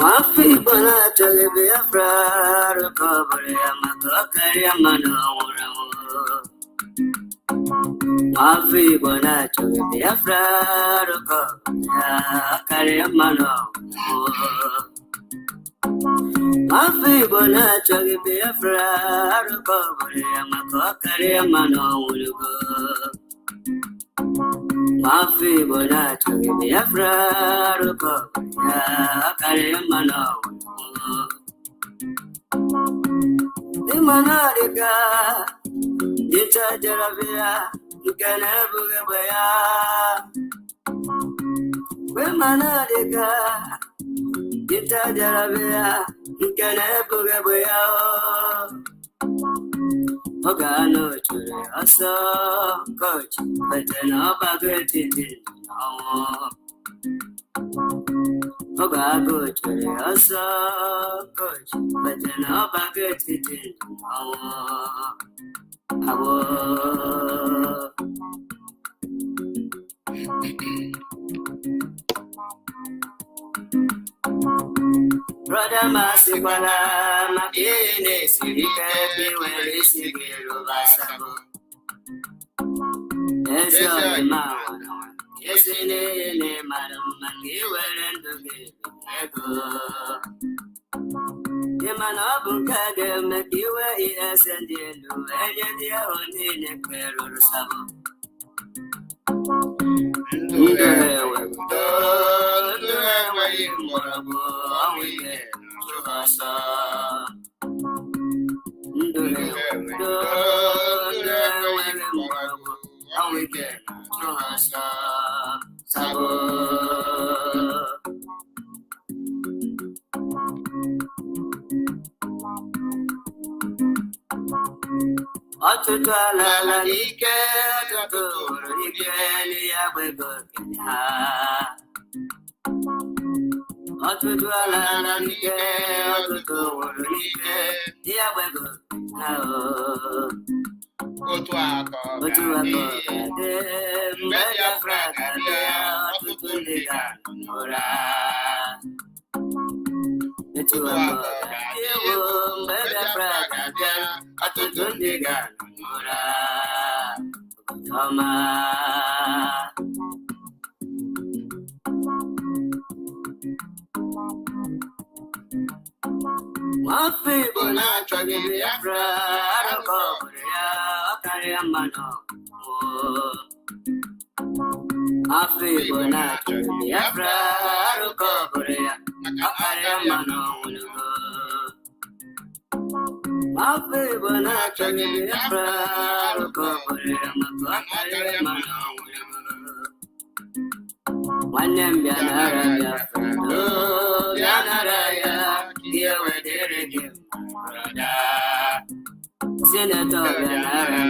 Wafi bona chale Biafra recovery amakakari amano uramu. Wafi bona chale Biafra recovery akari amano. Wafi bona chale Biafra recovery amakakari amano uramu. Wafi bona chale Biafra recovery akari amano. Imanarika, Yita Jaravia, Ganabugabaya. Imanarika, Yita Jaravia, Ganabugabaya. Ogano Chure, also, coach, but then up a great Ogago Chure, also, coach, but then up a great Brother Masipala, Makine, Sirika, Beware, Sigiru, Vasabo. Yes, your man. Yes, in a madam, and you were in the game. Yamanabuka, make you a yes, and you know, and you're only in a pair or sabo. La Nike, One people not trying to be afraid of Korea, carry a man. One people not trying to be afraid of Korea, carry a man. One people not trying to be afraid of Korea, carry a man. One name Yanara, oh Yanara, dear with the regime, Senator Yanara,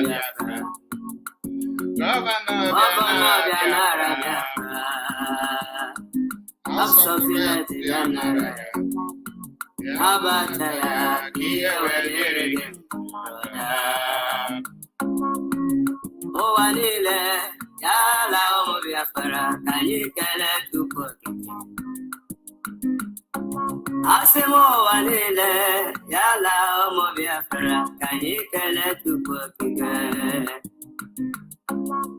Governor Yanara, Absolute Yanara, Abataya, dear with the regime, oh Anile. Yala Biafra, can you get it to put it? Asimo Vanille, Yala Biafra, can you get it to put it?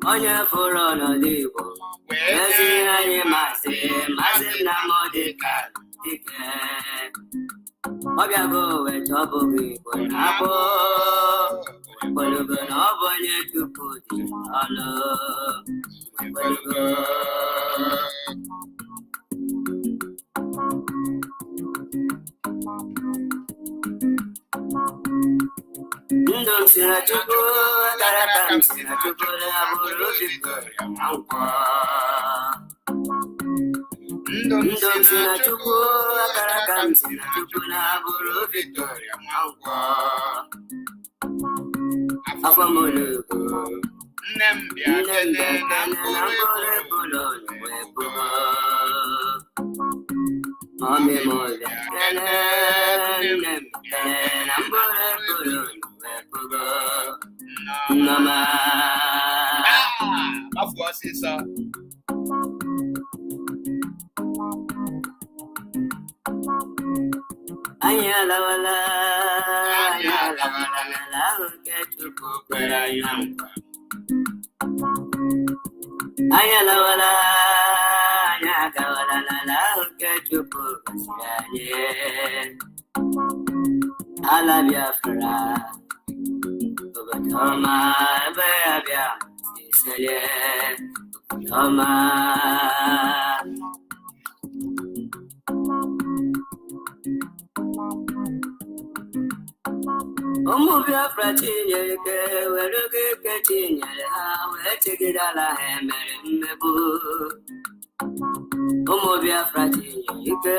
On your for on a libo, where's the massive Namodica? Obiago, wet trouble people, Nabo. Polugo no bonye to put it on Polugo. Ndong sina chuko, karatam sina chuko, aburu diko, ampa. Ndomsina chuku akarakamsina chuku na buru Victoria Mangwa Afamuluku Nembia kene na mbole bulon webugo Mami moja kene Nembia na mbole bulon webugo Nama Afwa sisa Ayala wala la ketuku perayam Ayala wala nyaka wala la ketuku siranye Ala biafra Obatoma bayabya sisele Obatoma Biafra tinyere ke were ke tinyere ha wee chigidala ha emere mmegbu Biafra tinyere ke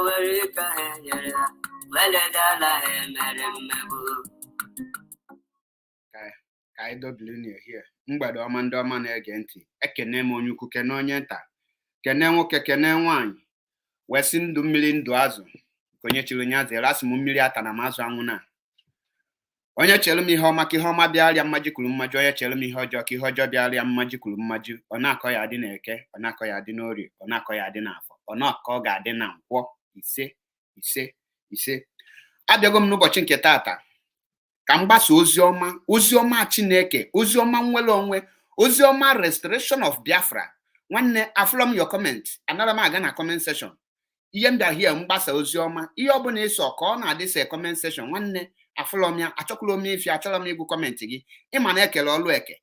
were ka ha nyere ha weledala ha emere mmegbu Ka anyị dobili here mgbede ọma ndị ọma na-ege ntị ekene m onye ukwu kene onye nta kene nwoke kene nwaanyị wee si ndụ mmiri ndụ azụ onye chiri onye azụ erasị m mmiri ata na m azụ anwụ na onye chere m ihe ọma ka ihe ọma bịarịa mmaji kwuru mmaji onye chere m ihe ọjọọ ka ihe ọjọọ bịarịa mmaji kwuru mmaji ọ na-akọ ya adị n'eke ọ na-akọ ya adị n'orie ọ na-akọ ya adị n'afọ ọ na-akọ ọ ga-adị na nkwọ ise abịago m n'ụbọchị nke taata ka m gbasa ozi ọma Chineke ozi ọma nnwere onwe ozi ọma restoration of Biafra nwanne afụlọ m your comment anara m aga na comment section ihe m bịa hie mgbasa ozi ọma ihe ọ bụla ịsọ ka ọ na-adị se comment section nwanne afụlọ m ya achọkwala m ife achọrọ m ịgụ kọmentị gị ịma na ekele ọlụ eke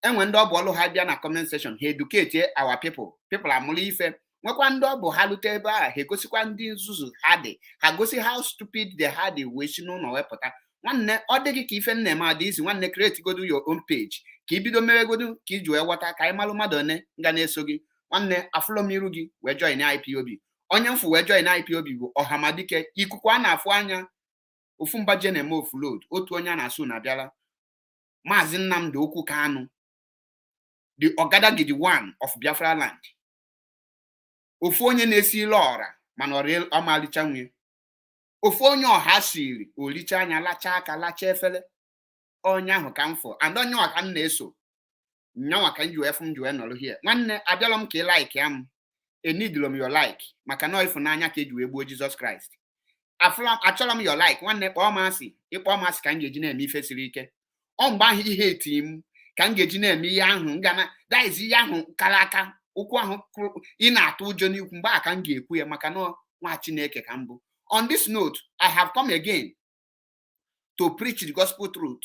enwe ndị ọ bụ ọlụ ha bịa na comment section ha educate our people amụrụ ife nwekwa ndị ọ bụ ha lute ebe a ha egosikwa ndị nzuzu ha dị ha gosi how stupid they ha dị wee si n'ụlọ wepụta nwanne ọ dịghị ka ife nna m adị isi nwanne create godu your own page ka ibido mewegodu ka iji wee ghọta ka anyị malụ mmadụ one nga na-eso gị nwanne afụlọ m iru gị wee join ipob onye mfu wee join ipob bụ ọhamadike ikuku a na-afụ anya ofu mbaje na-eme ofu load otu onye a na-asụ na abịala Maazị Nnamdi Okwu Kanu the Ogadagidi one of Biafra land ofu onye na-esi ile ọra mana ọmalicha nwe ofu onye ọha siri olicha anya lacha aka lacha efele onye ahụ ka mfọ and onye ọha m na-eso nyanwa ka nji efu m ji nọrọ here nwanne abịala m ka ị like ya m enidilo m your like maka na ịfụnanya ka eji wee gbuo Jesus Christ achọrọ m your like nwanne kpọọ m asị ịkpọọ m asị ka m ga-eji na-eme ife siri ike ọ mgbe ahụ ihe eti m ka m ga-eji na-eme ihe ahụ ngana daiz ihe ahụ kara aka ụkwụ ahụ ị na-atụ ụjọ n'ikwu mgbe a ka m ga-ekwu ya maka na nwa Chineke ka mbụ. On this note, I have come again to preach the gospel truth.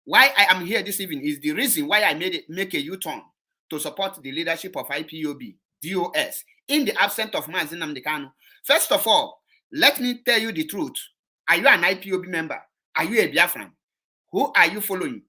Why I am here this evening is the reason why I make a U-turn to support the leadership of IPOB, DOS, in the absence of Maazị Nnamdi Kanu. First of all, let me tell you the truth. Are you an IPOB member? Are you a Biafran? Who are you following?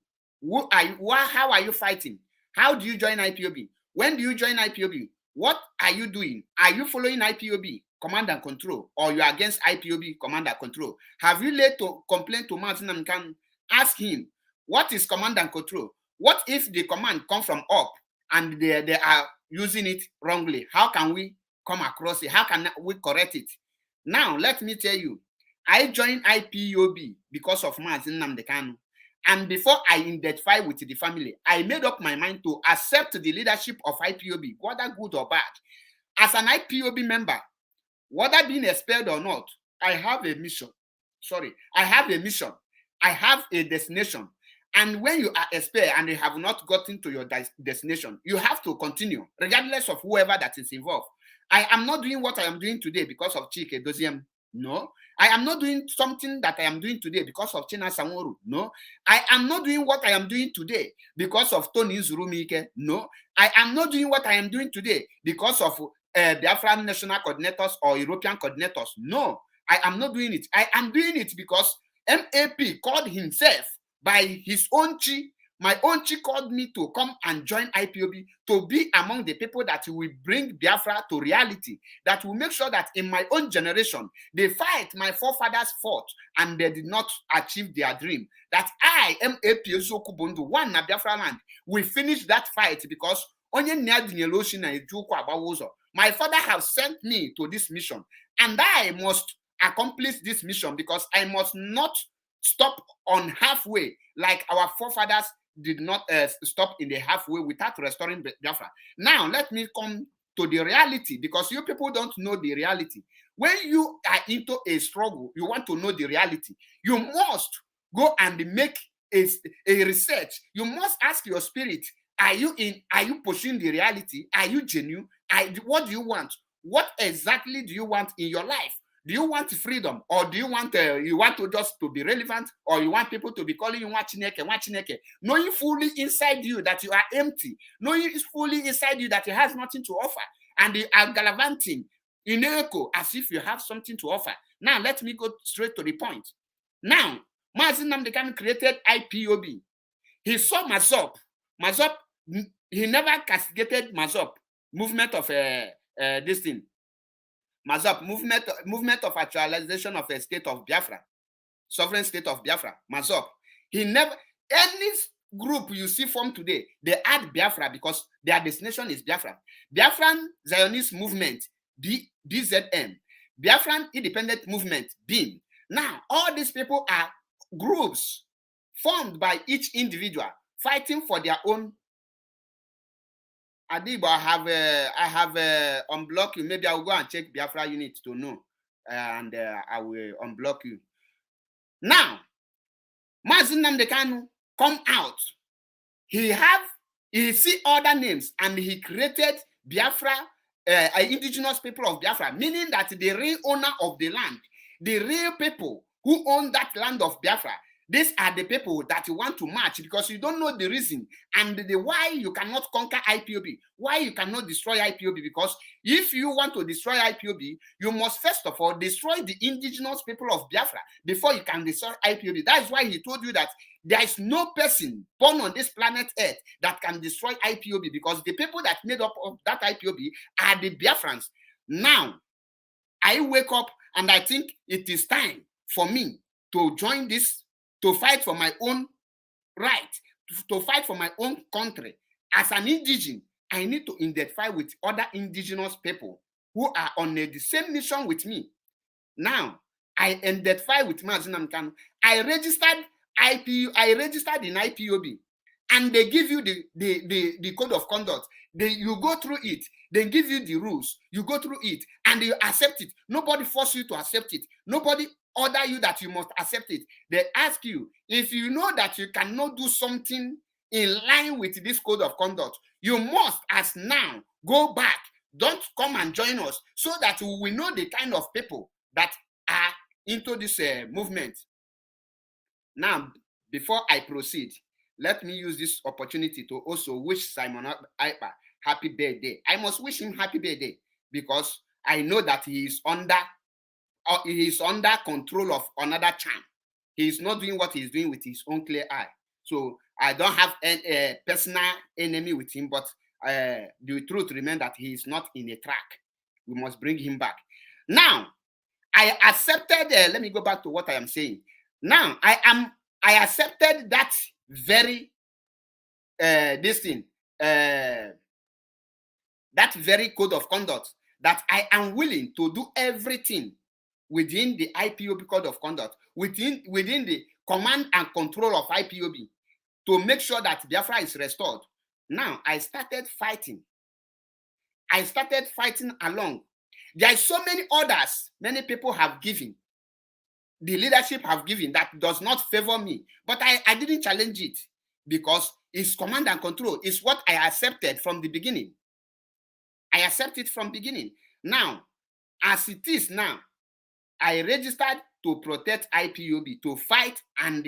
How are you fighting? How do you join IPOB? When do you join IPOB? What are you doing? Are you following IPOB command and control, or you are against IPOB command and control? Have you laid to complain to Maazị Nnamdi Kanu? Ask him, what is command and control? What if the command come from up and they are using it wrongly? How can we come across it? How can we correct it? Now, let me tell you, I joined IPOB because of Maazị Nnamdi Kanu. And before I identify with the family, I made up my mind to accept the leadership of IPOB, whether good or bad. As an IPOB member, whether being expelled or not, I have a mission. I have a mission. I have a destination. And when you are expelled and you have not gotten to your destination, you have to continue, regardless of whoever that is involved. I am not doing what I am doing today because of Chike Doziem. No. I am not doing something that I am doing today because of China Sanworu. No. I am not doing what I am doing today because of Tony Zurumike. No. I am not doing what I am doing today because of Biafran national coordinators or European coordinators. No. I am not doing it. I am doing it because MAP called himself by his own chi My own chief called me to come and join IPOB, to be among the people that will bring Biafra to reality, that will make sure that in my own generation, the fight my forefathers fought and they did not achieve their dream, that I am Epiozokubundu, one na Biafra land, will finish that fight because my father has sent me to this mission, and I must accomplish this mission because I must not stop on halfway like our forefathers did not stop in the halfway without restoring Biafra. Now, let me come to the reality, because you people don't know the reality. When you are into a struggle, you want to know the reality. You must go and make a research. You must ask your spirit, are you pursuing the reality? Are you genuine? What do you want? What exactly do you want in your life? Do you want freedom, or do you want to just to be relevant, or you want people to be calling you Wachineke, knowing fully inside you that you are empty, knowing fully inside you that it has nothing to offer, and you are gallivanting in echo as if you have something to offer. Now let me go straight to the point. Now, Mazi Nnamdi Kanu created IPOB. He saw Mazop. He never castigated Mazop, movement of this thing. Mazop, movement of actualization of a state of Biafra, sovereign state of Biafra. Mazop. He never, any group you see from today, they add Biafra because their destination is Biafra. Biafran Zionist movement, BZM. Biafran Independent Movement, BIM. Now, all these people are groups formed by each individual fighting for their own. Adibo, I have unblock you. Maybe I will go and check Biafra unit to know, and I will unblock you. Now, Mazi Nnamdi Kanu come out. He see other names, and he created Biafra, indigenous people of Biafra, meaning that the real owner of the land, the real people who own that land of Biafra, these are the people that you want to march, because you don't know the reason and the why you cannot conquer IPOB, why you cannot destroy IPOB. Because if you want to destroy IPOB, you must first of all destroy the indigenous people of Biafra before you can destroy IPOB. That is why he told you that there is no person born on this planet Earth that can destroy IPOB, because the people that made up of that IPOB are the Biafrans. Now, I wake up and I think it is time for me to join this, to fight for my own right, to fight for my own country. As an indigenous, I need to identify with other indigenous people who are on the same mission with me. Now, I identify with Mazi Nnamdi Kanu. I registered in IPOB, and they give you the code of conduct. You go through it. They give you the rules. You go through it, and you accept it. Nobody force you to accept it. Nobody order you that you must accept it. They ask you, if you know that you cannot do something in line with this code of conduct, you must, as now, go back. Don't come and join us, so that we know the kind of people that are into this movement. Now, before I proceed, let me use this opportunity to also wish Simon Ekpa happy birthday. I must wish him happy birthday because I know that he is under control of another charm. He is not doing what he is doing with his own clear eye. So I don't have a personal enemy with him, but the truth remains that he is not in a track. We must bring him back. Now, I accepted, let me go back to what I am saying. Now, I accepted that very, that very code of conduct, that I am willing to do everything within the IPOB code of conduct, within the command and control of IPOB, to make sure that Biafra is restored. Now, I started fighting. I started fighting along. There are so many orders many people have given, the leadership have given, that does not favor me. But I didn't challenge it, because it's command and control. It's what I accepted from the beginning. I accept it from beginning. Now, as it is now, I registered to protect IPOB, to fight and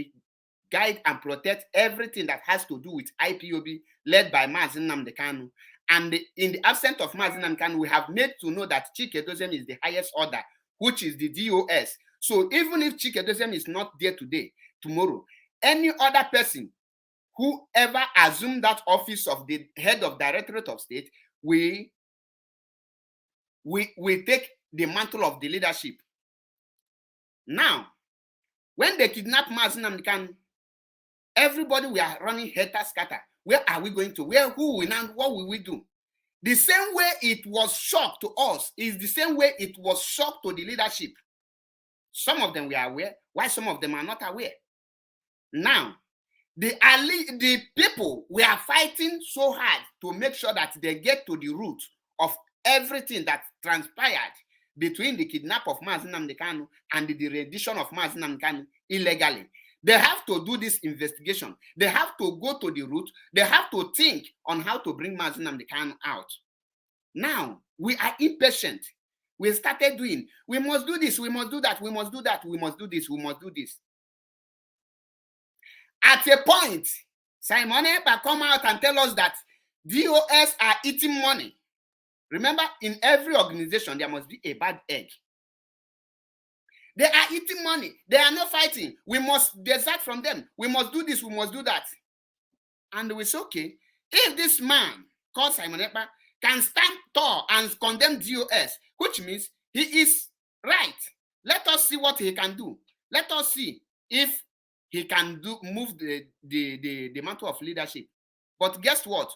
guide and protect everything that has to do with IPOB, led by Mazi Nnamdi Kanu. And in the absence of Mazi Nnamdi Kanu, we have made to know that Chike-Doziem is the highest order, which is the DOS. So even if Chike-Doziem is not there today, tomorrow, any other person whoever assumed that office of the head of Directorate of State, we take the mantle of the leadership. Now, when they kidnap Mazi Nnamdi Kanu, everybody we are running helter scatter. Where are we going to? Who will now? What will we do? The same way it was shock to us is the same way it was shock to the leadership. Some of them were aware, while some of them are not aware. Now, the people we are fighting so hard to make sure that they get to the root of everything that transpired between the kidnap of Mazi Nnamdi Kanu and the rendition of Mazi Nnamdi Kanu illegally. They have to do this investigation. They have to go to the root. They have to think on how to bring Mazi Nnamdi Kanu out. Now, we are impatient. We started doing, we must do this, we must do that, we must do that, we must do this, we must do this. At a point, Simon Ekpa come out and tell us that DOS are eating money. Remember, in every organization, there must be a bad egg. They are eating money. They are not fighting. We must desert from them. We must do this, we must do that. And we say, okay, if this man called Simon Ekpa can stand tall and condemn DOS, which means he is right. Let us see what he can do. Let us see if he can move the mantle of leadership. But guess what?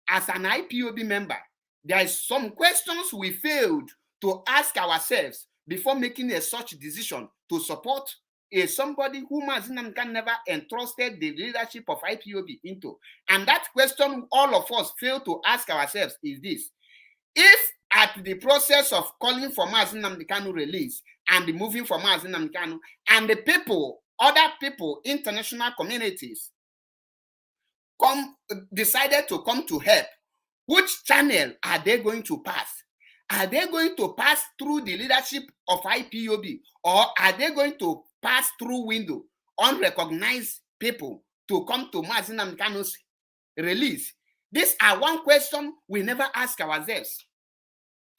As an IPOB member, there is some questions we failed to ask ourselves before making a such decision to support somebody who Mazi Nnamdi Kanu never entrusted the leadership of IPOB into. And that question all of us fail to ask ourselves is this: if at the process of calling for Mazi Nnamdi Kanu release and moving for Mazi Nnamdi Kanu, and the people, other people, international communities decided to come to help, which channel are they going to pass? Are they going to pass through the leadership of IPOB, or are they going to pass through window, unrecognized people to come to Mazi Nnamdi Kanu's release? These are one question we never ask ourselves.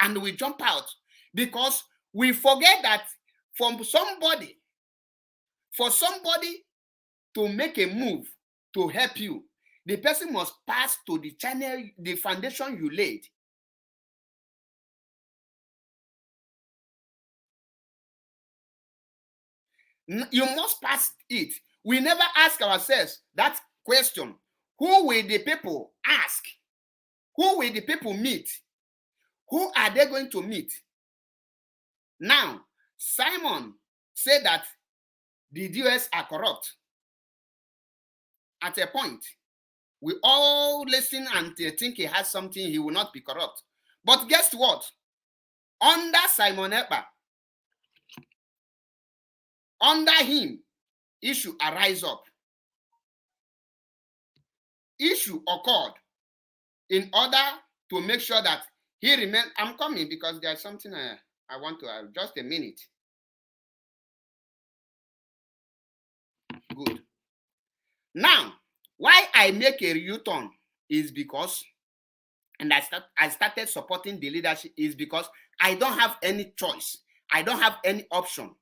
And we jump out because we forget that for somebody to make a move to help you, the person must pass to the channel, the foundation you laid. You must pass it. We never ask ourselves that question. Who will the people ask? Who will the people meet? Who are they going to meet? Now, Simon said that the DOS are corrupt. At a point, we all listen and think he has something, he will not be corrupt. But guess what? Under Simon Ekpa, under him, issue arise up. Issue occurred in order to make sure that he remained. I'm coming because there's something I want to have. Just a minute. Good. Now, why I make a U-turn is because, and I started supporting the leadership is because I don't have any choice. I don't have any option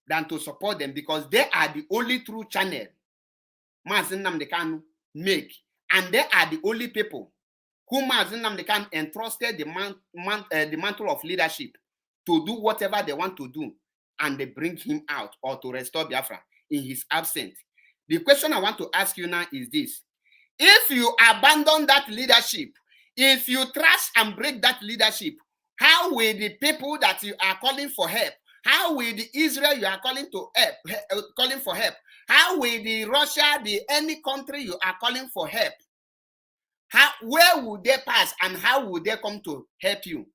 than to support them, because they are the only true channel Mazi Nnamdi Kanu make, and they are the only people who Mazi Nnamdi Kanu entrusted the mantle of leadership to do whatever they want to do, and they bring him out or to restore Biafra in his absence. The question I want to ask you now is this: if you abandon that leadership, if you trash and break that leadership, how will the people that you are calling for help, how will the Israel you are calling for help, how will the Russia, any country you are calling for help, where would they pass and how would they come to help you?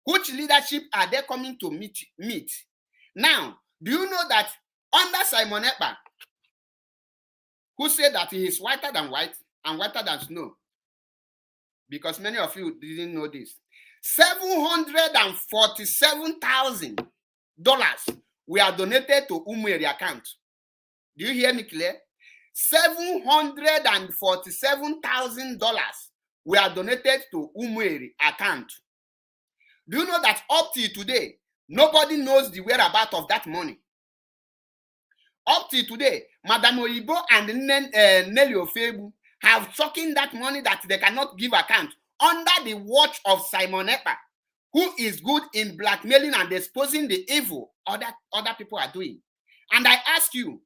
Which leadership are they coming to meet? Now, do you know that under Simon Ekpa, who said that he is whiter than white and whiter than snow, because many of you didn't know this, $747,000 were donated to Umueri account. Do you hear me clear? $747,000 were donated to Umueri account. Do you know that up till today, nobody knows the whereabouts of that money? Up till today, Madam Oyibo and Nelly Ofebu have chucking that money that they cannot give account under the watch of Simon Ekpa, who is good in blackmailing and exposing the evil other people are doing. And I ask you,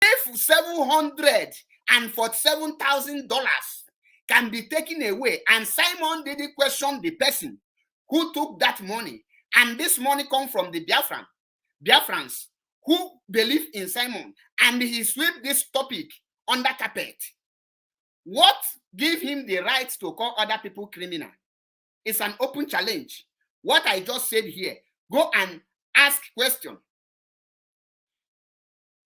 if $747,000 can be taken away, and Simon didn't question the person who took that money, and this money comes from the Biafrans who believe in Simon, and he swept this topic under carpet, what gave him the right to call other people criminal? It's an open challenge. What I just said here, go and ask question.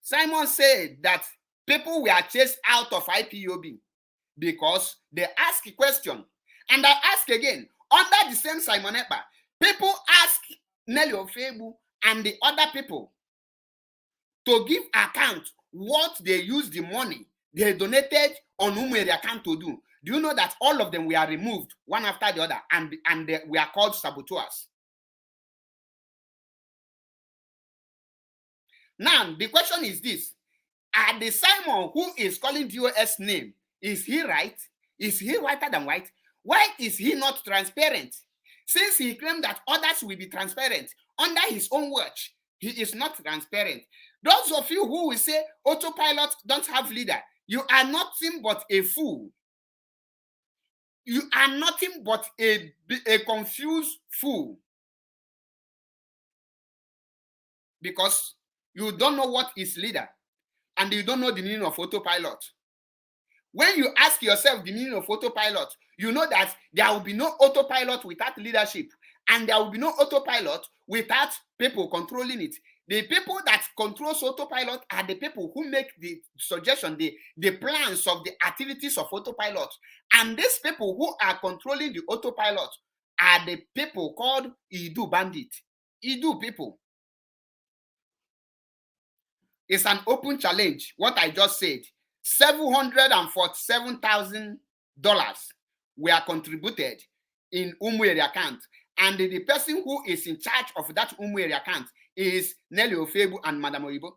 Simon said that people were chased out of IPOB because they ask a question. And I ask again, under the same Simon Ekpa, people ask Nelly Ofebu and the other people to give account what they use the money they donated on Umweri account to do. Do you know that all of them were removed one after the other, and they were called saboteurs? Now, the question is this. Are the Simon who is calling DOS name, is he right? Is he whiter than white? Why is he not transparent? Since he claimed that others will be transparent under his own watch, he is not transparent. Those of you who will say autopilot don't have leader, you are nothing but a fool. You are nothing but a confused fool. Because you don't know what is leader, and you don't know the meaning of autopilot. When you ask yourself the meaning of autopilot, you know that there will be no autopilot without leadership, and there will be no autopilot without people controlling it. The people that controls autopilot are the people who make the suggestion, the plans of the activities of autopilot. And these people who are controlling the autopilot are the people called Idu bandit. Idu people. It's an open challenge. What I just said, $747,000 were contributed in Umweri account. And the person who is in charge of that Umweri account is Nelly Ofebu and Madam Oyibo.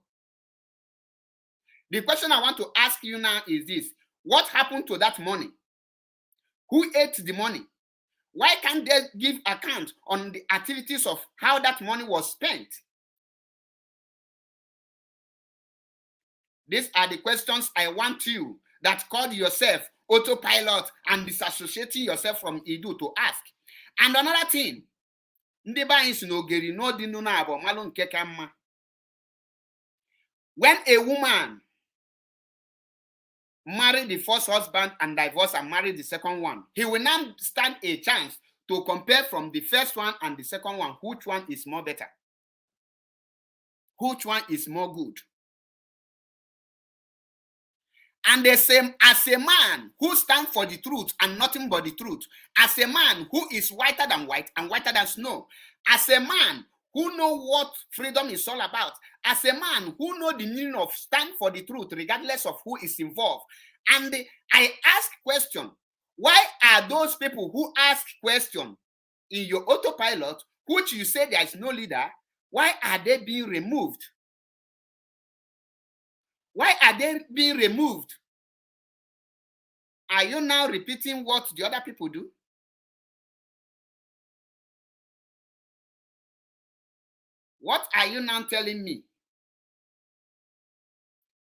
The question I want to ask you now is this. What happened to that money? Who ate the money? Why can't they give account on the activities of how that money was spent? These are the questions I want you that called yourself autopilot and disassociating yourself from Idu to ask. And another thing, when a woman married the first husband and divorced and married the second one, he will now stand a chance to compare from the first one and the second one, which one is more better, which one is more good. And the same as a man who stands for the truth and nothing but the truth, as a man who is whiter than white and whiter than snow, as a man who knows what freedom is all about, as a man who knows the meaning of stand for the truth regardless of who is involved. And I ask question, why are those people who ask question in your autopilot, which you say there is no leader, why are they being removed? Why are they being removed? Are you now repeating what the other people do? What are you now telling me?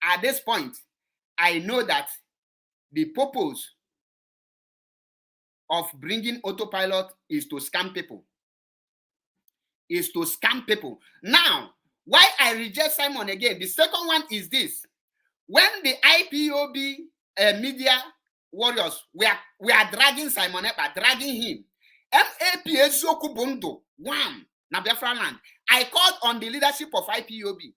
At this point, I know that the purpose of bringing autopilot is to scam people. Is to scam people. Now, why I reject Simon again? The second one is this. When the IPOB media warriors we are dragging Simon Ekpa, dragging him, one, na Biafra land. I called on the leadership of IPOB.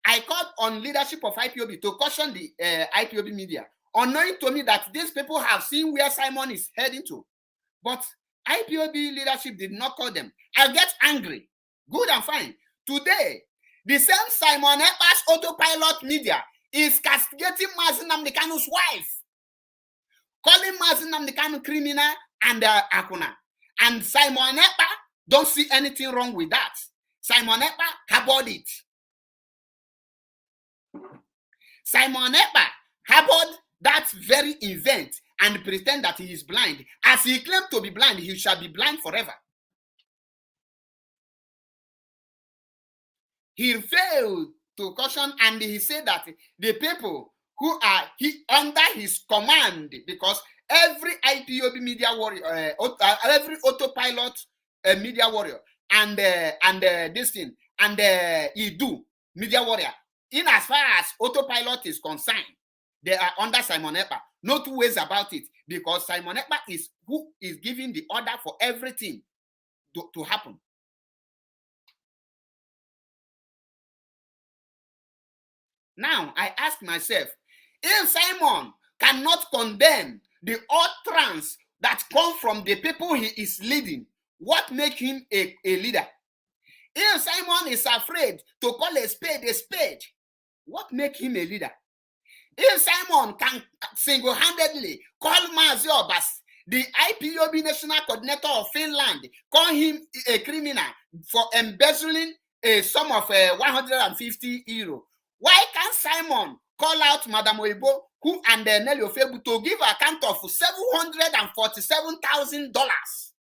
I called on leadership of IPOB to caution the IPOB media, unknowing to me that these people have seen where Simon is heading to. But IPOB leadership did not call them. I get angry. Good and fine. Today, the same Simon Ekpa's autopilot media is castigating Mazi Nnamdi Kanu's wife, calling Mazi Nnamdi Kanu criminal and Akuna. And Simon Ekpa don't see anything wrong with that. Simon Ekpa harbored it. Simon Ekpa harbored that very event and pretend that he is blind. As he claimed to be blind, he shall be blind forever. He failed to caution, and he said that the people who are under his command, because every ipob media warrior, every autopilot media warrior, and this thing, and Idu media warrior, in as far as autopilot is concerned, they are under Simon Ekpa. No two ways about it, because Simon Ekpa is who is giving the order for everything to happen. Now, I ask myself, if Simon cannot condemn the utterance that come from the people he is leading, what makes him a leader? If Simon is afraid to call a spade, what makes him a leader? If Simon can single-handedly call Mazi Obas, the IPOB National Coordinator of Finland, call him a criminal for embezzling a sum of 150 euro, why can't Simon call out Madam Oibo, who and Nelly Ofebu, to give account of $747,000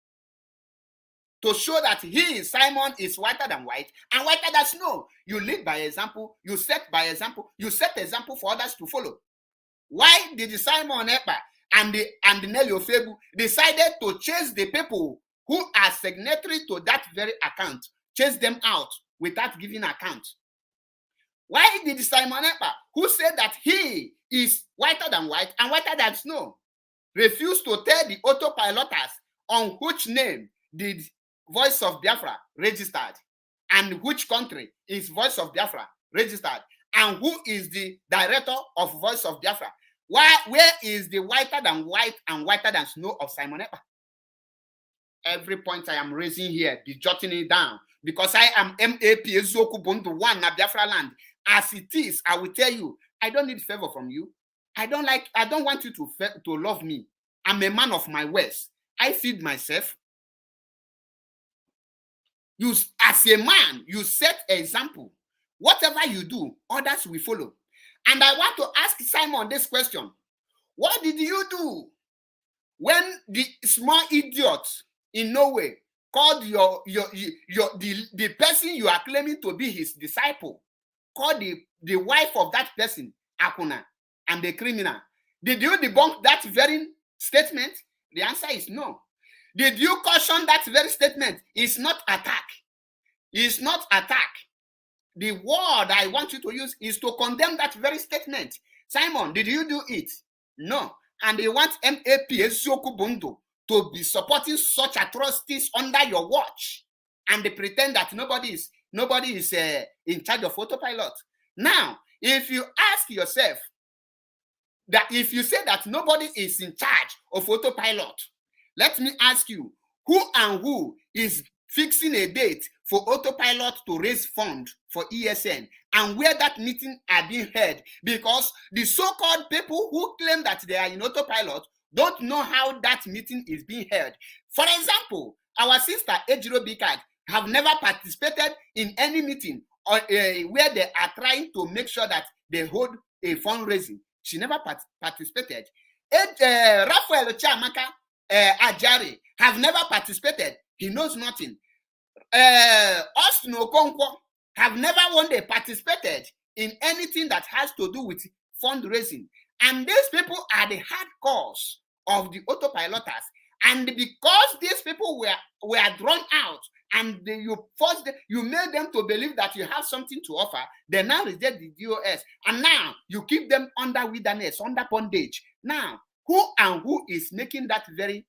to show that Simon is whiter than white and whiter than snow? You lead by example, you set by example, you set example for others to follow. Why did Simon Ekpa and Nelly Ofebu decided to chase the people who are signatory to that very account, chase them out without giving account? Why did Simon Ekpa, who said that he is whiter than white and whiter than snow, refuse to tell the autopiloters on which name did Voice of Biafra registered, and which country is Voice of Biafra registered, and who is the director of Voice of Biafra? Where is the whiter than white and whiter than snow of Simon Ekpa? Every point I am raising here, be jotting it down, because I am MAP Ezoku Bundu 1 na Biafra land. As it is, I will tell you, I don't need favor from you. I don't want you to love me. I'm a man of my words. I feed myself. You, as a man, you set an example. Whatever you do, others will follow. And I want to ask Simon this question. What did you do when the small idiot in Norway called the person you are claiming to be his disciple, called the wife of that person Akuna and the criminal? Did you debunk that very statement? The answer is no. Did you caution that very statement? It's not attack. It's not attack. The word I want you to use is to condemn that very statement. Simon, did you do it? No. And you want MAP Ezoku Bundu to be supporting such atrocities under your watch, and they pretend that nobody is in charge of autopilot. Now, if you ask yourself that, if you say that nobody is in charge of autopilot, let me ask you, who is fixing a date for autopilot to raise funds for ESN, and where that meeting are being held? Because the so-called people who claim that they are in autopilot don't know how that meeting is being held. For example, our sister Ejiro Bikad have never participated in any meeting or where they are trying to make sure that they hold a fundraising. She never participated. Raphael Chiamaka Ajari have never participated. He knows nothing. Austin Okonkwo have never one day participated in anything that has to do with fundraising. And these people are the hardcores of the autopiloters. And because these people were drawn out, and you made them to believe that you have something to offer, they now reject the DOS, and now you keep them under wilderness, under bondage. Now, who is making that very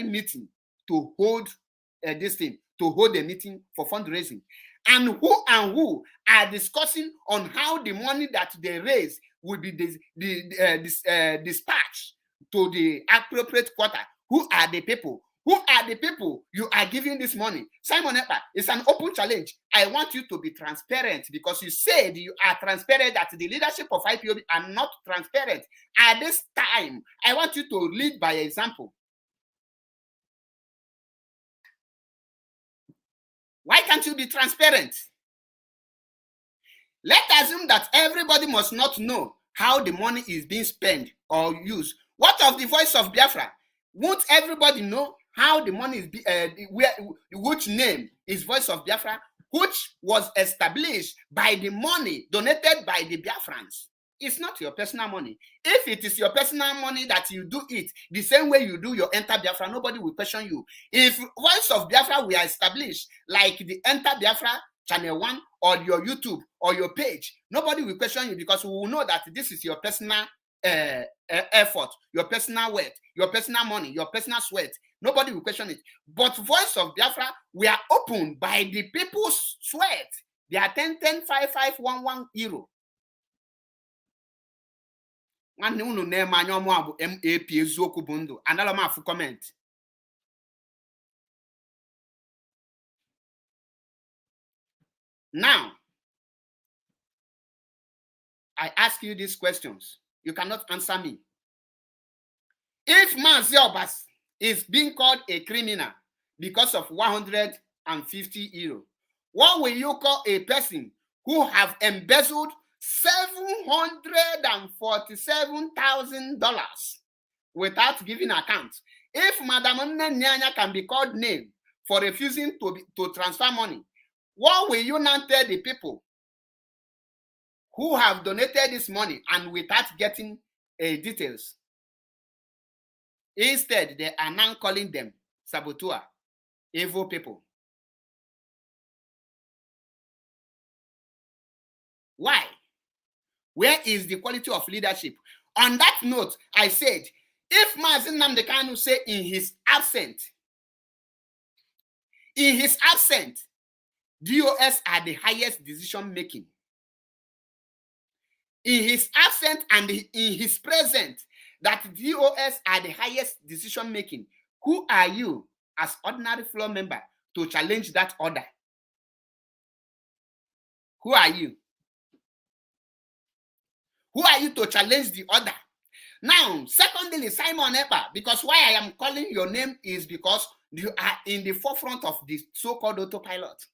meeting to hold this thing, to hold a meeting for fundraising? And who are discussing on how the money that they raise will be dispatched to the appropriate quarter? Who are the people? Who are the people you are giving this money? Simon Ekpa, it's an open challenge. I want you to be transparent, because you said you are transparent, that the leadership of IPOB are not transparent. At this time, I want you to lead by example. Why can't you be transparent? Let's assume that everybody must not know how the money is being spent or used. What of the voice of Biafra? Won't everybody know how the money is which name is voice of Biafra, which was established by the money donated by the Biafrans? It's not your personal money. If it is your personal money that you do it the same way you do your Enter Biafra, nobody will question you. If voice of Biafra were established like the Enter Biafra channel 1 or your YouTube or your page, nobody will question you, because we will know that this is your personal effort, your personal work, your personal money, your personal sweat. Nobody will question it. But voice of Biafra, we are opened by the people's sweat. They are 10,10,5,5,11 euro. Nwanne unu na-eme anya ọmụ a bụ MAP eziokwu bụ ndụ. Anala m afụ comment. Now, I ask you these questions. You cannot answer me. If Mazi Obas is being called a criminal because of 150 euro, what will you call a person who have embezzled $747,000 without giving account? If Madam Nyanya can be called name for refusing to transfer money, what will you now tell the people who have donated this money and without getting details? Instead, they are now calling them saboteur, evil people. Why? Where is the quality of leadership? On that note, I said, if Mazi Nnamdi Kanu say in his absence, DOS are the highest decision making. In his absence and in his present, that DOS are the highest decision making, who are you as ordinary floor member to challenge that order? Who are you? Who are you to challenge the order? Now, secondly, Simon Ekpa, because why I am calling your name is because you are in the forefront of the so-called autopilot.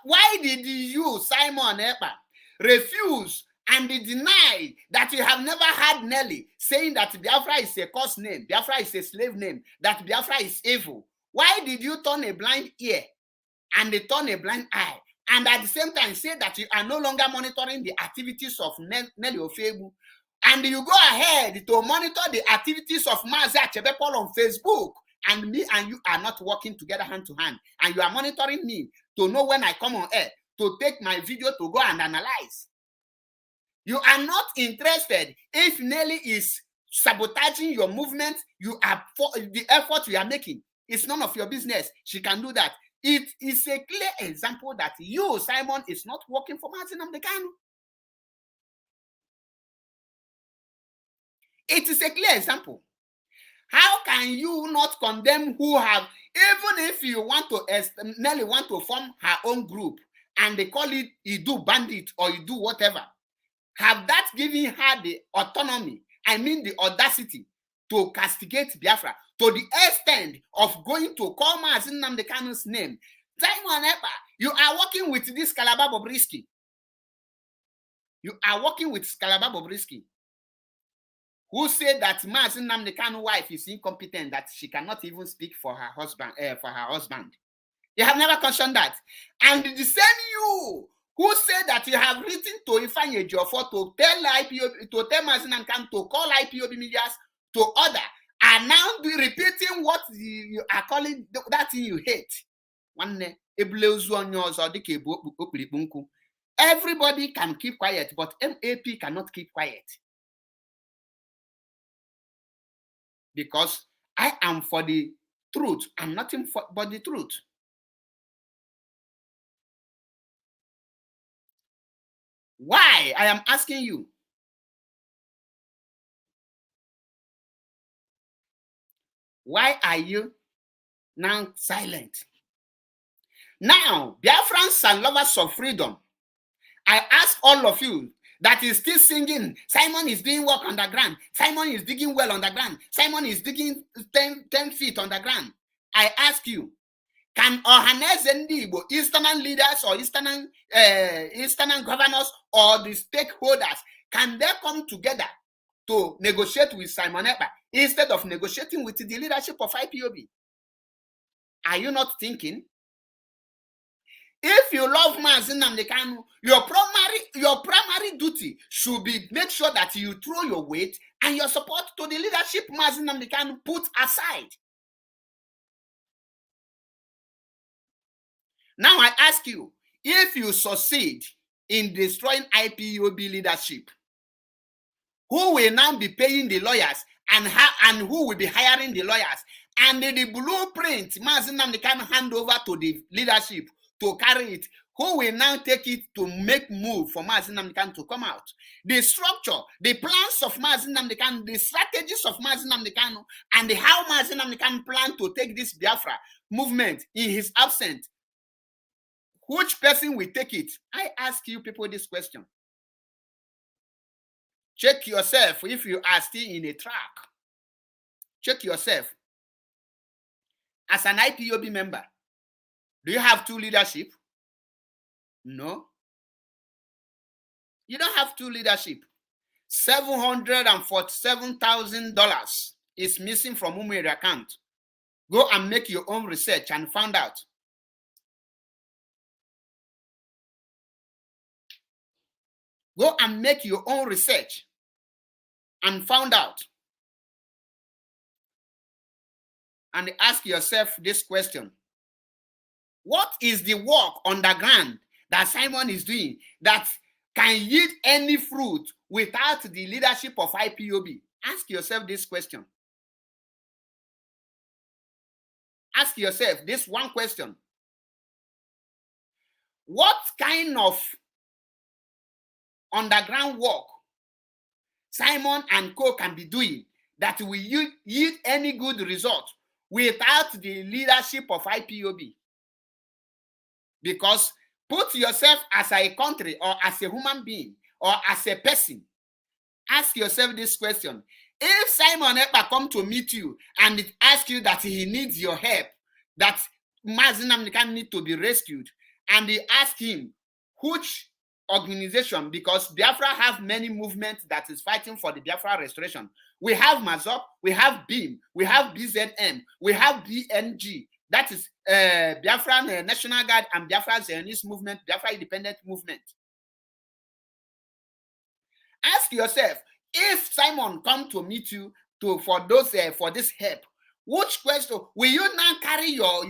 Why did you, Simon Ekpa, refuse and deny that you have never had Nelly saying that Biafra is a curse name, Biafra is a slave name, that Biafra is evil? Why did you turn a blind ear and turn a blind eye, and at the same time say that you are no longer monitoring the activities of Nelly Ofebu, and you go ahead to monitor the activities of Mazi Achebe Paul on Facebook, and me and you are not working together hand to hand, and you are monitoring me to know when I come on air, to take my video to go and analyze? You are not interested if Nelly is sabotaging your movement. You are for the effort you are making. It's none of your business. She can do that. It is a clear example that you, Simon, is not working for Mazi Nnamdi Kanu. It is a clear example. How can you not condemn who have, even if you want to, Nelly want to form her own group and they call it Idu Bandit or Idu whatever, have that given her the autonomy, I mean the audacity to castigate Biafra to the extent of going to call Mazi Nnamdi Kanu's name? Simon Ekpa, you are working with this Calabar Bobrisky. You are working with Calabar Bobrisky, who said that Mazi Nnamdi Kanu's wife is incompetent, that she cannot even speak for her husband. You have never questioned that. And the same you who said that you have written to Ifeanyi Ejiofor to tell IPOB, to tell Mazi Nnamdi Kanu to call IPOB medias to order, and now be repeating what you are calling that thing you hate. Everybody can keep quiet, but MAP cannot keep quiet. Because I am for the truth and nothing but the truth. Why? I am asking you. Why are you now silent? Now, Biafrans and lovers of freedom, I ask all of you, that is still singing, Simon is doing work on the ground, Simon is digging well on the ground, Simon is digging 10 feet on the ground, I ask you, can Ohaneze Ndị Igbo, Eastern leaders or Eastern governors or the stakeholders, can they come together to negotiate with Simon Ekpa instead of negotiating with the leadership of IPOB? Are you not thinking? If you love Mazi Nnamdi Kanu, your primary duty should be make sure that you throw your weight and your support to the leadership Mazi Nnamdi Kanu put aside. Now I ask you, if you succeed in destroying IPOB leadership, who will now be paying the lawyers and who will be hiring the lawyers? And the blueprint Mazi Nnamdi Kanu hand over to the leadership to carry it, who will now take it to make move for Mazi Nnamdi Kanu to come out? The structure, the plans of Mazi Nnamdi Kanu, the strategies of Mazi Nnamdi Kanu, and how Mazi Nnamdi Kanu plan to take this Biafra movement in his absence. Which person will take it? I ask you people this question. Check yourself if you are still in a track. Check yourself. As an IPOB member, do you have two leadership? No. You don't have two leadership. $747,000 is missing from Umueri account. Go and make your own research and find out. Go and make your own research and found out. And ask yourself this question. What is the work on the ground that Simon is doing that can yield any fruit without the leadership of IPOB? Ask yourself this question. Ask yourself this one question. What kind of underground work Simon and Co can be doing that will yield any good result without the leadership of IPOB? Because put yourself as a country or as a human being or as a person. Ask yourself this question. If Simon Ekpa come to meet you and ask you that he needs your help, that Mazi Nnamdi Kanu need to be rescued, and he ask him which organization, because Biafra have many movements that is fighting for the Biafra restoration. We have Mazop, we have BIM, we have BZM, we have BNG, that is Biafra National Guard and Biafra Zionist movement, Biafra Independent movement. Ask yourself, if Simon come to meet you for this help, which question will you now carry your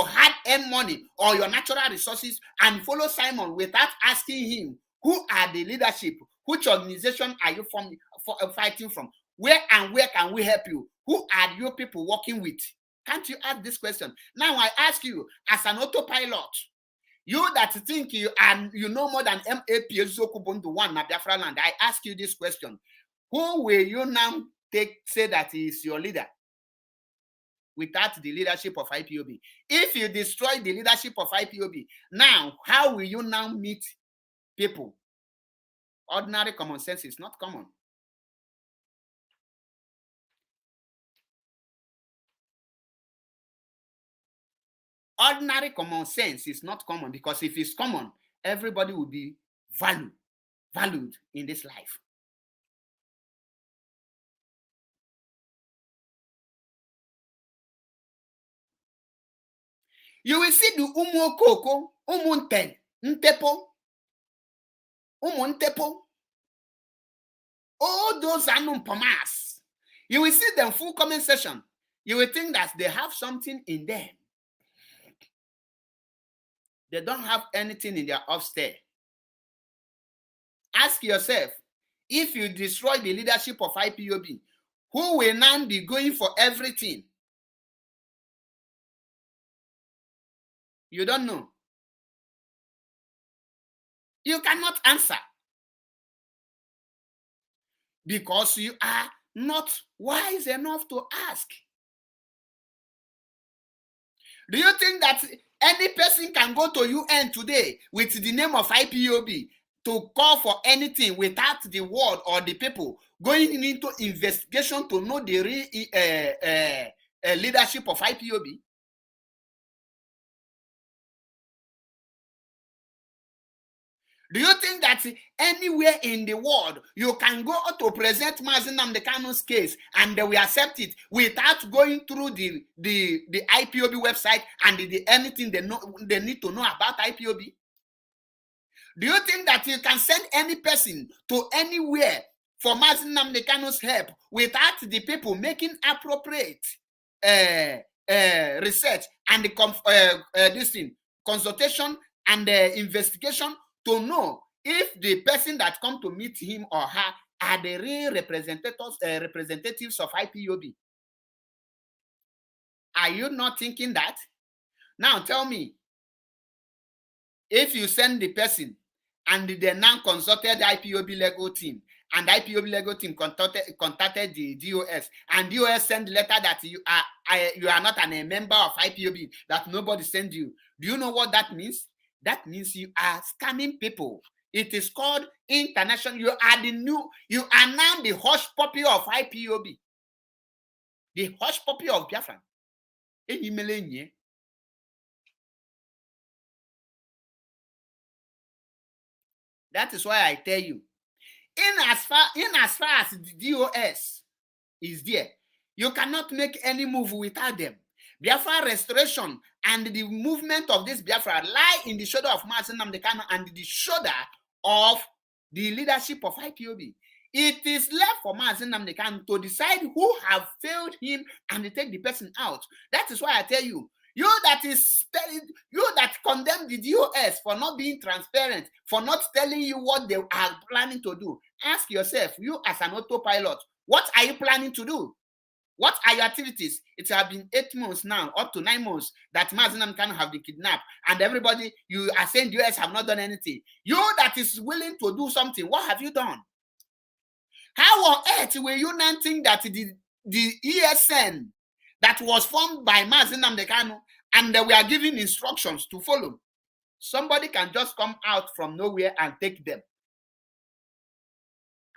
hard-earned money or your natural resources and follow Simon without asking him who are the leadership, which organization are you fighting from, where can we help you, who are you people working with? Can't you ask this question? Now I ask you, as an autopilot, you that think you know more than MAP Zokubundu one na Biafra land, I ask you this question: who will you now say that he is your leader without the leadership of IPOB? If you destroy the leadership of IPOB, now how will you now meet people? Ordinary common sense is not common. Ordinary common sense is not common, because if it's common, everybody will be valued in this life. You will see the Umuokoko, Umunten, Ntepo, Umuntepo, all those Anumpomas. You will see them full comment section. You will think that they have something in them. They don't have anything in their upstairs. Ask yourself, if you destroy the leadership of IPOB, who will now be going for everything? You don't know. You cannot answer, because you are not wise enough to ask. Do you think that any person can go to UN today with the name of IPOB to call for anything without the world or the people going into investigation to know the real leadership of IPOB? Do you think that anywhere in the world you can go to present Mazi Nnamdi Kanu's case and they will accept it without going through the IPOB website and anything they need to know about IPOB? Do you think that you can send any person to anywhere for Mazi Nnamdi Kanu's help without the people making appropriate research and consultation and investigation to know if the person that come to meet him or her are the real representatives of IPOB? Are you not thinking that? Now tell me, if you send the person and they now consulted the IPOB legal team, and the IPOB legal team contacted the DOS, and DOS sent the letter that you are not a member of IPOB, that nobody sent you. Do you know what that means? That means you are scamming people. It is called international. You are now the hush puppy of IPOB. The hush puppy of Biafra. That is why I tell you, in as far as the DOS is there, you cannot make any move without them. Biafra restoration and the movement of this Biafra lie in the shoulder of Mazi Nnamdi Kanu and the shoulder of the leadership of IPOB. It is left for Mazi Nnamdi Kanu to decide who have failed him and take the person out. That is why I tell you, you that condemn the DOS for not being transparent, for not telling you what they are planning to do, ask yourself, you as an autopilot, what are you planning to do? What are your activities? It has been 8 months now, up to 9 months, that Mazi Nnamdi Kanu have been kidnapped, and everybody, you are saying the US have not done anything. You that is willing to do something, what have you done? How on earth will you not think that the ESN that was formed by Mazi Nnamdi Kanu and we are giving instructions to follow, somebody can just come out from nowhere and take them,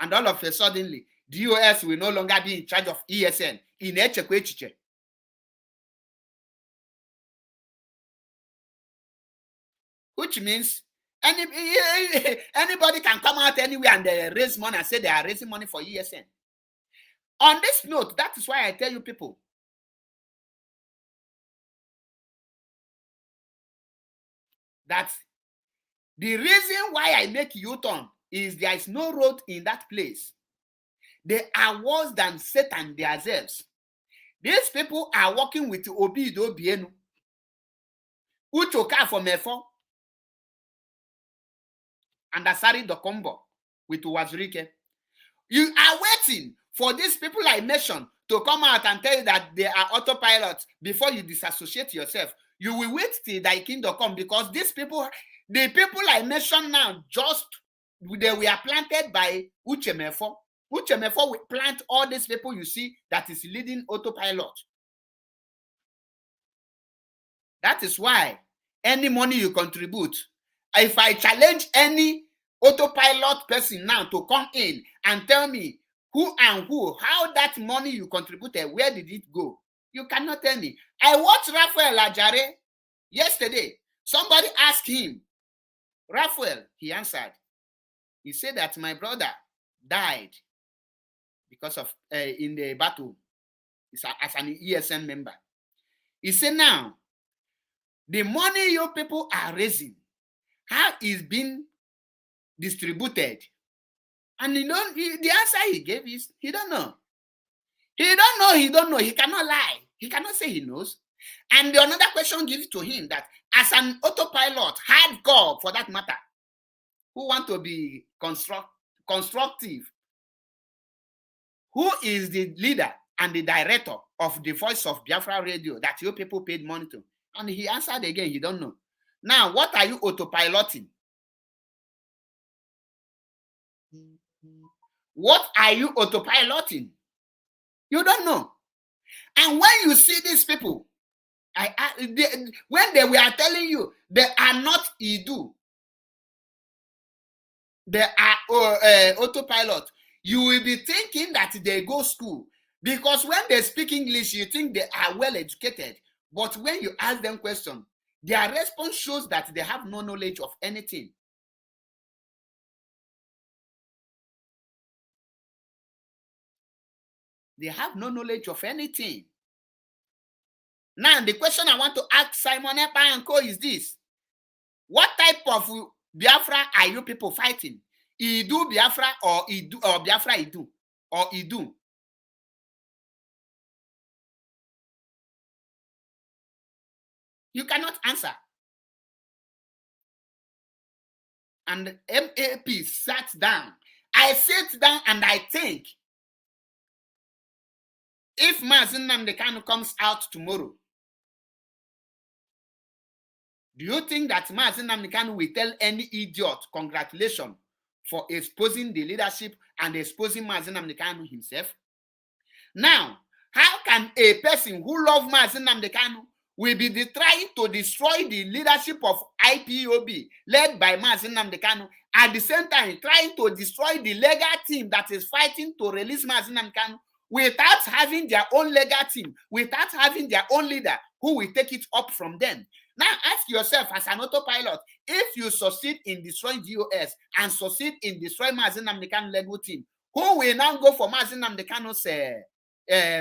and all of a sudden, DOS will no longer be in charge of ESN in Echekwe Echiche. Which means anybody can come out anywhere and they raise money and say they are raising money for ESN. On this note, that is why I tell you people, that the reason why I make U-turn is there is no road in that place. They are worse than Satan themselves. These people are working with Obido Bienu, Uchoka for Mefo, and Asari Dokombo with Wazurike. You are waiting for these people I mentioned to come out and tell you that they are autopilots before you disassociate yourself. You will wait till thy kingdom come, because these people, the people I mentioned now, they were planted by Uchemefo. Uchemefo will plant all these people you see that is leading autopilot. That is why any money you contribute, if I challenge any autopilot person now to come in and tell me who and who, how that money you contributed, where did it go? You cannot tell me. I watched Raphael Ajare yesterday. Somebody asked him, Raphael, he answered. He said that my brother died because of in the battle as an ESN member. He said, now, the money you people are raising, how is being distributed? And the answer he gave is, he don't know. He don't know. He cannot lie. He cannot say he knows. And the another question gives to him that as an autopilot, hardcore for that matter, who want to be constructive, who is the leader and the director of the Voice of Biafra Radio that you people paid money to? And he answered again, he don't know. Now, what are you autopiloting? What are you autopiloting? You don't know. And when you see these people, when they were telling you they are not Idu, they are autopilot, you will be thinking that they go school, because when they speak English, you think they are well educated. But when you ask them questions, their response shows that they have no knowledge of anything. They have no knowledge of anything. Now, the question I want to ask Simon Ekpa and Co. is this: what type of Biafra are you people fighting? Idu Biafra or Idu, or Biafra Idu or Idu? You cannot answer. And MAP sat down. I sit down and I think, if Mazi Nnamdi Kanu comes out tomorrow, do you think that Mazi Nnamdi Kanu will tell any idiot congratulations for exposing the leadership and exposing Mazi Nnamdi Kanu himself? Now, how can a person who loves Mazi Nnamdi Kanu will be trying to destroy the leadership of IPOB led by Mazi Nnamdi Kanu, at the same time trying to destroy the legal team that is fighting to release Mazi Nnamdi Kanu, without having their own legal team, without having their own leader who will take it up from them? Now ask yourself, as an autopilot, if you succeed in destroying GOS and succeed in destroying Mazi Nnamdi Kanu legal team, who will now go for Mazi Nnamdi Kanu's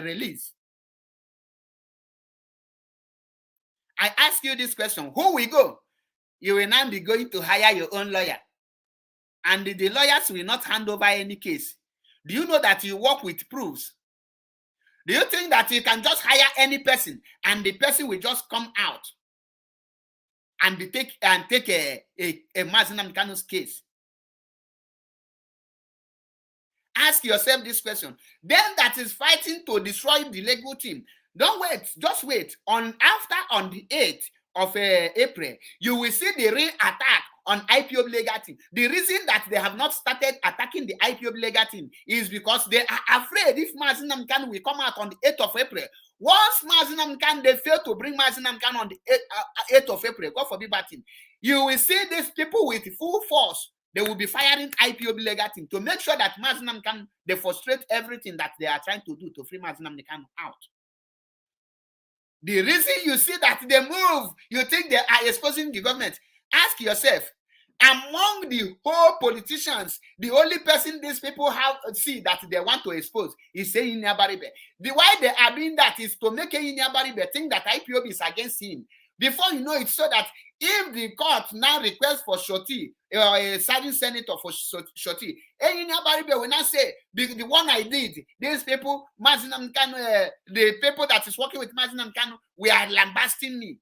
release? I ask you this question: who will go? You will now be going to hire your own lawyer, and the lawyers will not hand over any case. Do you know that you work with proofs? Do you think that you can just hire any person and the person will just come out and take a Mazi Nnamdi Kanu's case? Ask yourself this question. Them that is fighting to destroy the legal team, don't wait, just wait. On the 8th of April, you will see the real attack on IPOB legal team. The reason that they have not started attacking the IPOB legal team is because they are afraid if Mazi Nnamdi Kanu will come out on the 8th of April. Once Mazi Nnamdi Kanu, they fail to bring Mazi Nnamdi Kanu on the 8th of April, God forbid that thing, you will see these people with full force. They will be firing IPOB legal team to make sure that Mazi Nnamdi Kanu, they frustrate everything that they are trying to do to free Mazi Nnamdi Kanu out. The reason you see that they move, you think they are exposing the government. Ask yourself, among the whole politicians, the only person these people see that they want to expose is Enyinya Baribe. The why they are doing that is to make Enyinya Baribe think that IPOB is against him. Before you know it, so that if the court now requests for Shoti, or a certain senator for Shoti, Enyinya Baribe will not say, the one I did, these people, Mazi Nnamdi Kanu, the people that is working with Mazi Nnamdi Kanu, we are lambasting me.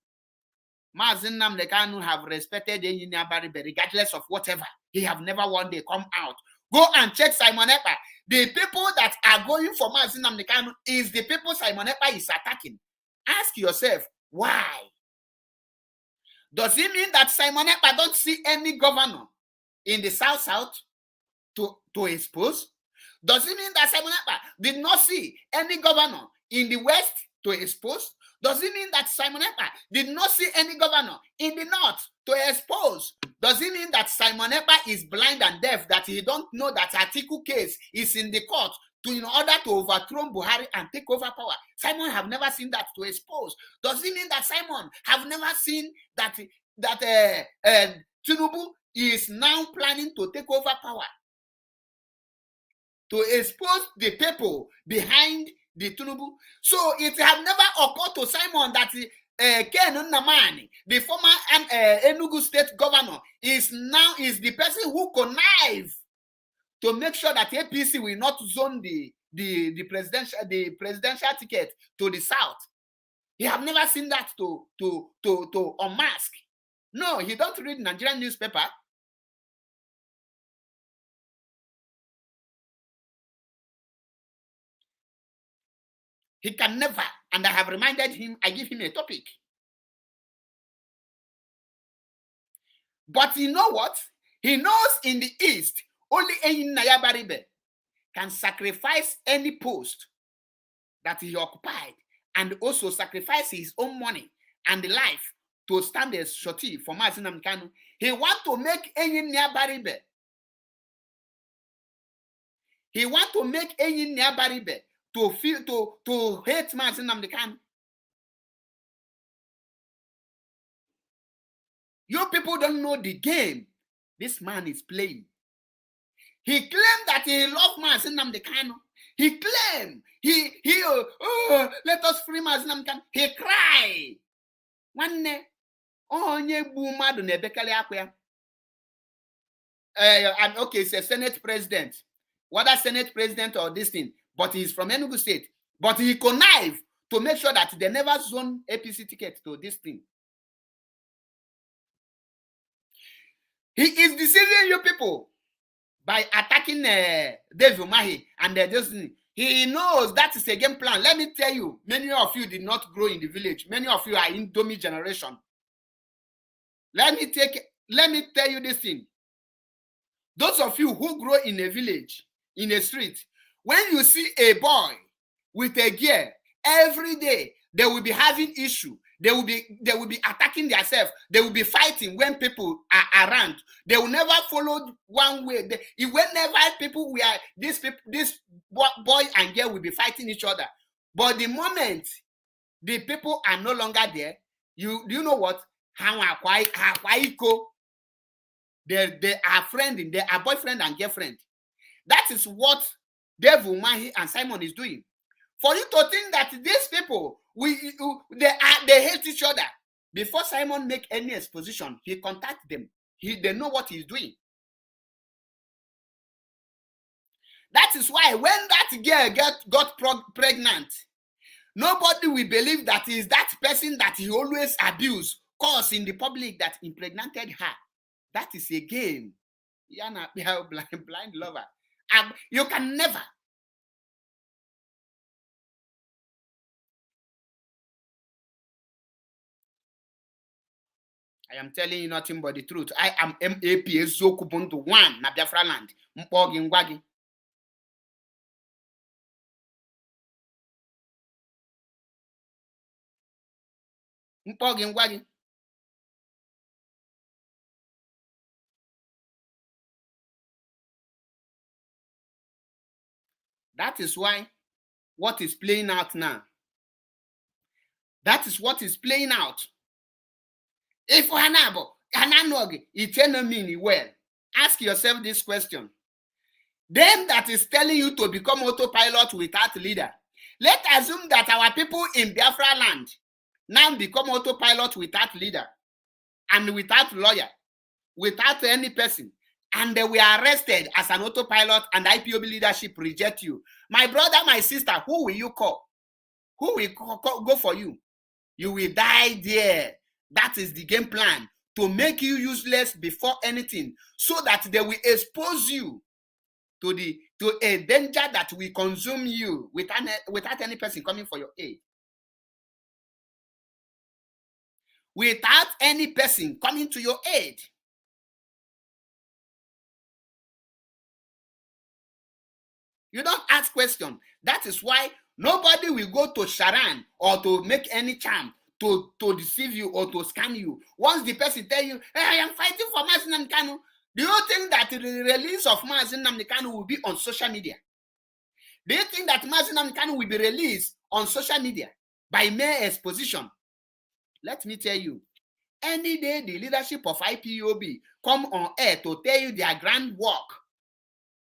Mazi Nnamdi Kanu have respected Enyinya Baribe regardless of whatever. He have never one day come out. Go and check Simon Ekpa. The people that are going for Mazi Nnamdi Kanu is the people Simon Ekpa is attacking. Ask yourself, why? Does it mean that Simon Ekpa don't see any governor in the South to expose? Does it mean that Simon Ekpa did not see any governor in the West to expose? Does it mean that Simon Ekpa did not see any governor in the North to expose? Does it mean that Simon Ekpa is blind and deaf, that he don't know that Atiku case is in the court in order to overthrow Buhari and take over power? Simon have never seen that to expose. Does it mean that Simon have never seen that Tinubu is now planning to take over power, to expose the people behind the Tinubu? So it have never occurred to Simon that Ken Nnamani, the former Enugu state governor, is the person who connive to make sure that APC will not zone the presidential ticket to the south. He have never seen that to unmask. No, he don't read Nigerian newspaper. He can never, and I have reminded him, I give him a topic. But you know what? He knows in the East, only Enyinya Baribe can sacrifice any post that he occupied and also sacrifice his own money and life to stand as Shoti for Mazi Nnamdi Kanu. He want to make Enyinya Baribe He want to make Enyi Baribe to hate Mazi Nnamdi Kanu. You people don't know the game this man is playing. He claimed that he loved Mazi Nnamdi Kanu. He claimed let us free Mazi Nnamdi Kanu. He cried. Nwanne onye gbu mmadụ na-ebekali akwa ya. And okay, it's a Senate president, whether Senate president or this thing, but he's from Enugu State. But he connived to make sure that they never zone APC ticket to this thing. He is deceiving you people by attacking Dave Umahi and this thing. He knows that is a game plan. Let me tell you, many of you did not grow in the village. Many of you are Indomie generation. Let me tell you this thing. Those of you who grow in a village, in a street, when you see a boy with a gear, every day they will be having issue. They will be attacking themselves. They will be fighting when people are around. They will never follow one way. Whenever people this boy and girl will be fighting each other. But the moment the people are no longer there, you know what? They are friending, they are boyfriend and girlfriend. That is what Dave Umahi and Simon is doing. For you to think that these people, they hate each other. Before Simon make any exposition, he contact them. They know what he's doing. That is why when that girl got pregnant, nobody will believe that is that person that he always abused, cause in the public that impregnated her. That is a game. You're not blind lover. You can never. I am telling you nothing but the truth. I am MAP Ezokubuntu 1 na Biafra land. Mpogi ngwagi. Mpogi ngwagi. That is why what is playing out now. That is what is playing out. If Hananogi, it don't mean well. Ask yourself this question. Them that is telling you to become autopilot without leader. Let's assume that our people in Biafra land now become autopilot without leader and without lawyer, without any person, and they were arrested as an autopilot and IPOB leadership reject you. My brother, my sister, who will you call? Who will go for you? You will die there. That is the game plan, to make you useless before anything, so that they will expose you to a danger that will consume you without any person coming for your aid. Without any person coming to your aid. You don't ask questions. That is why nobody will go to Sharan or to make any charm to deceive you or to scam you. Once the person tell you, hey, I am fighting for Mazi Nnamdi Kanu, do you think that the release of Mazi Nnamdi Kanu will be on social media? Do you think that Mazi Nnamdi Kanu will be released on social media by mere exposition? Let me tell you, any day the leadership of IPOB come on air to tell you their grand work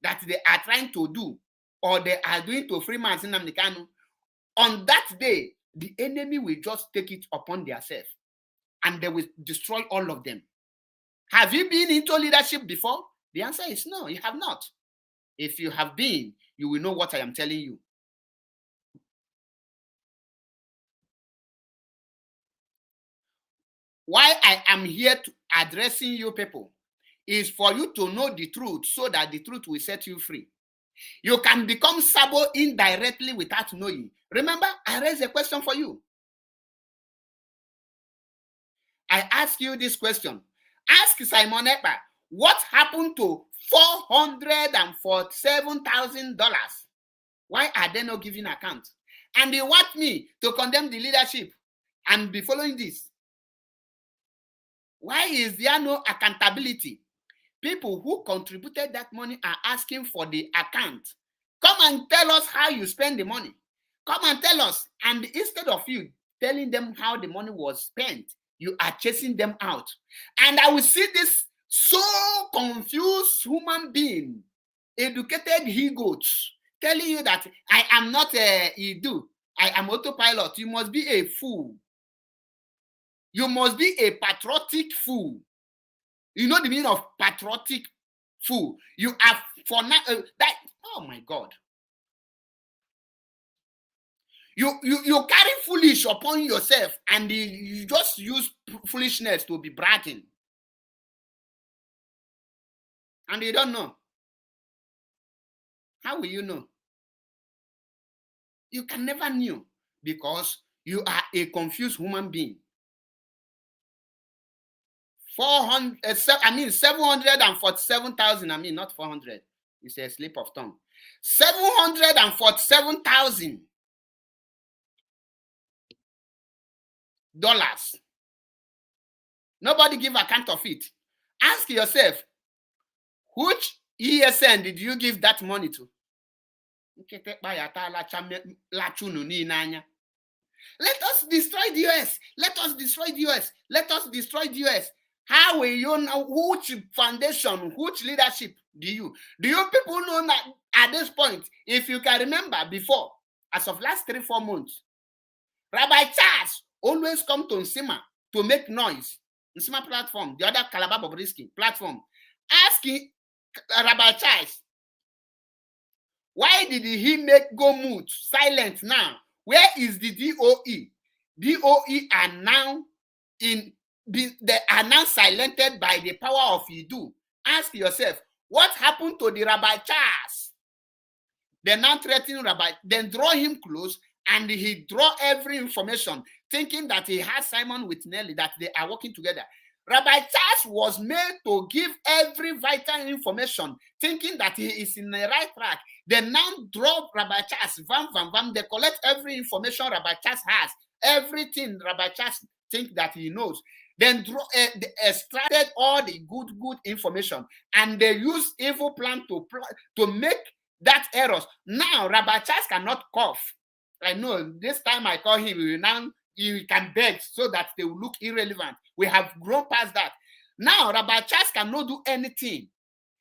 that they are trying to do, or they are doing to free Mazi Nnamdi Kanu, on that day, the enemy will just take it upon themselves and they will destroy all of them. Have you been into leadership before? The answer is no, you have not. If you have been, you will know what I am telling you. Why I am here to addressing you people is for you to know the truth, so that the truth will set you free. You can become Sabo indirectly without knowing. Remember, I raised a question for you. I ask you this question. Ask Simon Ekpa, what happened to $447,000? Why are they not giving account? And they want me to condemn the leadership and be following this. Why is there no accountability? People who contributed that money are asking for the account Come and tell us how you spend the money. Come and tell us. And instead of you telling them how the money was spent, you are chasing them out. And I will see this so confused human being, educated he-goats, telling you that I am not a Edu, I am autopilot. You must be a fool. You must be a patriotic fool. You know the meaning of patriotic fool. You are for now that. Oh my God. You carry foolish upon yourself, and you just use foolishness to be bragging. And you don't know. How will you know? You can never know, because you are a confused human being. 747,000, not 400. It's a slip of tongue. $747,000. Nobody give account of it. Ask yourself, which ESN did you give that money to? Let us destroy the US. Let us destroy the US. Let us destroy the US. How will you know which foundation, which leadership do you people know that at this point? If you can remember before, as of last 3-4 months, Rabbi Charles always come to Nsima to make noise. Nsima platform, the other Calabar Bobrisky platform, asking Rabbi Charles, why did he go mute, silent now? Where is the DOE? DOE are now they are now silented by the power of Idu. Ask yourself, what happened to the Rabbi Charles? They now threaten Rabbi, then draw him close, and he draw every information, thinking that he has Simon with Nelly, that they are working together. Rabbi Charles was made to give every vital information, thinking that he is in the right track. They now draw Rabbi Charles, they collect every information Rabbi Charles has, everything Rabbi Charles thinks that he knows. Then they extracted all the good information, and they use evil plan to make that errors. Now Rabbi Charles cannot cough. I know this time I call him, you can beg so that they will look irrelevant. We have grown past that. Now Rabbi Charles cannot do anything.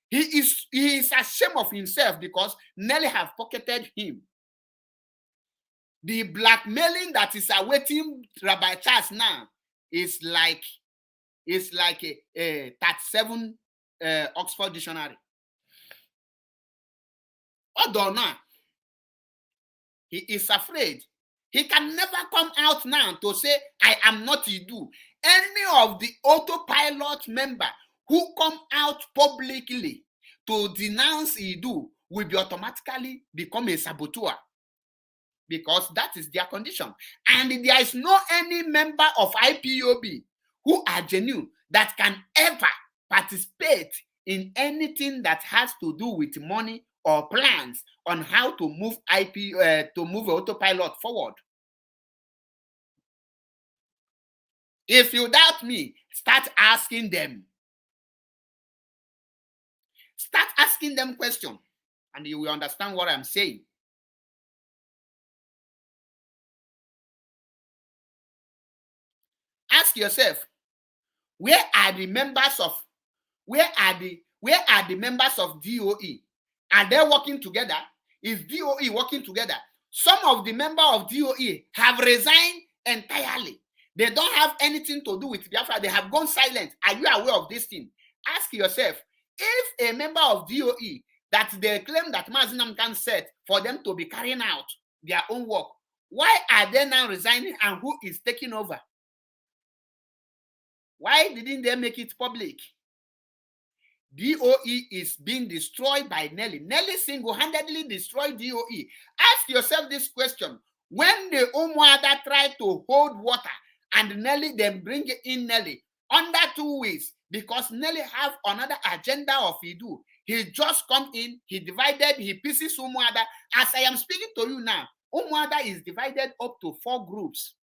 He is ashamed of himself because Nelly have pocketed him. The blackmailing that is awaiting Rabbi Charles now is like a 37 Oxford Dictionary. Although now he is afraid. He can never come out now to say, I am not Idu. Any of the autopilot member who come out publicly to denounce Idu will be automatically become a saboteur, because that is their condition. And there is no any member of IPOB who are genuine that can ever participate in anything that has to do with money or plans on how to move autopilot forward. If you doubt me, start asking them. Start asking them questions, and you will understand what I'm saying. Ask yourself, where are the members of DOE? Are they working together? Is DOE working together? Some of the members of DOE have resigned entirely. They don't have anything to do with Biafra. They have gone silent. Are you aware of this thing? Ask yourself, if a member of DOE that they claim that Mazinam can set for them to be carrying out their own work, why are they now resigning, and who is taking over? Why didn't they make it public? DOE is being destroyed by Nelly. Nelly single-handedly destroyed DOE. Ask yourself this question. When the Umuada tried to hold water and Nelly then bring in Nelly under 2 weeks, because Nelly have another agenda of Idu, he just come in, he divided, he pieces Umuada. As I am speaking to you now, Umuada is divided up to 4 groups.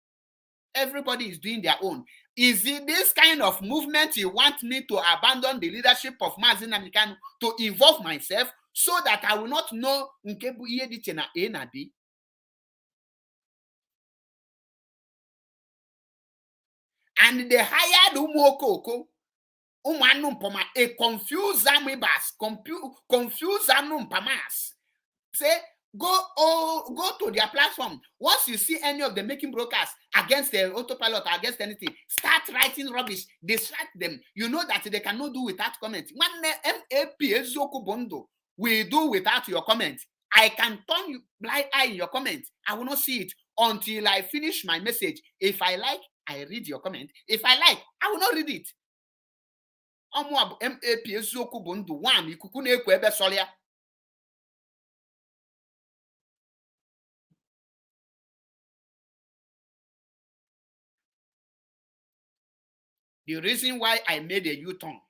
Everybody is doing their own. Is it this kind of movement you want me to abandon the leadership of Mazin Amikano to involve myself so that I will not know nke bụ ihe dị iche na A na B. And they hired Umuokoko, Umanumpama, a confused amibas, confused anumpamas. Say, go to their platform. Once you see any of them making brokers against the autopilot, against anything, start writing rubbish, distract them. You know that they cannot do without comment. We do without your comment. I can turn you blind eye in your comment. I will not see it until I finish my message. If I like, I read your comment. If I like, I will not read it. The reason why I made a U-turn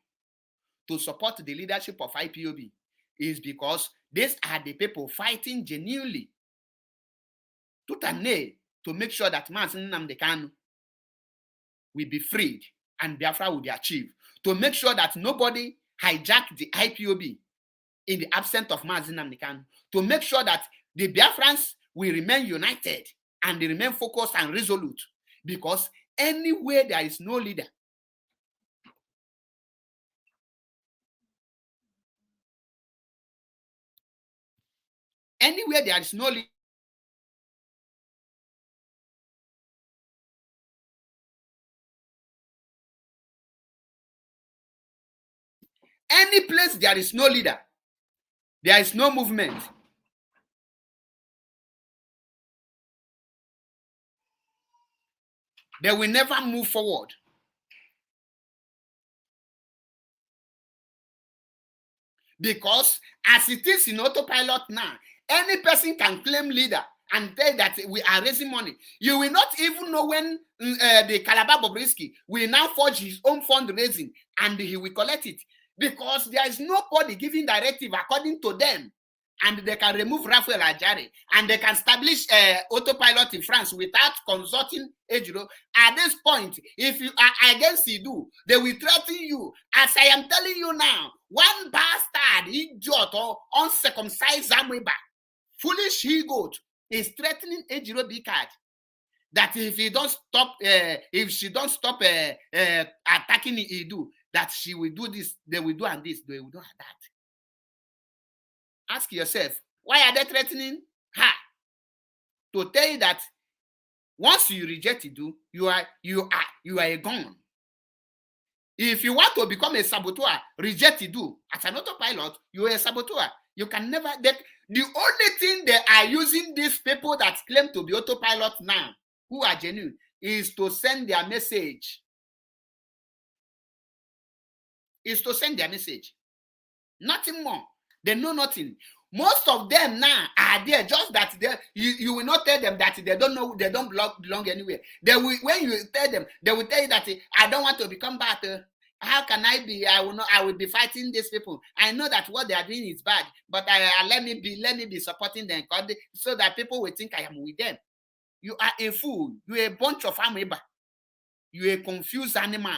to support the leadership of IPOB is because these are the people fighting genuinely tooth and nail to make sure that Mazi Nnamdi Kanu will be freed and Biafra will be achieved. To make sure that nobody hijacked the IPOB in the absence of Mazi Nnamdi Kanu. To make sure that the Biafrans will remain united and they remain focused and resolute. Because anywhere there is no leader, anywhere there is no leader, any place there is no leader, there is no movement. They will never move forward. Because as it is in autopilot now, any person can claim leader and say that we are raising money. You will not even know when the Calabar Bobrisky will now forge his own fundraising and he will collect it. Because there is nobody giving directive according to them. And they can remove Raphael Ajari and they can establish autopilot in France without consulting Ejiro. At this point, if you are against Idu, they will threaten you. As I am telling you now, one bastard, idiot, or uncircumcised Zamweba, foolish he-goat, is threatening Ejiro Bikard that if he don't stop, if she don't stop attacking Idu, that she will do this, they will do and this, they will do and that. Ask yourself, why are they threatening her? To tell you that once you reject Idu, you are a gun. If you want to become a saboteur, reject Idu. As an autopilot, you are a saboteur. You can never. The only thing they are using these people that claim to be autopilot now, who are genuine, is to send their message. Is to send their message. Nothing more. They know nothing. Most of them now are there just that you will not tell them that they don't know, they don't belong anywhere. They will, when you tell them, they will tell you that I don't want to become bad. How can I be? I will be fighting these people. I know that what they are doing is bad, but let me be supporting them so that people will think I am with them. You are a fool. You are a bunch of amoeba. You are a confused animal.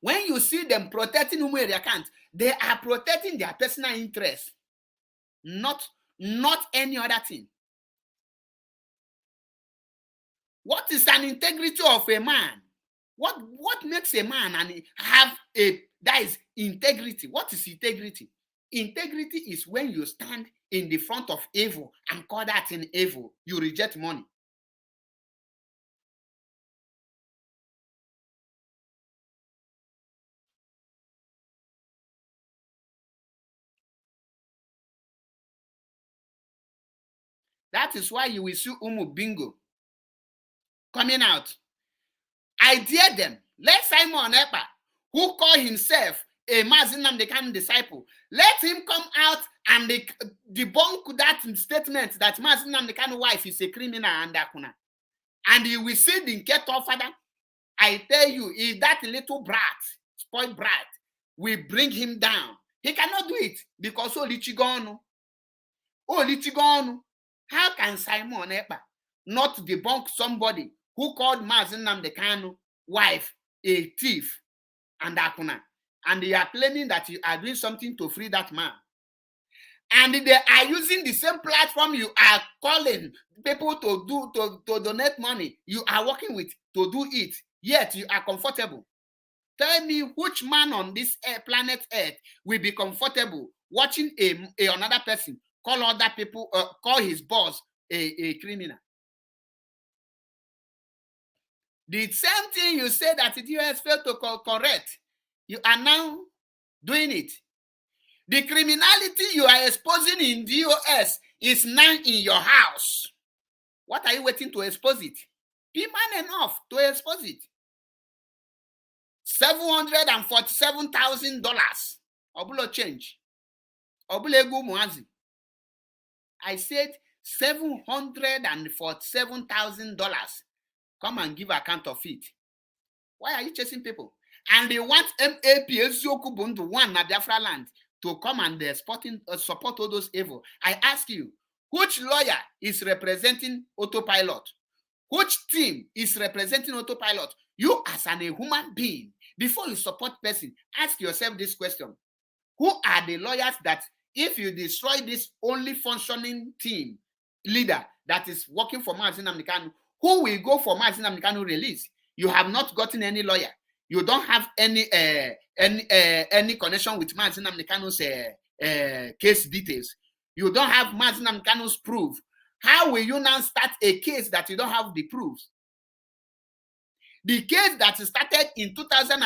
When you see them protecting Umueri account, they are protecting their personal interest, not any other thing. What is an integrity of a man? What makes a man and have that is integrity? What is integrity? Integrity is when you stand in the front of evil and call that an evil. You reject money. That is why you will see Umu Bingo coming out. I dare them. Let Simon Epa, who called himself a Mazi Nnamdi Kanu disciple, let him come out and debunk that statement that Mazi Nnamdi Kanu's wife is a criminal and Akuna. And you will see the Nketo father. I tell you, if that little brat, spoiled brat, will bring him down, he cannot do it because Olichigonu. How can Simon Epa not debunk somebody who called Mazi Nnamdi Kanu's wife a thief and akuna, and you are claiming that you are doing something to free that man. And they are using the same platform you are calling people to donate money you are working with to do it, yet you are comfortable. Tell me which man on this planet Earth will be comfortable watching another person call other people, call his boss a criminal. The same thing you say that the US failed to correct, you are now doing it. The criminality you are exposing in the US is now in your house. What are you waiting to expose it? Be man enough to expose it. $747,000. Obulo change. Obulo egu muazi. I said $747,000. Come and give account of it. Why are you chasing people? And they want MAP Ezioku Bundu one na Biafra land to come and support all those evil. I ask you, which lawyer is representing autopilot? Which team is representing autopilot? You as a human being, before you support person, ask yourself this question. Who are the lawyers that if you destroy this only functioning team leader that is working for Mazi Nnamdi Kanu, who will go for Mazi Nnamdi Kanu release? You have not gotten any lawyer. You don't have any connection with Mazi Nnamdi Kanu's case details. You don't have Mazi Nnamdi Kanu's proof. How will you now start a case that you don't have the proofs? The case that started in 2000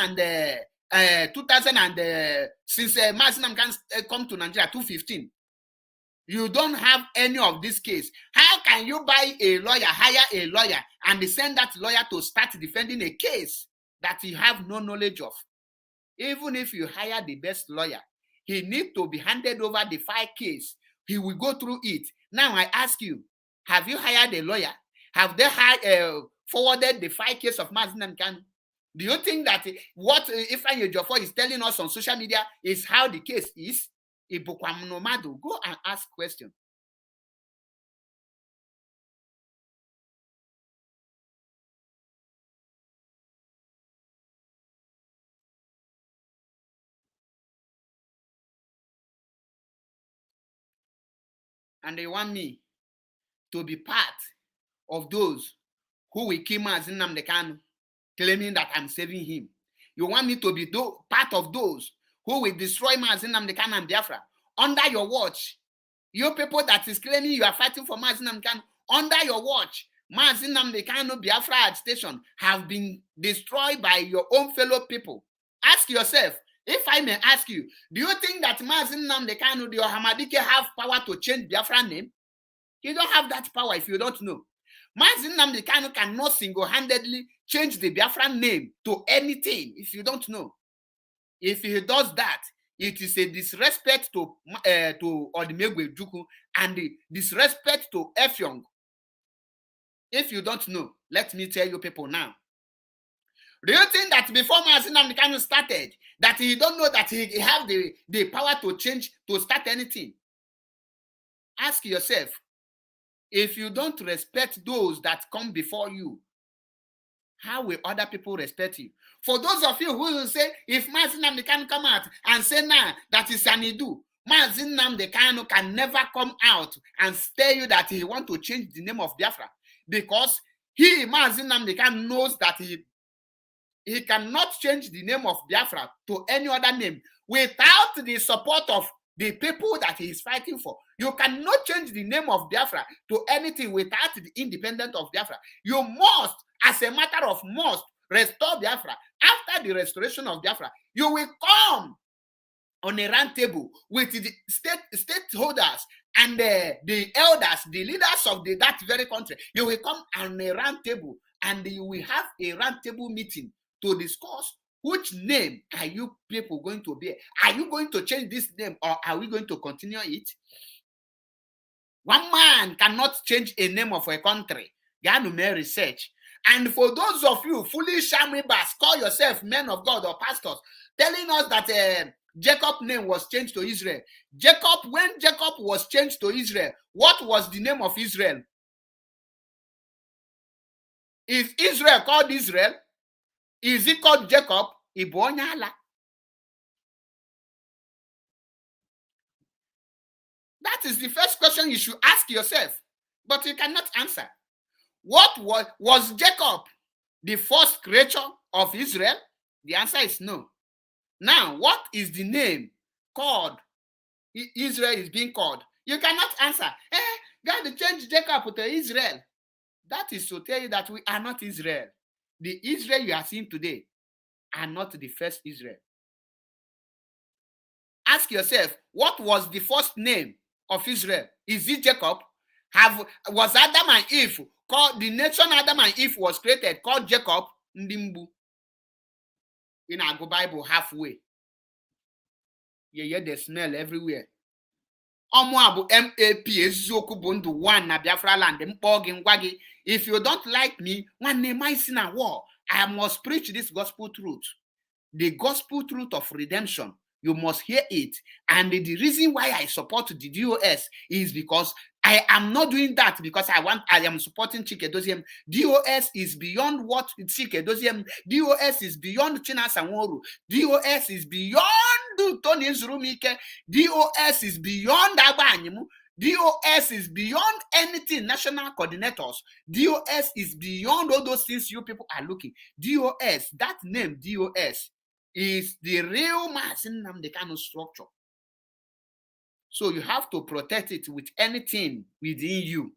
since Mazi Nnamdi Kanu come to Nigeria 2015. You don't have any of this case. How can you buy a lawyer, hire a lawyer, and send that lawyer to start defending a case that you have no knowledge of? Even if you hire the best lawyer, he needs to be handed over the file case. He will go through it. Now I ask you, have you hired a lawyer? Have they forwarded the file case of Mazi Nnamdi Kanu? Do you think that what Ifeanyi Ejiofor is telling us on social media is how the case is? Go and ask questions. And they want me to be part of those who will kill Mazi Nnamdi Kanu, claiming that I'm saving him. You want me to be part of those who will destroy Mazi Nnamdi Kanu and Biafra under your watch. You people that is claiming you are fighting for Mazi Nnamdi Kanu, under your watch, Mazi Nnamdi Kanu Biafra agitation have been destroyed by your own fellow people. Ask yourself, if I may ask you, do you think that Mazi Nnamdi Kanu, the Ohamadike, have power to change Biafra name? You don't have that power if you don't know. Mazi Nnamdi Kanu cannot single-handedly change the Biafra name to anything if you don't know. If he does that, it is a disrespect to Odimegwu Ojukwu and the disrespect to Effiong. If you don't know, let me tell you people now. Do you think that before Mazi Nnamdi Kanu started, that he don't know that he have the power to change, to start anything? Ask yourself, if you don't respect those that come before you, how will other people respect you? For those of you who will say, if Mazi Nnamdi Kanu come out and say now that is an Idu, Mazi Nnamdi Kanu can never come out and tell you that he want to change the name of Biafra, because he, Mazi Nnamdi Kanu, knows that he cannot change the name of Biafra to any other name without the support of the people that he is fighting for. You cannot change the name of Biafra to anything without the independence of Biafra. You must, as a matter of must, restore Biafra. After the restoration of Biafra, you will come on a round table with the stakeholders and the elders, the leaders of that very country. You will come on a round table and you will have a round table meeting to discuss which name are you people going to bear. Are you going to change this name or are we going to continue it? One man cannot change a name of a country. You have to make research. And for those of you foolish amoebas, call yourself men of God or pastors, telling us that Jacob's name was changed to Israel. When Jacob was changed to Israel, what was the name of Israel? Is Israel called Israel? Is it called Jacob? Ibonyala. That is the first question you should ask yourself, but you cannot answer. What was Jacob the first creature of Israel? The answer is no. Now, what is the name called Israel is being called? You cannot answer. God changed Jacob to Israel. That is to tell you that we are not Israel. The Israel you are seeing today are not the first Israel. Ask yourself, what was the first name of Israel? Is it Jacob? Was Adam and Eve called, the nation Adam and Eve was created called Jacob? Ndimbu. In our Bible halfway. You hear the smell everywhere. Omuabu MAP eziokwu bụ ndụ one na Biafra land mkpọ gị ngwa gị. If you don't like me, nwanne m isi na war. I must preach this gospel truth. The gospel truth of redemption. You must hear it. And the reason why I support the DOS is because I am not doing that because I am supporting Chike. DOS is beyond what Chike. DOS is beyond China Sanworu. DOS is beyond Tony Zurumike. DOS is beyond Abanyimu. DOS is beyond anything, national coordinators. DOS is beyond all those things you people are looking. DOS, that name DOS, is the real Maazị Nnamdi Kanu structure. So you have to protect it with anything within you.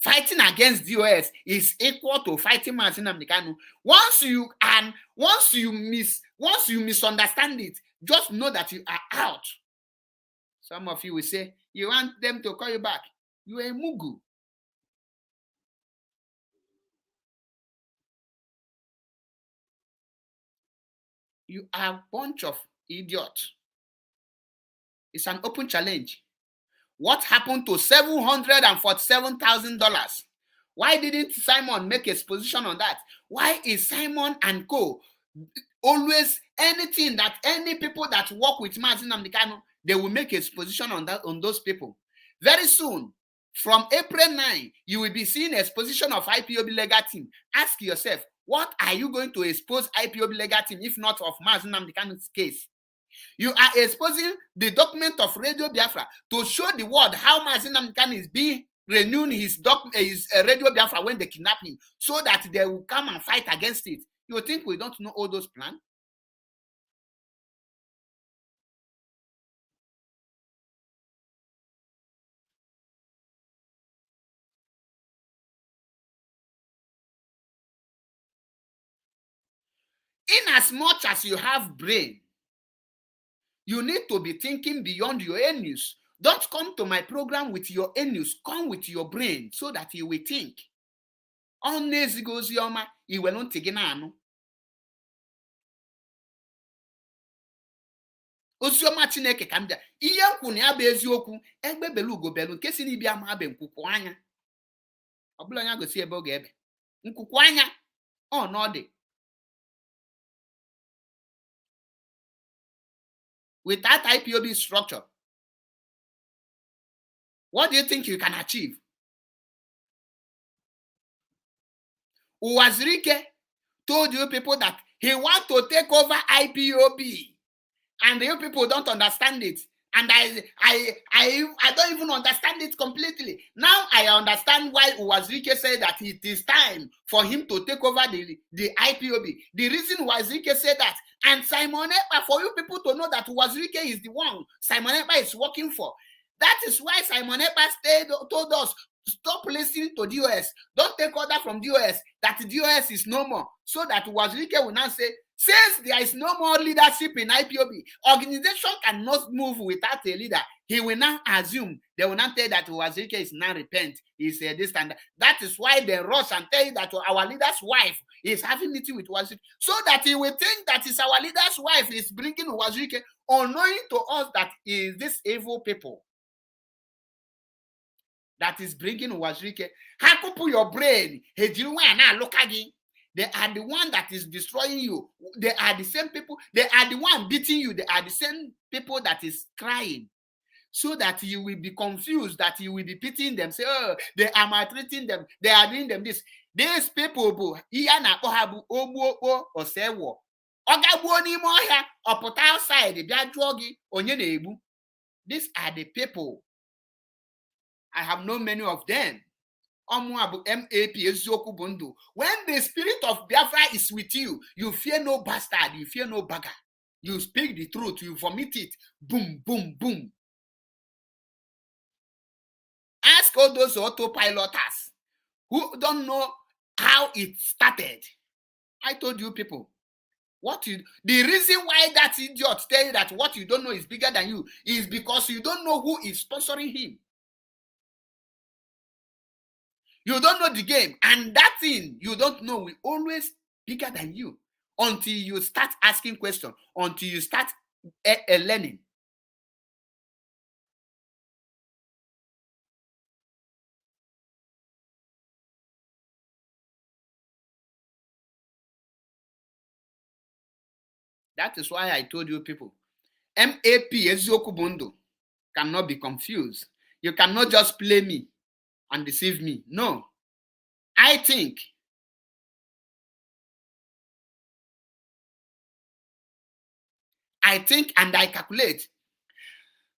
Fighting against DOS is equal to fighting Maazị Nnamdi Kanu. Once you misunderstand it, just know that you are out. Some of you will say, you want them to call you back. You are a mugu. You are a bunch of idiots. It's an open challenge. What happened to $747,000? Why didn't Simon make a exposition on that? Why is Simon and co always anything that any people that work with Maazị Nnamdi Kanu, they will make a exposition on that, on those people? Very soon, from April 9, you will be seeing an exposition of IPOB legal team. Ask yourself, what are you going to expose IPOB legal team if not of Maazị Nnamdi Kanu's case? You are exposing the document of Radio Biafra to show the world how Maazị Nnamdi Kanu is being renewing his Radio Biafra when they kidnap him, so that they will come and fight against it. You think we don't know all those plans? In as much as you have brain, you need to be thinking beyond your news. Don't come to my program with your news. Come with your brain so that you will think. Ozioma Chineke ka m bịa. Ihe nkwu na ya bụ eziokwu, egbe belu ugo belu nke si n'ibia ma be nkwukwu anya. Ọ bụla anya gosi ebe ọ ga-ebe. Nkwukwu anya ọ n'ọdị. With that IPOB structure, what do you think you can achieve? Uwazirike told you people that he wants to take over IPOB, and you people don't understand it. And I don't even understand it completely. Now I understand why Uwazirike said that it is time for him to take over the IPOB. The reason Uwazirike said that, and Simon Ekpa, for you people to know that Uwazirike is the one Simon Ekpa is working for. That is why Simon Ekpa told us, stop listening to DOS. Don't take order from DOS, that DOS is no more. So that Uwazirike will now say, since there is no more leadership in IPOB, organization cannot move without a leader. He will now assume, they will not tell that Uwazirike is now repent. He said this and that. That is why they rush and tell you that our leader's wife is having meeting with Uwazirike, so that he will think that is our leader's wife is bringing Uwazirike, unknowing to us that is this evil people that is bringing Uwazirike. How put your brain? Hey, do you want to look at it? They are the one that is destroying you. They are the same people. They are the one beating you. They are the same people that is crying. So that you will be confused, that you will be pitying them. Say, oh, they are maltreating them. They are doing them this. These people bụ ihe a na-akpọ ha bụ ogbuokpo osewo. Ọ gagbuo n'ime ọhịa, ọ pụta outside bịa jụọ gị onye na-egbu. These are the people. I have known many of them. Ọmụ MAP eziokwu bụ ndụ. When the spirit of Biafra is with you, you fear no bastard, you fear no beggar. You speak the truth, you vomit it. Boom, boom, boom. Ask all those autopiloters who don't know how it started. I told you people, the reason why that idiot tell you that what you don't know is bigger than you is because you don't know who is sponsoring him. You don't know the game, and that thing you don't know will always bigger than you until you start asking questions, until you start learning. That is why I told you people, MAP eziokwu bụ ndụ cannot be confused. You cannot just play me and deceive me. No. I think and I calculate.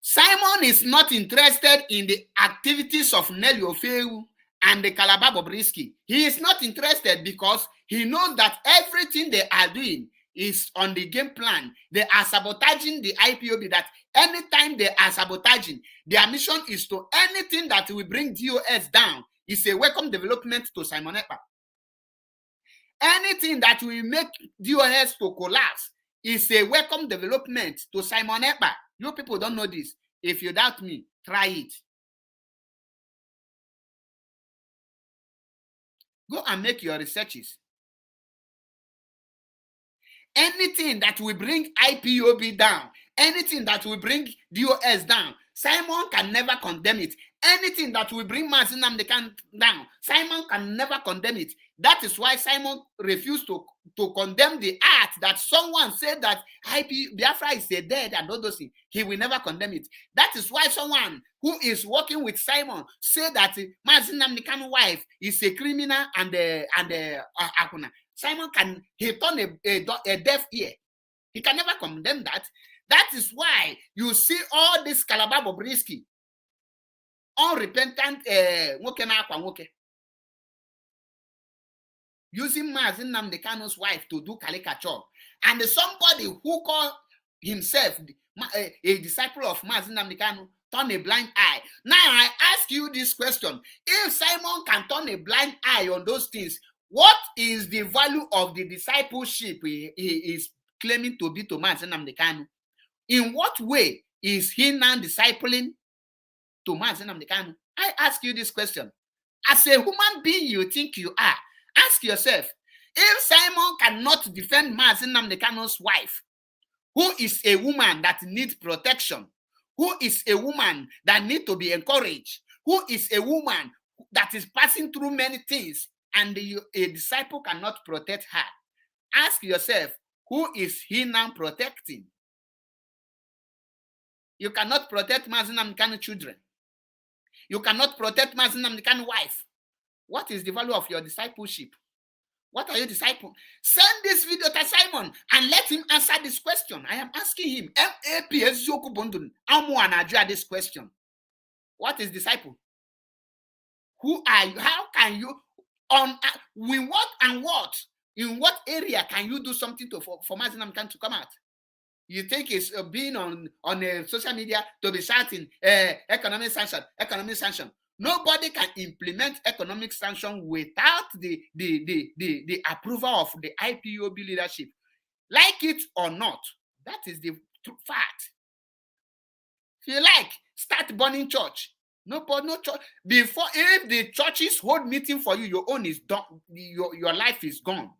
Simon is not interested in the activities of Nelly Ofeu and the Calabar Bobrisky. He is not interested because he knows that everything they are doing is on the game plan. They are sabotaging the IPOB, that anytime they are sabotaging, their mission is to anything that will bring DOS down is a welcome development to Simon Ekpa. Anything that will make DOS to collapse is a welcome development to Simon Ekpa. You people don't know this. If you doubt me, try it. Go and make your researches. Anything that will bring IPOB down, anything that will bring DOS down, Simon can never condemn it. Anything that will bring Mazi Nnamdi Kanu down, Simon can never condemn it. That is why Simon refused to condemn the act that someone said that Biafra is a dead and all those things. He will never condemn it. That is why someone who is working with Simon said that Mazi Nnamdi Kanu's wife is a criminal and Akuna. Simon he turn a deaf ear. He can never condemn that. That is why you see all this Calabar Bobrisky, unrepentant using Mazi Nnamdi Kanu's wife to do caricature, and somebody who called himself a disciple of Mazi Nnamdi Kanu turn a blind eye. Now I ask you this question: if Simon can turn a blind eye on those things, what is the value of the discipleship he is claiming to be to Mazi Nnamdi Kanu? In what way is he now discipling to Mazi Nnamdi Kanu? I ask you this question. As a human being you think you are, ask yourself, if Simon cannot defend Mazi Nnamdi Kanu's wife, who is a woman that needs protection, who is a woman that needs to be encouraged, who is a woman that is passing through many things, and a disciple cannot protect her, ask yourself, who is he now protecting? You cannot protect Mazi Nnamdi Kanu's children. You cannot protect Mazi Nnamdi Kanu's wife. What is the value of your discipleship? What are your disciples? Send this video to Simon and let him answer this question. I am asking him. MAP eziokwu bụ ndụ. Amu this question. What is disciple? Who are you? How can you? With what and what? In what area can you do something for Mazi Nnamdi Kanu to come out? You think it's being on social media to be shouting economic sanction. Nobody can implement economic sanction without the approval of the IPOB leadership. Like it or not, that is the fact. If you like, start burning church. No church. Before, if the churches hold meeting for you, your own is done. Your life is gone.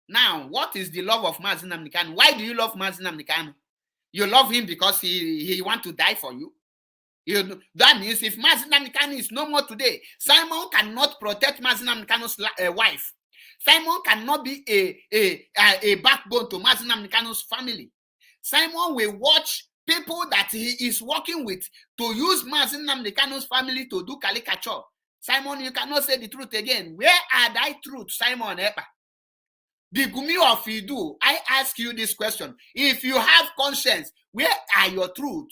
Now, what is the love of Mazi Nnamdi Kanu? Why do you love Mazi Nnamdi Kanu? You love him because he want to die for you. That means if Mazi Nnamdi Kanu is no more today, Simon cannot protect Mazi Nnamdi Kanu's wife. Simon cannot be a backbone to Mazi Nnamdi Kanu's family. Simon will watch people that he is working with to use Mazi Nnamdi Kanu's family to do caricature. Simon, you cannot say the truth again. Where are thy truth, Simon Epa? The Gumi of Idu, I ask you this question. If you have conscience, where are your truth?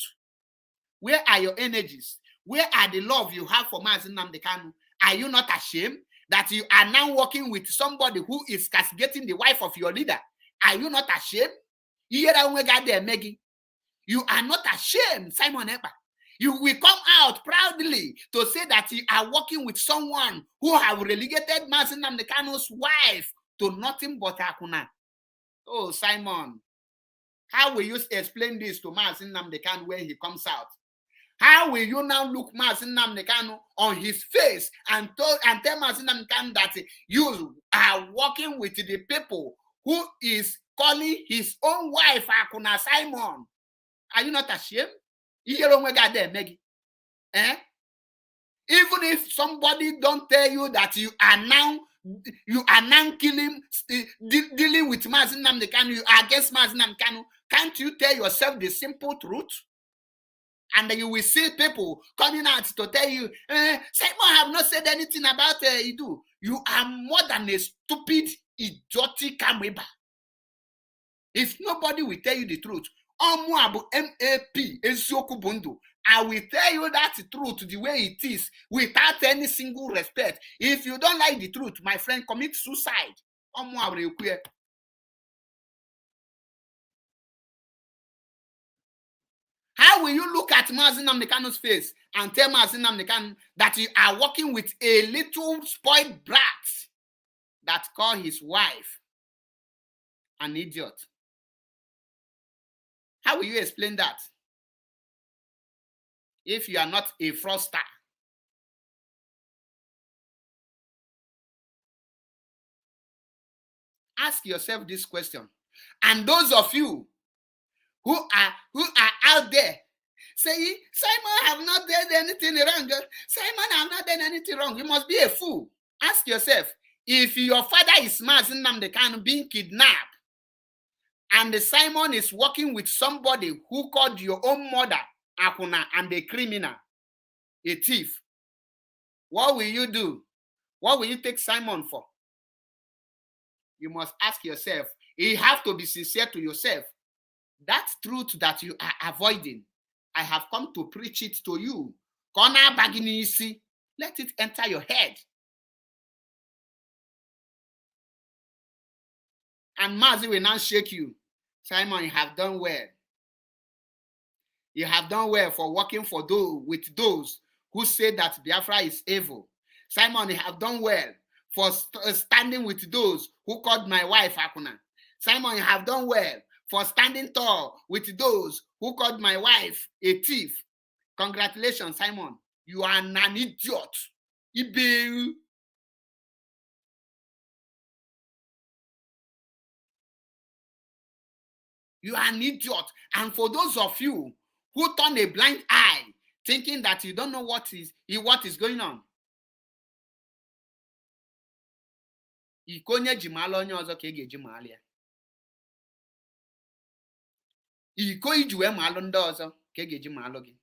Where are your energies? Where are the love you have for Mazi Nnamdi Kanu? Are you not ashamed that you are now working with somebody who is castigating the wife of your leader? Are you not ashamed? You are not ashamed, Simon Epa. You will come out proudly to say that you are working with someone who have relegated Mazi Nnamdi Kanu's wife to nothing but Akuna. Oh, Simon, how will you explain this to Mazi Nnamdi Kanu when he comes out? How will you now look Mazi Nnamdi Kanu on his face and tell Mazi Nnamdi Kanu that you are working with the people who is calling his own wife Akuna, Simon? Are you not ashamed? Eh? Even if somebody don't tell you that you are now dealing with Mazi Nnamdi Kanu, you are against Mazi Nnamdi Kanu, can't you tell yourself the simple truth? And you will see people coming out to tell you, Simon have not said anything about Idu. You are more than a stupid, idiotic ameba. If nobody will tell you the truth, MAP, I will tell you that truth the way it is, without any single respect. If you don't like the truth, my friend, commit suicide. How will you look at Mazi Nnamdi Kanu's face and tell Mazi Nnamdi Kanu that you are working with a little spoiled brat that call his wife an idiot? How will you explain that? If you are not a fraudster. Ask yourself this question. And those of you who are out there saying, Simon have not done anything wrong. Simon have not done anything wrong. You must be a fool. Ask yourself, if your father is Mazi Nnamdi Kanu being kidnapped, and Simon is working with somebody who called your own mother Akuna and a criminal, a thief, what will you do? What will you take Simon for? You must ask yourself. You have to be sincere to yourself. That truth that you are avoiding, I have come to preach it to you. Let it enter your head. And Mazi will now shake you. Simon, you have done well. You have done well for working with those who say that Biafra is evil. Simon, you have done well for standing with those who called my wife Akuna. Simon, you have done well for standing tall with those who called my wife a thief. Congratulations, Simon. You are an idiot. Ibe. You are an idiot. And for those of you who turn a blind eye, thinking that you don't know what is going on. Ikonye jimalo onye ọzọ ka ege jimali ya. Iko ijuwe malo ndị ọzọ ka ege jimalo gị.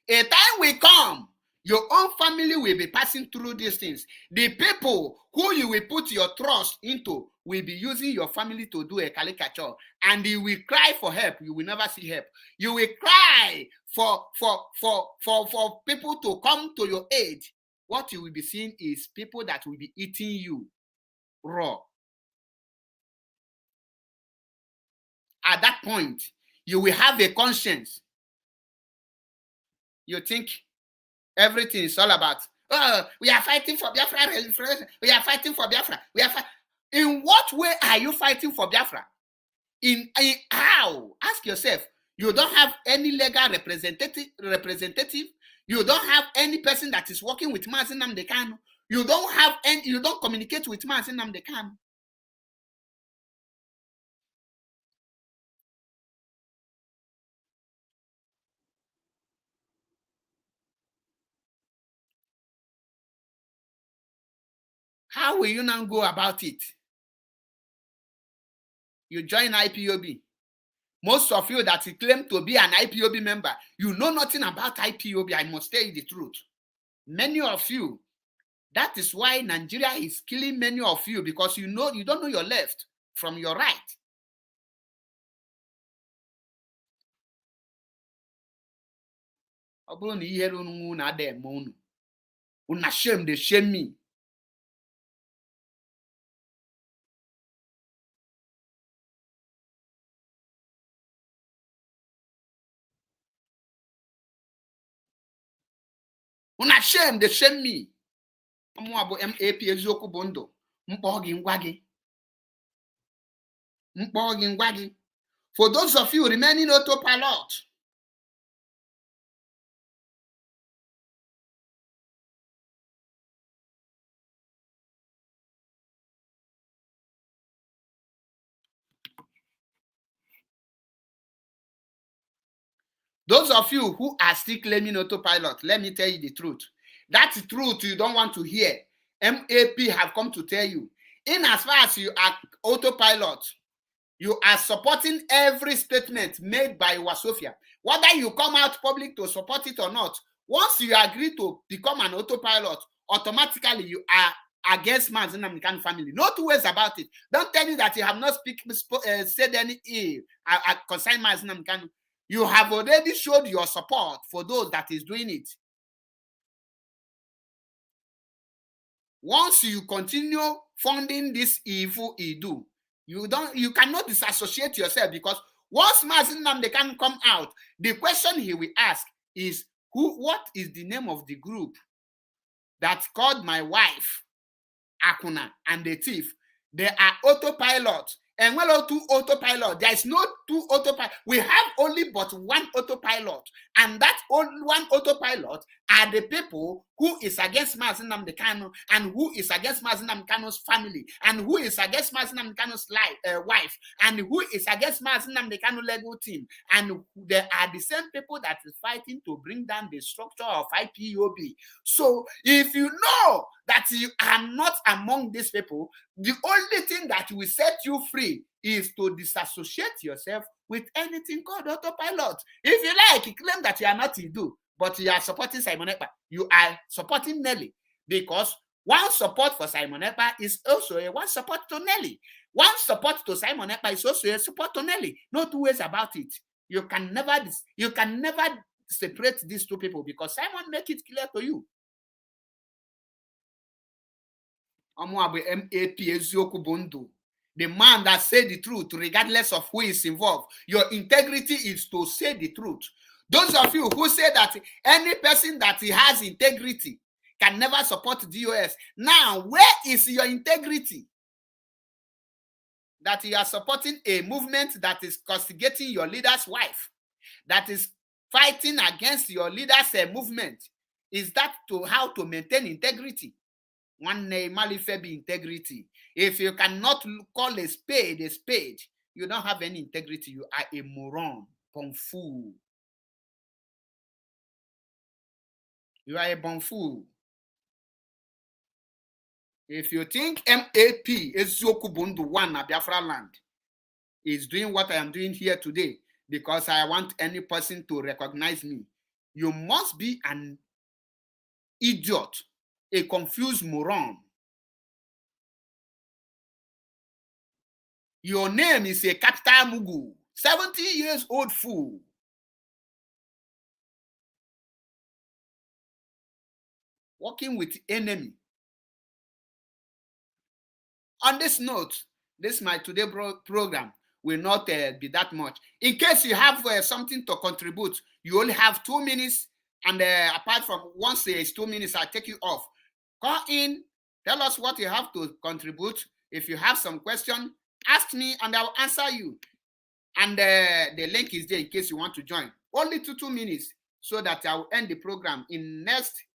A time will come, your own family will be passing through these things. The people who you will put your trust into will be using your family to do a caricature, and you will cry for help. You will never see help. You will cry for people to come to your aid. What you will be seeing is people that will be eating you raw. At that point, you will have a conscience. You think everything is all about, we are fighting for Biafra. We are fighting for Biafra. In what way are you fighting for Biafra? In how? Ask yourself. You don't have any legal representative. You don't have any person that is working with Mazi Nnamdi Kanu. You don't communicate with Mazi Nnamdi Kanu. How will you now go about it? You join IPOB. Most of you that claim to be an IPOB member, you know nothing about IPOB. I must tell you the truth. Many of you, That is why Nigeria is killing many of you, because you don't know your left from your right. Una shame, they shame me. Una shame, they shame me. MAP eziokwu bụ ndụ. Mkpọ gị ngwa gị. For those of you remaining autopilot, those of you who are still claiming autopilot, let me tell you the truth. That's the truth you don't want to hear. MAP have come to tell you. In as far as you are autopilot, you are supporting every statement made by Wasofia. Whether you come out public to support it or not, once you agree to become an autopilot, automatically you are against Mazi Nnamdi Kanu family. No two ways about it. Don't tell me that you have not said any ill concerning Mazi Nnamdi Kanu. You have already showed your support for those that is doing it. Once you continue funding this evil do, you cannot disassociate yourself, because once Mazi Nnamdi Kanu come out, the question he will ask is, what is the name of the group that called my wife Akuna and the thief? They are autopilot. And well, two autopilot. There is no two autopilot. We have only but one autopilot, and that only one autopilot are the people who is against Mazi Nnamdi Kanu, and who is against Mazi Nnamdi Kanu's family, and who is against Mazi Nnamdi Kanu's wife, and who is against Mazi Nnamdi Kanu legal team, and they are the same people that is fighting to bring down the structure of IPOB. So if you know that you are not among these people, the only thing that will set you free is to disassociate yourself with anything called autopilot. If you like, you claim that you are not Idu, but you are supporting Simon Ekpa. You are supporting Nelly, because one support for Simon Ekpa is also a one support to Nelly. One support to Simon Ekpa is also a support to Nelly. No two ways about it. You can never separate these two people, because Simon make it clear to you. MAP eziokwu bụ ndụ. The man that say the truth, regardless of who is involved. Your integrity is to say the truth. Those of you who say that any person that has integrity can never support DOS. Now, where is your integrity? That you are supporting a movement that is castigating your leader's wife, that is fighting against your leader's movement. Is that how to maintain integrity? One name, Malifebi integrity. If you cannot call a spade, you don't have any integrity. You are a moron, bonfou. You are a bonfou. If you think MAP Eziokwu bụ ndụ one na Biafra land is doing what I am doing here today because I want any person to recognize me, you must be an idiot, a confused moron. Your name is a capital mugu, 70 years old fool. Working with enemy. On this note, this my today program will not be that much. In case you have something to contribute, you only have 2 minutes, and apart from once it's 2 minutes, I take you off. Call in, tell us what you have to contribute. If you have some question, ask me and I'll answer you. And the link is there in case you want to join. Only 2 minutes, so that I will end the program in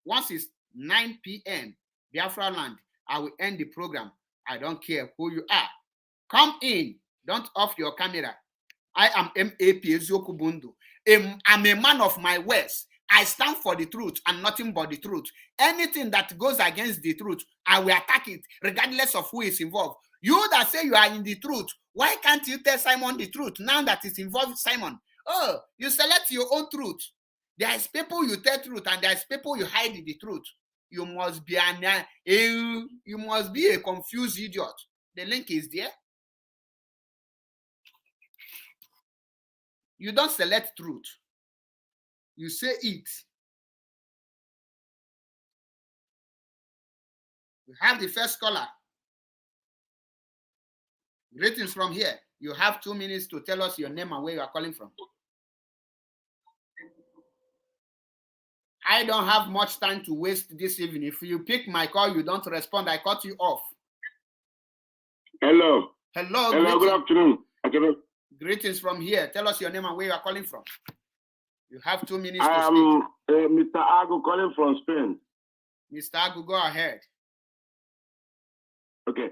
once it's 9 p.m. Biafra land, I will end the program. I don't care who you are. Come in. Don't off your camera. I am MAP Eziokwu bụ ndụ. I'm a man of my words. I stand for the truth and nothing but the truth. Anything that goes against the truth, I will attack it, regardless of who is involved. You that say you are in the truth, why can't you tell Simon the truth now that it's involved Simon? Oh, you select your own truth. There is people you tell truth and there is people you hide the truth. You must be a confused idiot. The link is there. You don't select truth. You say it. We have the first caller. Greetings from here. You have 2 minutes to tell us your name and where you are calling from. I don't have much time to waste this evening. If you pick my call, you don't respond, I cut you off. Hello. Hello. Hello, good afternoon. Greetings from here. Tell us your name and where you are calling from. You have 2 minutes to speak. I am Mr. Agu calling from Spain. Mr. Agu, go ahead. Okay.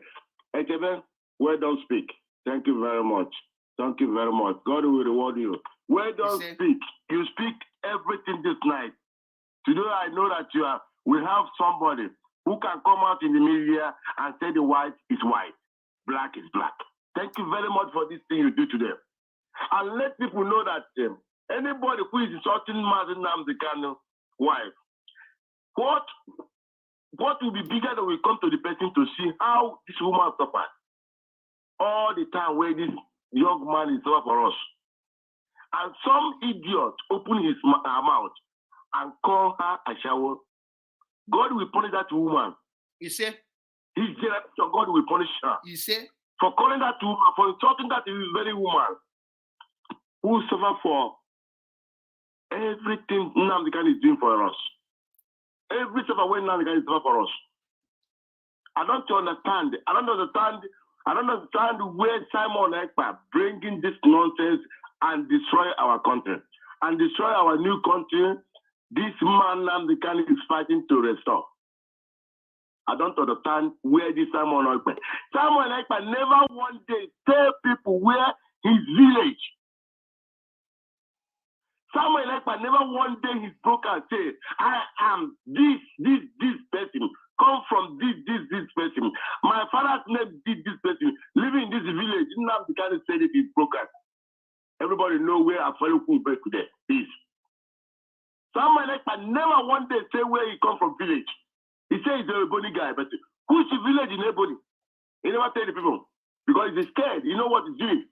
Echebe, well done speak. Thank you very much. Thank you very much. God will reward you. Well done speak. You speak everything this night. Today I know that we have somebody who can come out in the media and say the white is white, black is black. Thank you very much for this thing you do today. And let people know that anybody who is insulting Mazi Nnamdi Kanu wife, what will be bigger than we come to the person to see how this woman suffered all the time where this young man is over for us. And some idiot open his mouth and call her a shower. God will punish that woman. You see? His generation, God will punish her. You see? For calling that woman, for insulting that very woman who suffer for everything Nnamdi Kanu is doing for us. Every suffer when Nnamdi Kanu is doing for us. I don't understand where Simon Ekpa bringing this nonsense and destroy our country and destroy our new country. This man Nnamdi Kanu is fighting to restore. I don't understand where this Simon Ekpa. Simon Ekpa never one day tell people where his village. Simon Ekpa never one day he's broke and say, I am this person. Come from this person. My father's name did this person. Living in this village. Nnamdi Kanu said it is broken. Everybody know where Afaluku today is. Simon Ekpa never one day say where he come from village. He says he's a Ebony guy, but who's the village in Ebony? He never tell the people because he's scared. You know what he's doing.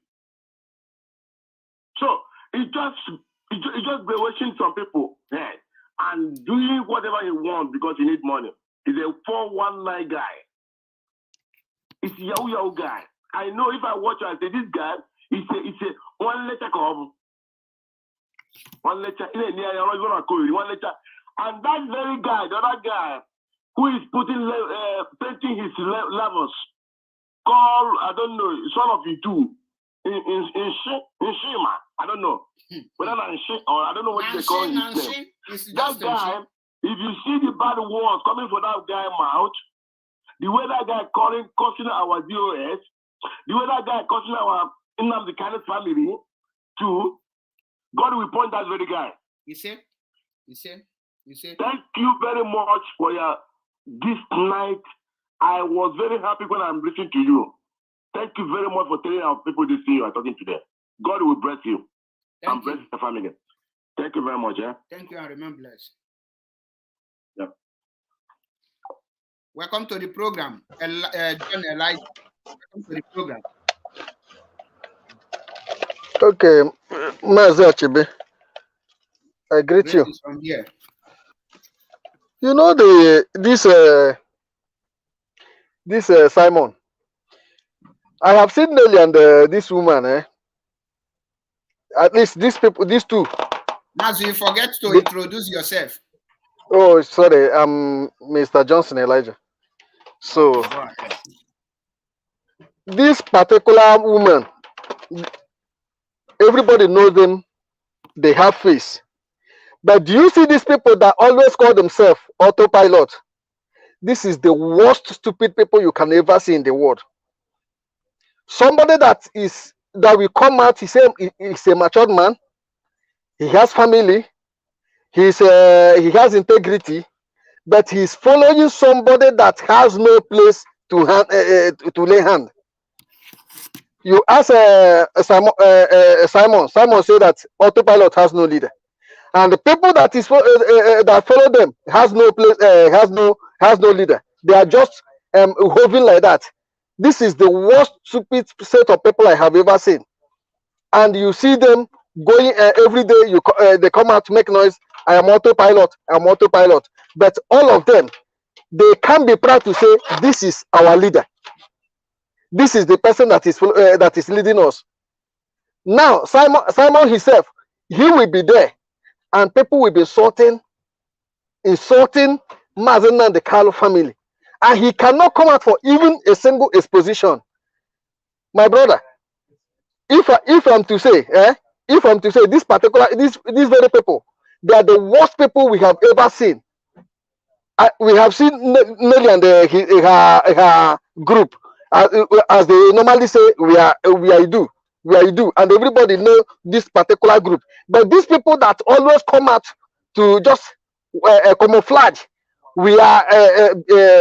So he just brainwashing some people and doing whatever he wants because he needs money. He's a 419 guy. He's a Yahoo guy. I know if I watch and say this guy, it's a one letter come. One letter. One letter. And that very guy, the other guy, who is painting his levels, called, I don't know, son of you do, in Shima, I don't know. Whether in Shima or I don't know what they call his name. That guy, if you see the bad words coming from that guy mouth, the way that guy cursing our DOS, the way that guy cursing our Nnamdi Kanu family, too, God will point that very guy. You see? Thank you very much for this night. I was very happy when I'm listening to you. Thank you very much for telling our people this thing you are talking today. God will bless you. And bless the family. Thank you very much. Thank you and remain blessed. Yeah. Welcome to the program. John Elijah. Welcome to the program. Okay, Mazi Achibe, I greet you. From here. You know this Simon. I have seen Nelly and this woman. At least these people, these two. Mazi, you forget to introduce yourself. Oh, sorry, I'm Mr. Johnson Elijah. So this particular woman, everybody knows them. They have face. But do you see these people that always call themselves autopilot? This is the worst stupid people you can ever see in the world. Somebody that will come out, he's a matured man. He has family. He has integrity, but he's following somebody that has no place to lay hand. You ask Simon. Simon said that autopilot has no leader. and the people that that follow them has no place, has no leader. They are just hovering like that. This is the worst stupid set of people I have ever seen. And you see them going every day. They come out to make noise. I am autopilot. I'm autopilot. But all of them, they can be proud to say, "This is our leader. This is the person that is leading us." Now, Simon himself, he will be there, and people will be insulting Mazen and the Carlo family, and he cannot come out for even a single exposition. My brother, if I'm to say, this particular these very people, they are the worst people we have ever seen. We have seen Nelly and her group, as they normally say, we are Idu, and everybody know this particular group. But these people that always come out to just camouflage, we are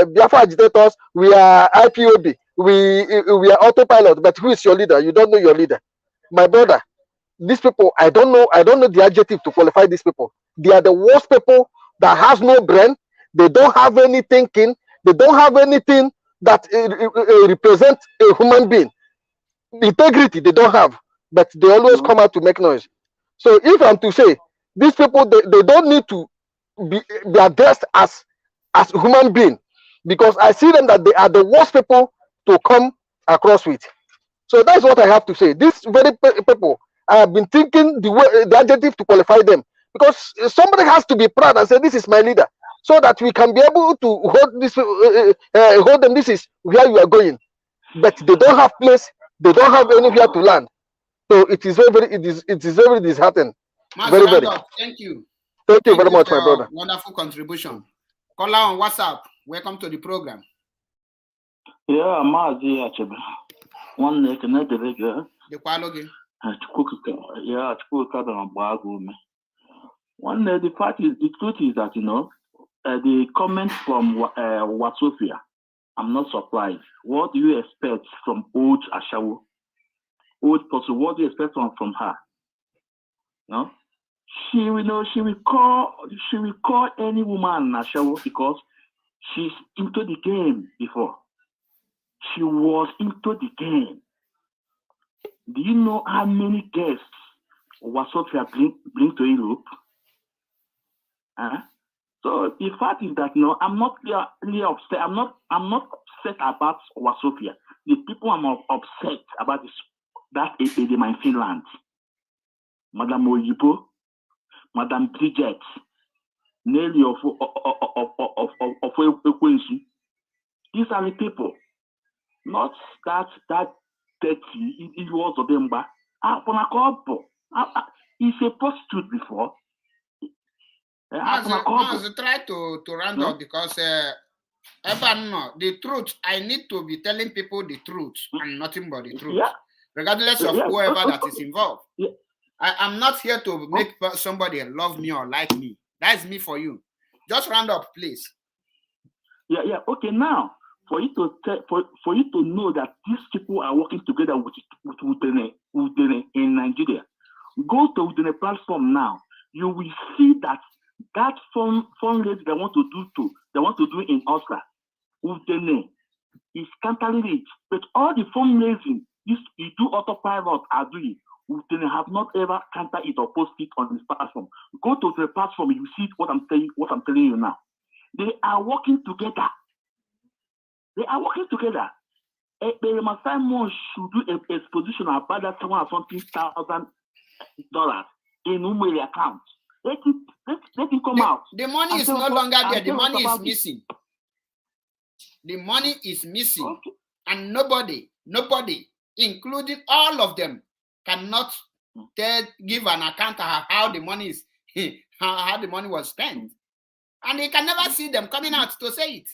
Biafra agitators, we are IPOB, we are autopilot. But who is your leader? You don't know your leader, my brother. These people, I don't know the adjective to qualify these people. They are the worst people that has no brain. They don't have any thinking. They don't have anything that represents a human being. Integrity they don't have, but they always come out to make noise. So if I'm to say, these people, they don't need to be addressed as human being, because I see them that they are the worst people to come across with. So that's what I have to say. These very people, I have been thinking the adjective to qualify them, because somebody has to be proud and say, "This is my leader," so that we can be able to hold them. This is where you are going, but they don't have place. They don't have anywhere to land. So it is very disheartening. Very, very. Thank you. Thank you very much, my brother. Wonderful contribution. Caller on WhatsApp. Welcome to the program. Yeah, Mazi Achebe. One neck and the regular. The quality. Yeah, one the fact is, the truth is that the comment from Wasofia, I'm not surprised. What do you expect from old Ashawo? Old person, what do you expect from her? No? She will call any woman Ashawo because she's into the game before. She was into the game. Do you know how many guests Wasofia bring to Europe? So the fact is that I'm not really upset. I'm not upset about Wasofia. The people I'm upset about is that Edema in Finland. Madame Oyibo, Madame Bridget, Nelly of Ekwensu. These are the people, not that 30 it was of them, but he's a prostitute before. I try to round up because the truth, I need to be telling people the truth and nothing but the truth, regardless of whoever that is involved. I'm not here to make somebody love me or like me. That's me for you. Just round up, please. Yeah. Okay, now for you to know that these people are working together with Udene in Nigeria, go to Udene platform now. You will see that fundraising they want to do in Oscar, Udene is countering it. But all the fundraising you do autopilot are doing, Udene have not ever countered it or posted it on this platform. Go to the platform, you see what I'm telling you now. They are working together. Simon should do an exposition about that $700,000 in Umweli account. Let it come out. The money is no longer there. The money is missing. The money is missing. Okay. And nobody, including all of them, cannot give an account of how the money is, how the money was spent. And they can never see them coming out to say it.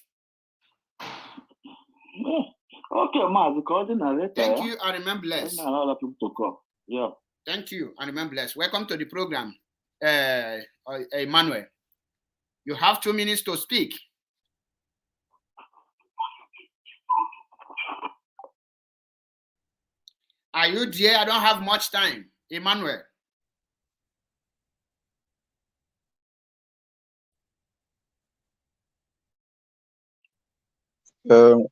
Okay, Ma, because thank you and remain blessed. Other people to call. Yeah. Thank you and remain blessed. Welcome to the program, Emmanuel. You have 2 minutes to speak. Are you there? I don't have much time. Emmanuel. Achebe,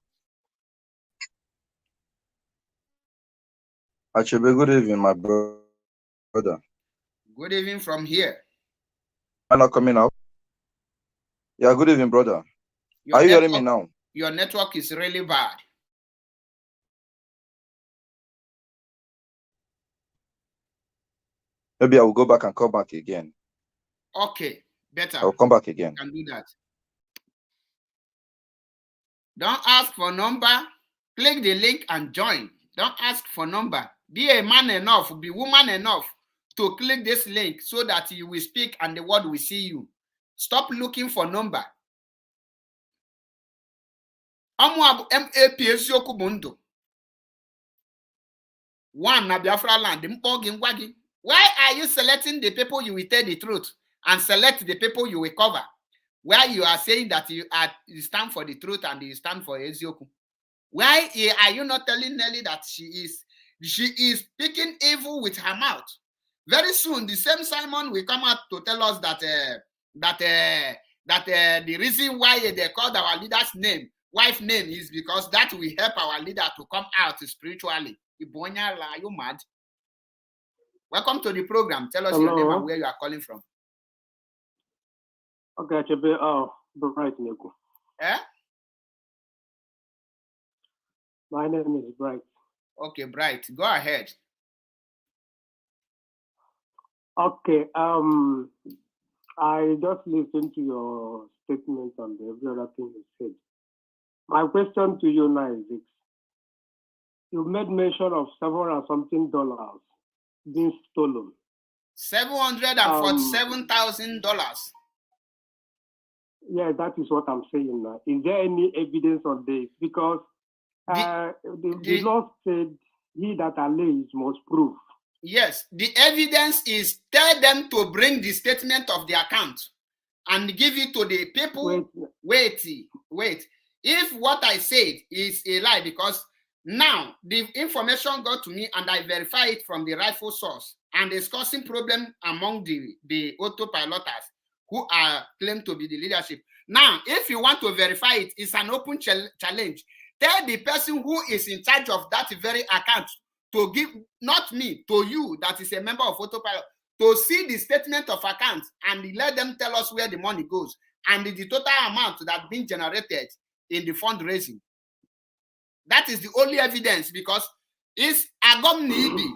good evening, my brother. Good evening from here. Am I not coming out? Yeah, good evening, brother. Are you hearing me now? Your network is really bad. Maybe I will go back and come back again. Okay, better. I'll come back again. You can do that. Don't ask for number. Click the link and join. Don't ask for number. Be a man enough, be woman enough to click this link so that you will speak and the world will see you. Stop looking for number. MAP eziokwu bụ ndụ. One na Biafra land. Why are you selecting the people you will tell the truth and select the people you will cover? Where you are saying that you stand for the truth and you stand for eziokwu. Why are you not telling Nelly that she is speaking evil with her mouth? Very soon, the same Simon will come out to tell us that the reason why they called our leader's wife name is because that will help our leader to come out spiritually. Ibonya, are you mad? Welcome to the program. Tell us your name and where you are calling from. Okay, Chebe, Bright Neko. Eh? My name is Bright. Okay, Bright. Go ahead. Okay, I just listened to your statement and every other thing you said. My question to you now is this. You made mention of $700 something being stolen. $747,000. Yeah, that is what I'm saying now. Is there any evidence on this? Because the law said he that allays must prove. Yes, the evidence is tell them to bring the statement of the account and give it to the people. Wait. If what I said is a lie, because now the information got to me and I verify it from the rightful source, and it's causing problem among the autopiloters who are claimed to be the leadership. Now, if you want to verify it, it's an open challenge. Tell the person who is in charge of that very account to give, not me, to you that is a member of autopilot, to see the statement of account and let them tell us where the money goes and the total amount that's been generated in the fundraising. That is the only evidence, because it's agom nibi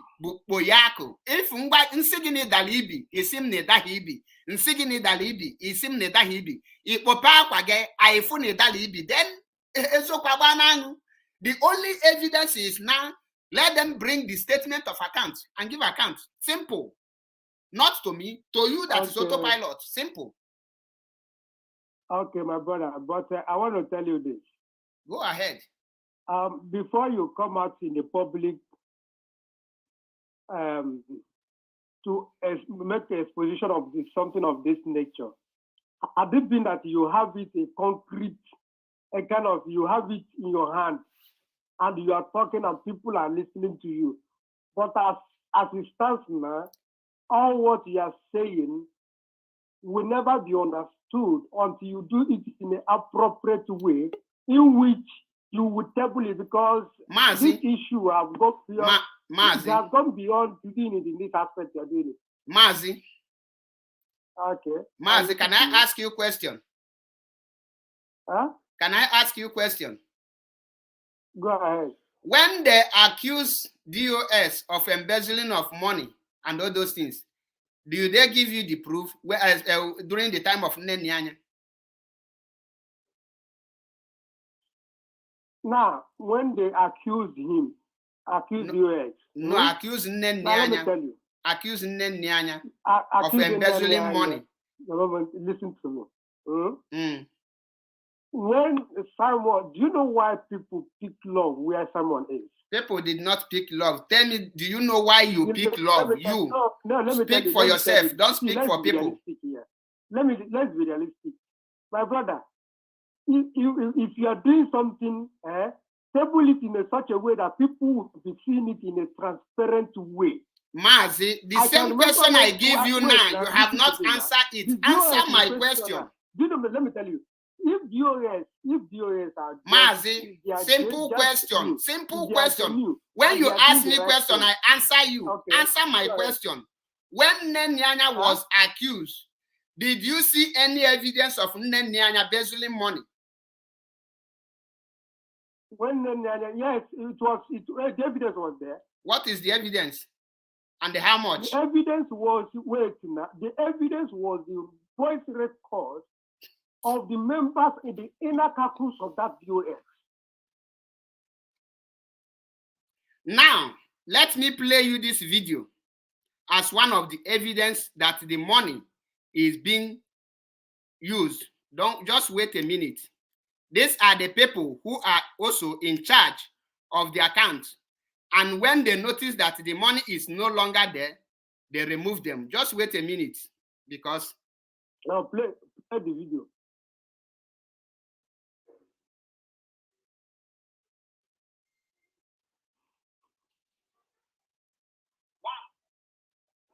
boyako. If nsigini dalibi isim ne dahibi, nsigini dalibi isim ne dahibi, ipopa kwage aifu ne dalibi, then the only evidence is now let them bring the statement of account and give account. Simple. Not to me, to you that is autopilot. Simple. Okay, my brother, but I want to tell you this. Go ahead. Before you come out in the public to make an exposition of something of this nature, had it been that you have it a concrete, a kind of, you have it in your hand and you are talking and people are listening to you. But as it stands now, all what you are saying will never be understood until you do it in an appropriate way in which you would table it, because this issue have gone beyond. It has gone beyond doing it in this aspect you're doing it. Mazi. Okay. Mazi, can I ask you a question? Huh? Can I ask you a question? Go ahead. When they accuse DOS of embezzling of money and all those things, do they give you the proof? Whereas during the time of Nenyanya? Now, when they accuse him, DOS. No, accuse Nenyanya. Let me tell you. Accuse Nenyanya of embezzling money. Listen to me. When Simon, do you know why people pick love where someone is? People did not pick love. Tell me, do you know why you pick love? Let me speak for yourself. Don't speak for people. Let's be realistic. My brother, if you are doing something, table it in such a way that people will be seeing it in a transparent way. Mazi, the same question I give you now, you have not answered it. Answer my question. Let me tell you. if DOS are Mazi, simple question. When you ask me question, I answer you. Okay. Answer my question. When Nenyanya was accused, did you see any evidence of Nenyanya embezzling money? When Nenyanya, yes, the evidence was there. What is the evidence? And how much? The evidence was, the evidence was the voice record of the members in the inner caucus of that DOS. Now, let me play you this video as one of the evidence that the money is being used. Don't just wait a minute. These are the people who are also in charge of the account. And when they notice that the money is no longer there, they remove them. Just wait a minute, because now play the video.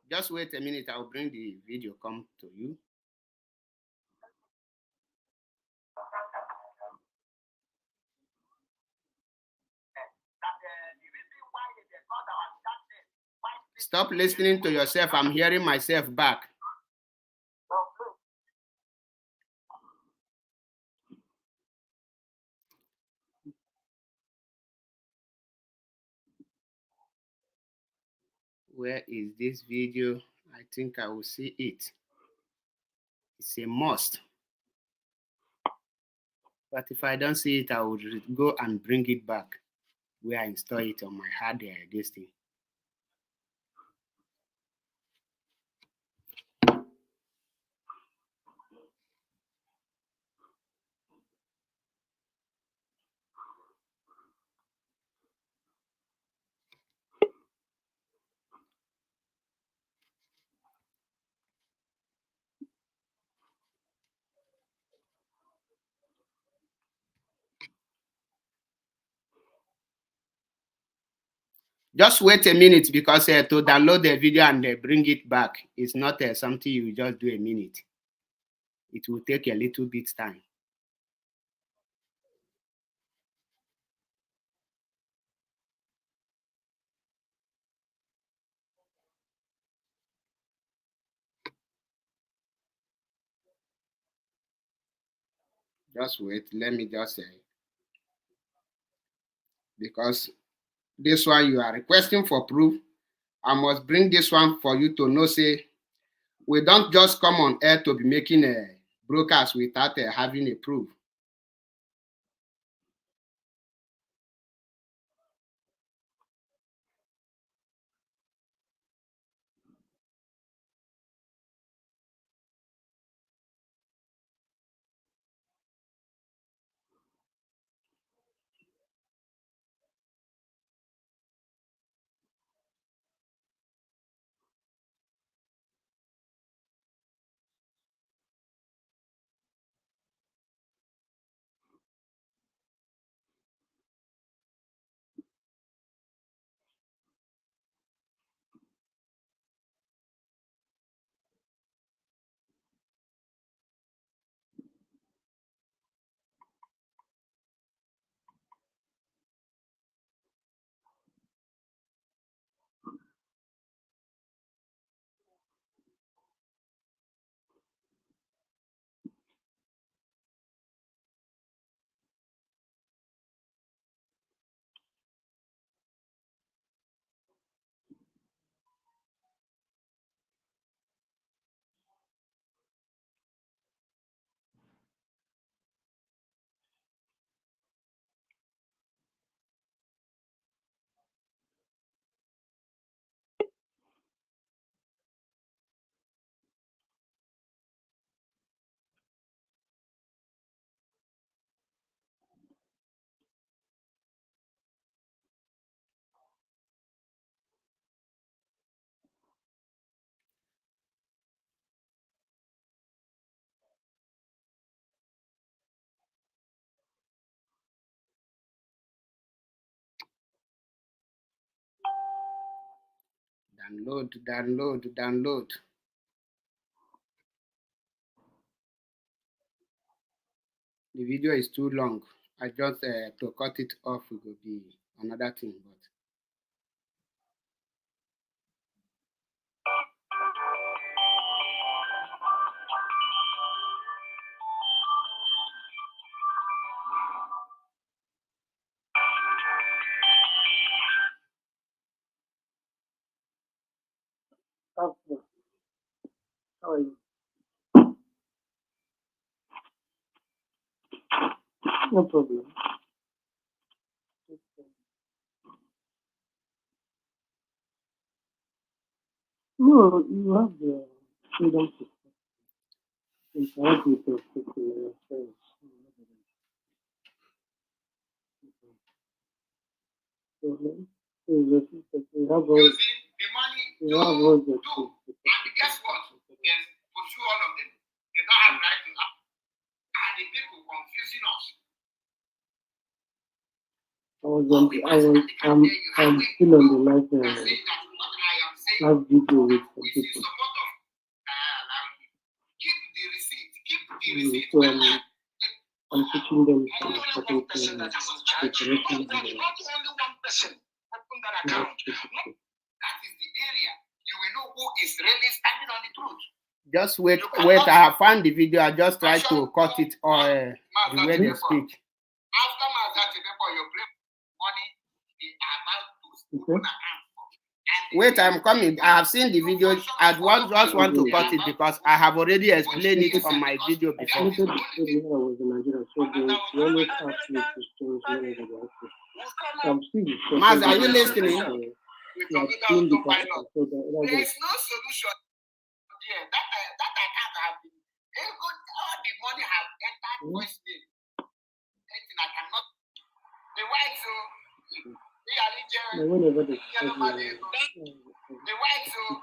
Just wait a minute. I'll bring the video come to you. Stop listening to yourself. I'm hearing myself back. Where is this video? I think I will see it. It's a must. But if I don't see it, I will go and bring it back where I install it on my hard this thing. Just wait a minute, because to download the video and bring it back is not something you just do a minute. It will take a little bit time. Just wait. Let me just say, because this one you are requesting for proof, I must bring this one for you to know, say, we don't just come on air to be making a broadcast without having a proof. Download. The video is too long. I just to cut it off, it will be another thing. But Okay. How are you? No problem. No, you have the freedom to interact with your people, your friends. So, you have all, using the money you have all the do, and guess what? Yes, pursue all of them. They don't have right to act. And the people confusing us. I'm still on the live video with some people. So I'm teaching them some certain things, decoration. That is the area you will know who is really standing on the truth. Just wait. I have found the video. I just tried to cut it or the way they speak. After your money, they are about to open account. Wait, I'm coming. I have seen the video. I just want to cut it because I have already explained it on my video before. I was in Nigeria, so they always ask me questions whenever they ask me. I'm still Maz, are you listening? There is no solution. Yeah, that account have been all the money have entered voice name. Anything I cannot. The wives whenever they the wives know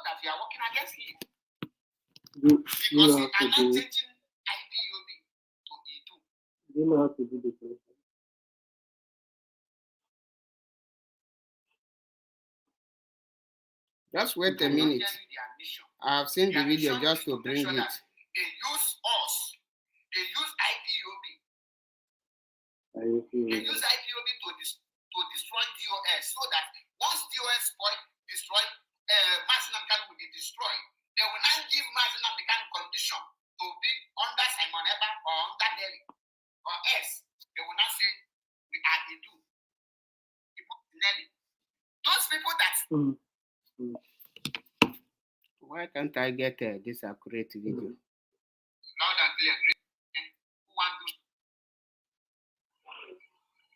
that you are working against him. Because you are not changing IPOB to E2. You know how to do the solution. Just wait a minute. I have seen the video just to bring it. They use us. They use IPOB. They use IPOB to destroy DOS so that once DOS destroy, Mazinam will be destroyed. They will now give Mazinam the kind of condition to be under Simon Eber or under Nelly or S. They will now say, we are the two. Nelly. Those people that. Why can't I get this accurate video? Loud and clear.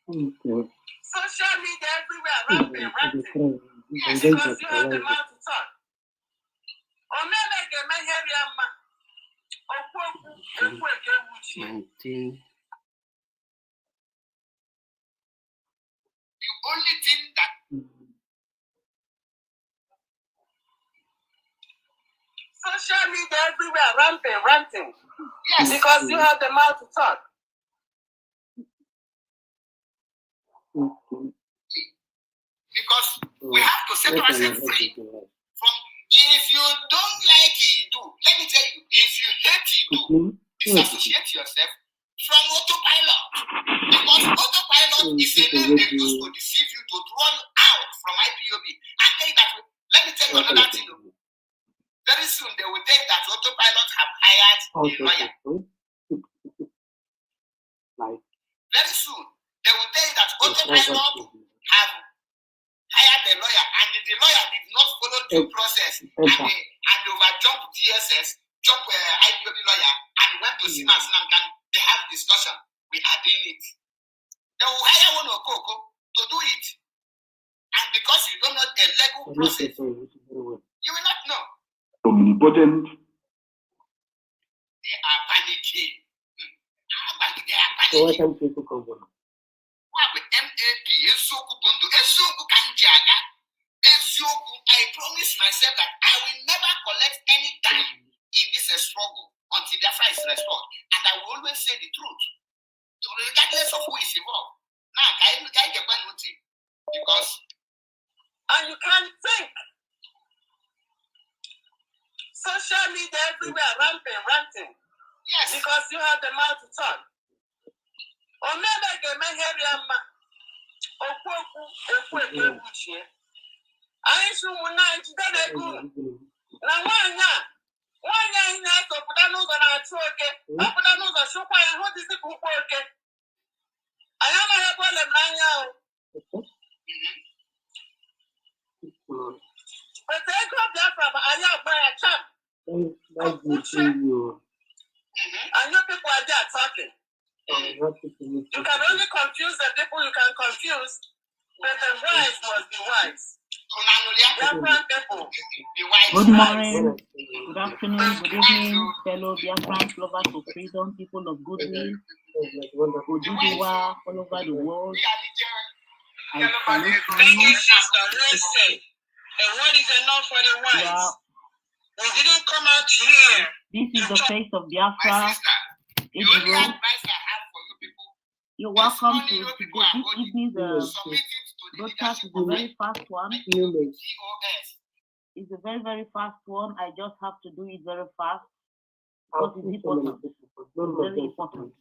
Who want to? Social media everywhere, ranting. Yes, because you have the mouth to talk. The only thing that social media everywhere, ranting. Yes, because you have the mouth to talk. Because we have to set ourselves free from. If you don't like Idu, let me tell you, if you hate Idu, disassociate yourself from autopilot. Because autopilot is a name they use to deceive you, to draw you out from IPOB. And tell you that, let me tell you another thing. Very soon they will tell you that autopilot have hired a lawyer. Very soon they will tell you that autopilot have hired a lawyer, and the lawyer did not follow due process, and they overjumped DSS, jumped IPOB lawyer, and went to Siman Sinamkan. They have discussion. We are doing it. They will hire one Okoko to do it, and because you don't know the legal process, you will not know. Omnipotent. They are panicking. They are So why panicking. can't people come on? MAP, Ezoku Bondo, Ezoku Kanjaga, Ezoku. I promise myself that I will never collect any time in this struggle until Biafra is restored. And I will always say the truth, regardless of who is involved. Now, I get one nothing. Because, and you can't think social media everywhere, ranting. Yes. Because you have the mouth to talk. Or maybe I can make Harry I should not today good. Now, one in that of Putanos and I took it. Putanos are so quiet. What is the cook working? I am a problem now. But they got that from I am by a chap. I know people are there talking. You can only confuse the people you can confuse, but the wise must be wise. Good morning, good afternoon, good evening, fellow Biafran lovers of freedom, people of goodwill, Oduduwa all over the world. I salute you. The word is enough for the wise. We didn't come out here. This is the face of Biafra. You're welcome to this evening's broadcast. Is a very fast one. It's a very, very fast one. I just have to do it very fast because it's important. It's very important.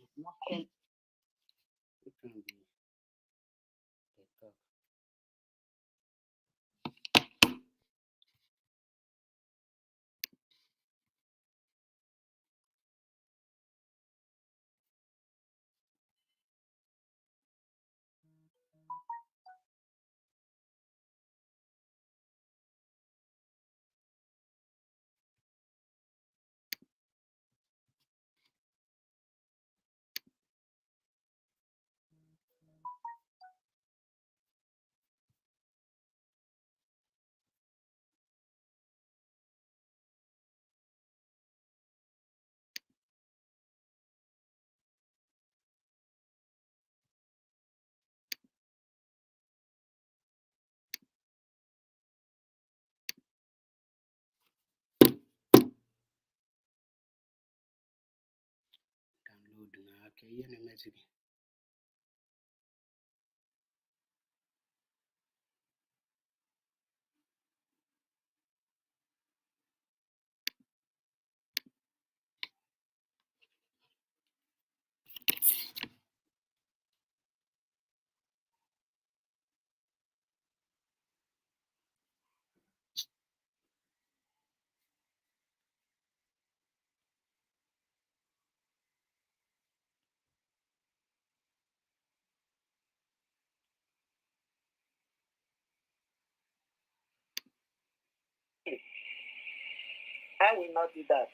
I will not do that.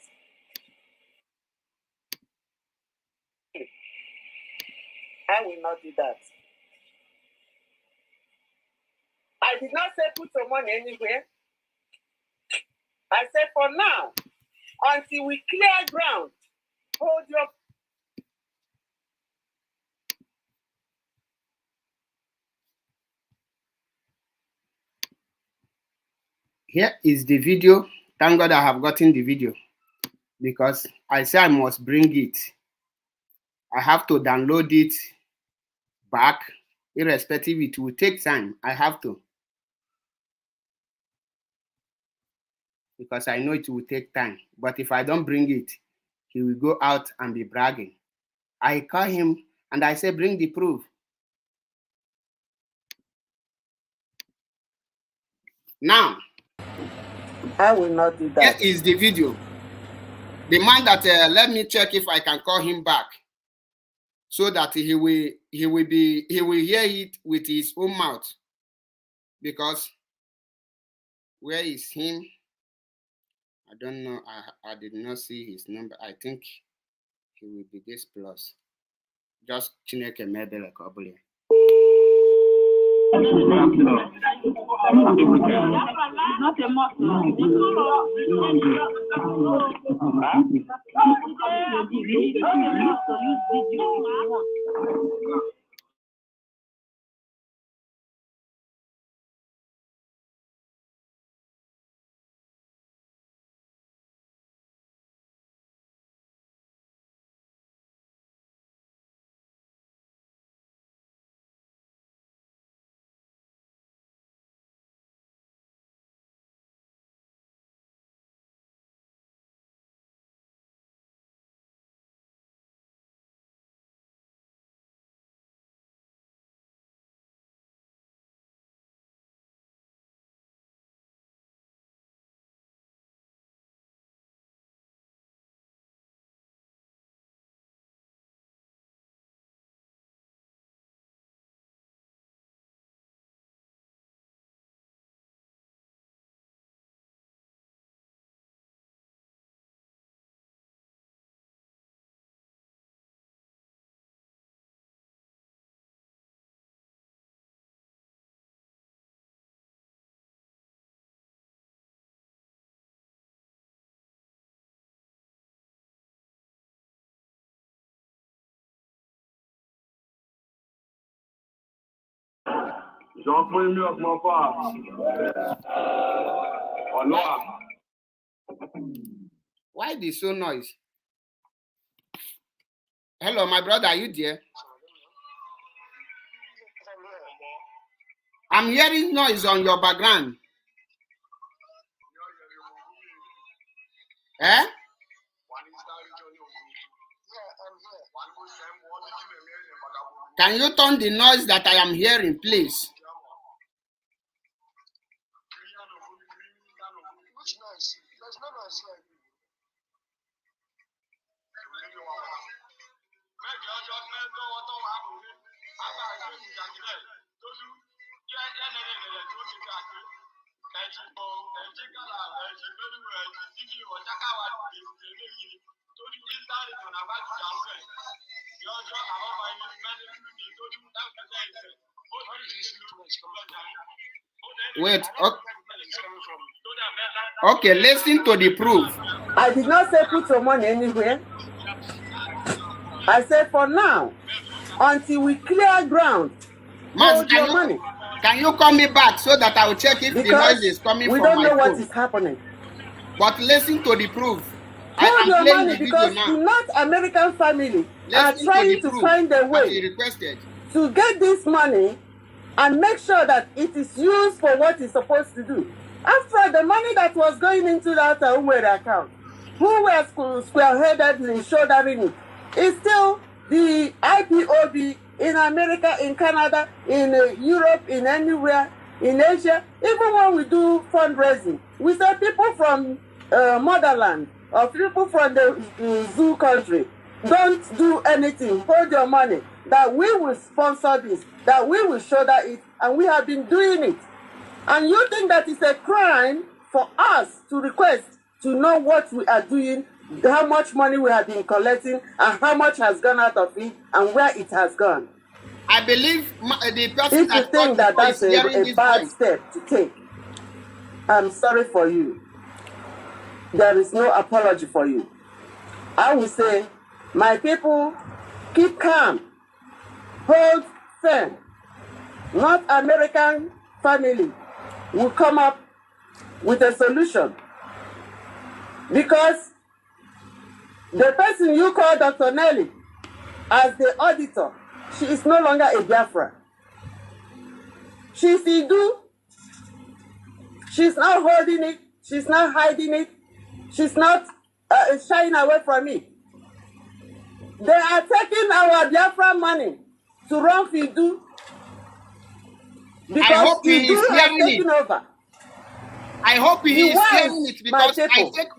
I will not do that. I did not say put your money anywhere. I said for now, until we clear ground, hold your. Here is the video. Thank God I have gotten the video because I say I must bring it. I have to download it back, irrespective. It will take time. I have to. Because I know it will take time. But if I don't bring it, he will go out and be bragging. I call him and I say, bring the proof. Now, I will not do that. Here is the video. The man that let me check if I can call him back, so that he will hear it with his own mouth. Because where is him? I don't know. I did not see his number. I think he will be this plus. Just Chineke Mebele Kobule. Not a must. Don't bring me up my far. Or not. Why this so noise? Hello, my brother, are you there? I'm hearing noise on your background. Eh? Can you turn the noise that I am hearing, please? Which noise? There's no noise here. Wait. Okay, listen to the proof. I did not say put your money anywhere. I said for now, until we clear ground, hold your money. Can you call me back so that I will check if the noise is coming from my phone? We don't know what is happening. But listen to the proof. Hold your money because the North American family are trying to find a way to get this money and make sure that it is used for what it's supposed to do. After the money that was going into that Umwere account, who were square-headed and shouldering it, is still the ipob in America, in Canada, in Europe, in anywhere, in Asia. Even when we do fundraising, we say people from motherland or people from the zoo country, don't do anything, hold your money, that we will sponsor this, that we will shoulder it, and we have been doing it. And you think that it's a crime for us to request to know what we are doing, how much money we have been collecting, and how much has gone out of it, and where it has gone. I believe the person if you think that that's a bad step to take, I'm sorry for you. There is no apology for you. I will say, my people, keep calm, hold firm. North American family will come up with a solution. Because the person you call Dr. Nelly as the auditor, she is no longer a Biafra. She's Idu. She's not holding it. She's not hiding it. She's not shying away from it. They are taking our Biafra money to run Fidu. I hope he is hearing it. Over. I hope he is hearing it because I take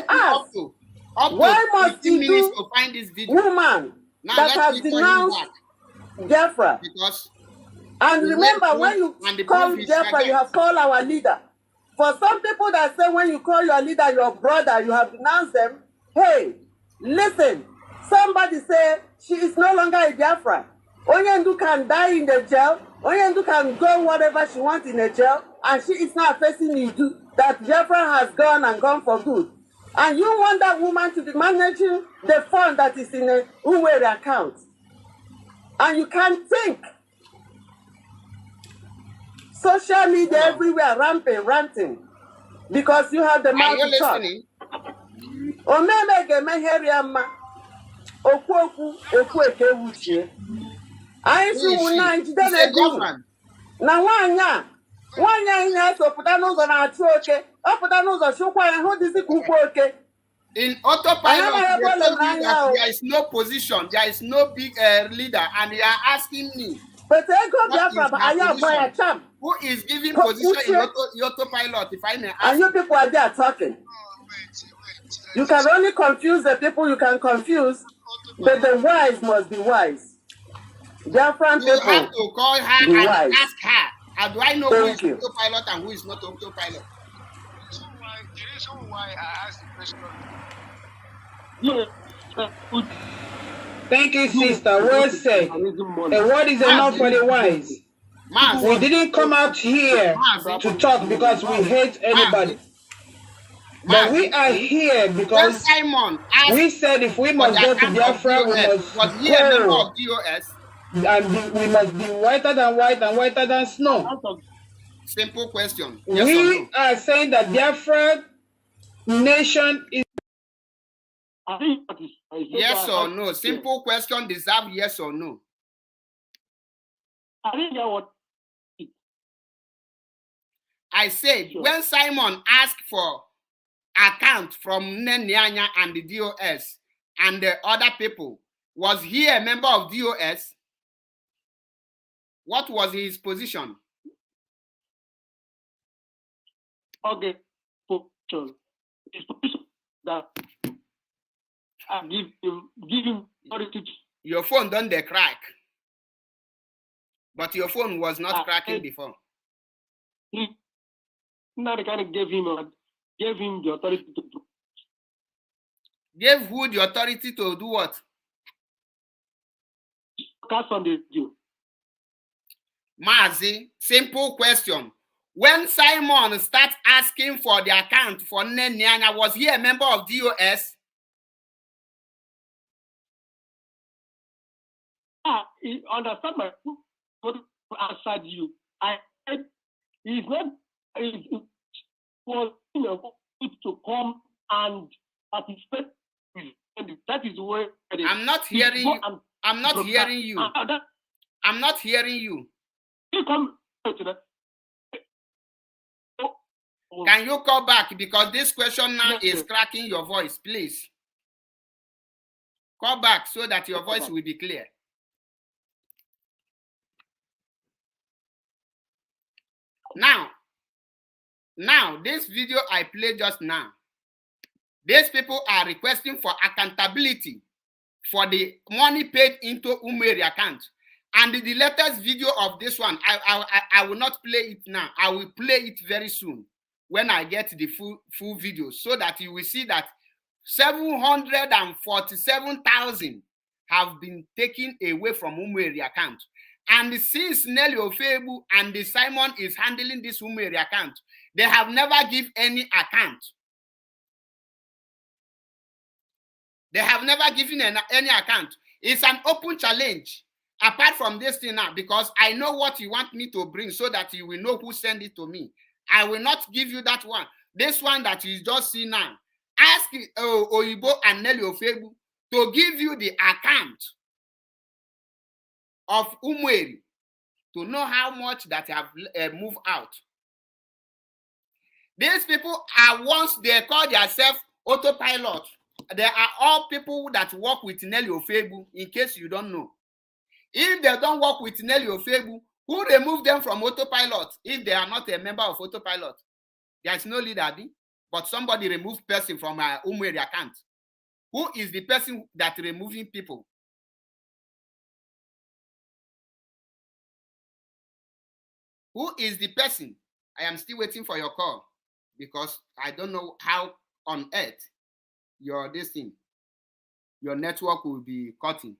up to why must 15 minutes to find this video. Woman now that has denounced Biafra. Because and remember, when you call Biafra, you have called our leader. For some people that say when you call your leader your brother, you have denounced them. Hey, listen, somebody say she is no longer a Biafra. Onyendu can die in the jail. Onyendu can go whatever she wants in the jail. And she is now facing Idu. That Biafra has gone and gone for good. And you want that woman to be managing the fund that is in a Umwere account. And you can't think. Social media everywhere ranting. Because you have the mouth to talk. Omeme gemeheriama. Okwoku ekweke wuchie. Aishu muna njidene diwu. Na wanya ina so puta n'ụzọ na-achụ oke. Ọ puta n'ụzọ chụkwa ya hụ dịzị ka ukwu oke. In autopilot, they told me that there is no position, there is no big leader, and they are asking me who is giving position in autopilot, if I may ask. And you people are there talking. You can only confuse the people you can confuse, but the wise must be wise. Different you people have to call her and wise. ask her. How do I know who is autopilot and who is not autopilot? The reason why I asked the question. Thank you, sister. Well said. A word is enough for the wise. We didn't come out here to talk because we hate anybody. But we are here because we said if we must go to Biafra, we must go. And we must be whiter than white and whiter than snow. Simple question. Yes we or no? Are saying that Biafra nation is. I think yes or no? Simple question deserve yes or no. I think that what I said when Simon asked for account from Nenyanya and the DOS and the other people, was he a member of DOS? What was his position? Okay, his position that I give him authority. Your phone don't they crack, but your phone was not cracking before. He not kind of gave him the authority to do. Gave who the authority to do what? Cast on the deal. Mazi, simple question. When Simon starts asking for the account for Nenyanya, was he a member of DOS? He understand my what answered you. I said he's not. He was to come and participate. That is where I'm not hearing you. I'm not hearing you. I'm not hearing you. Can you call back, because this question now is cracking your voice, please. Call back so that your voice will be clear. Now, this video I played just now, these people are requesting for accountability for the money paid into Umeri account. And the latest video of this one, I will not play it now. I will play it very soon when I get the full video, so that you will see that 747,000 have been taken away from Umeri account. And since Nelly Ofebu and the Simon is handling this Umeri account, they have never given any account. They have never given any account. It's an open challenge. Apart from this thing now, because I know what you want me to bring, so that you will know who sent it to me. I will not give you that one. This one that you just see now. Ask Oyibo and Nelly Ofebu to give you the account of Umweri to know how much that have moved out. These people are, once they call themselves autopilot, they are all people that work with Nelly Ofebu, in case you don't know. If they don't work with Nelly Ofebu, who removed them from autopilot if they are not a member of autopilot? There is no leader, but somebody removed person from our Umweri account. Who is the person that removing people? Who is the person? I am still waiting for your call, because I don't know how on earth your network will be cutting.